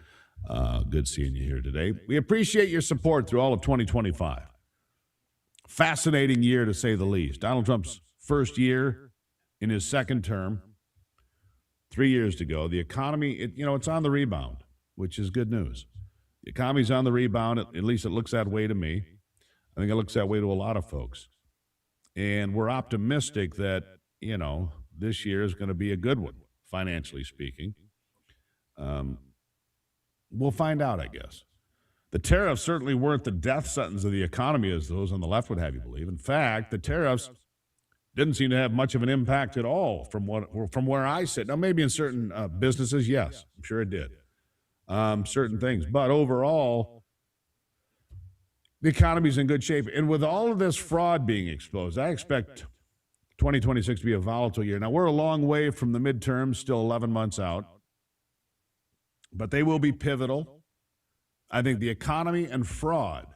good seeing you here today. We appreciate your support through all of 2025. Fascinating year, to say the least. Donald Trump's first year in his second term, 3 years to go. The economy, it's on the rebound, which is good news. The economy's on the rebound. At least it looks that way to me. I think it looks that way to a lot of folks. And we're optimistic that, this year is going to be a good one, financially speaking. We'll find out, I guess. The tariffs certainly weren't the death sentence of the economy, as those on the left would have you believe. In fact, the tariffs didn't seem to have much of an impact at all from where I sit. Now, maybe in certain businesses, yes, I'm sure it did. Certain things. But overall, the economy's in good shape. And with all of this fraud being exposed, I expect 2026 to be a volatile year. Now, we're a long way from the midterms, still 11 months out, but they will be pivotal. I think the economy and fraud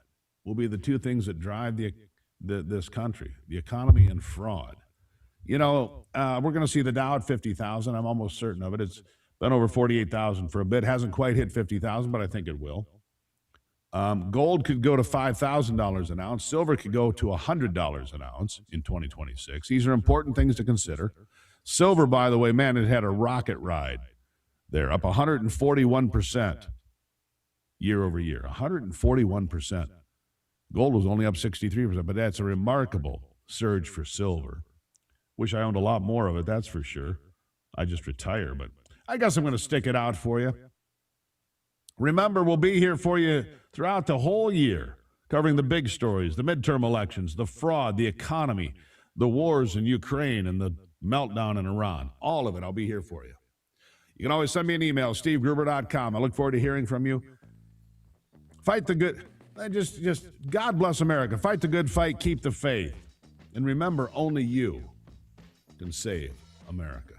will be the two things that drive this country, the economy and fraud. We're going to see the Dow at 50,000. I'm almost certain of it. It's been over 48,000 for a bit. Hasn't quite hit 50,000, but I think it will. Gold could go to $5,000 an ounce. Silver could go to $100 an ounce in 2026. These are important things to consider. Silver, by the way, man, it had a rocket ride there, up 141% year over year, 141%. Gold was only up 63%, but that's a remarkable surge for silver. Wish I owned a lot more of it, that's for sure. I just retire, but I guess I'm going to stick it out for you. Remember, we'll be here for you throughout the whole year, covering the big stories, the midterm elections, the fraud, the economy, the wars in Ukraine, and the meltdown in Iran. All of it, I'll be here for you. You can always send me an email, stevegruber.com. I look forward to hearing from you. Fight the good, just God bless America. Fight the good fight, keep the faith. And remember, only you can save America.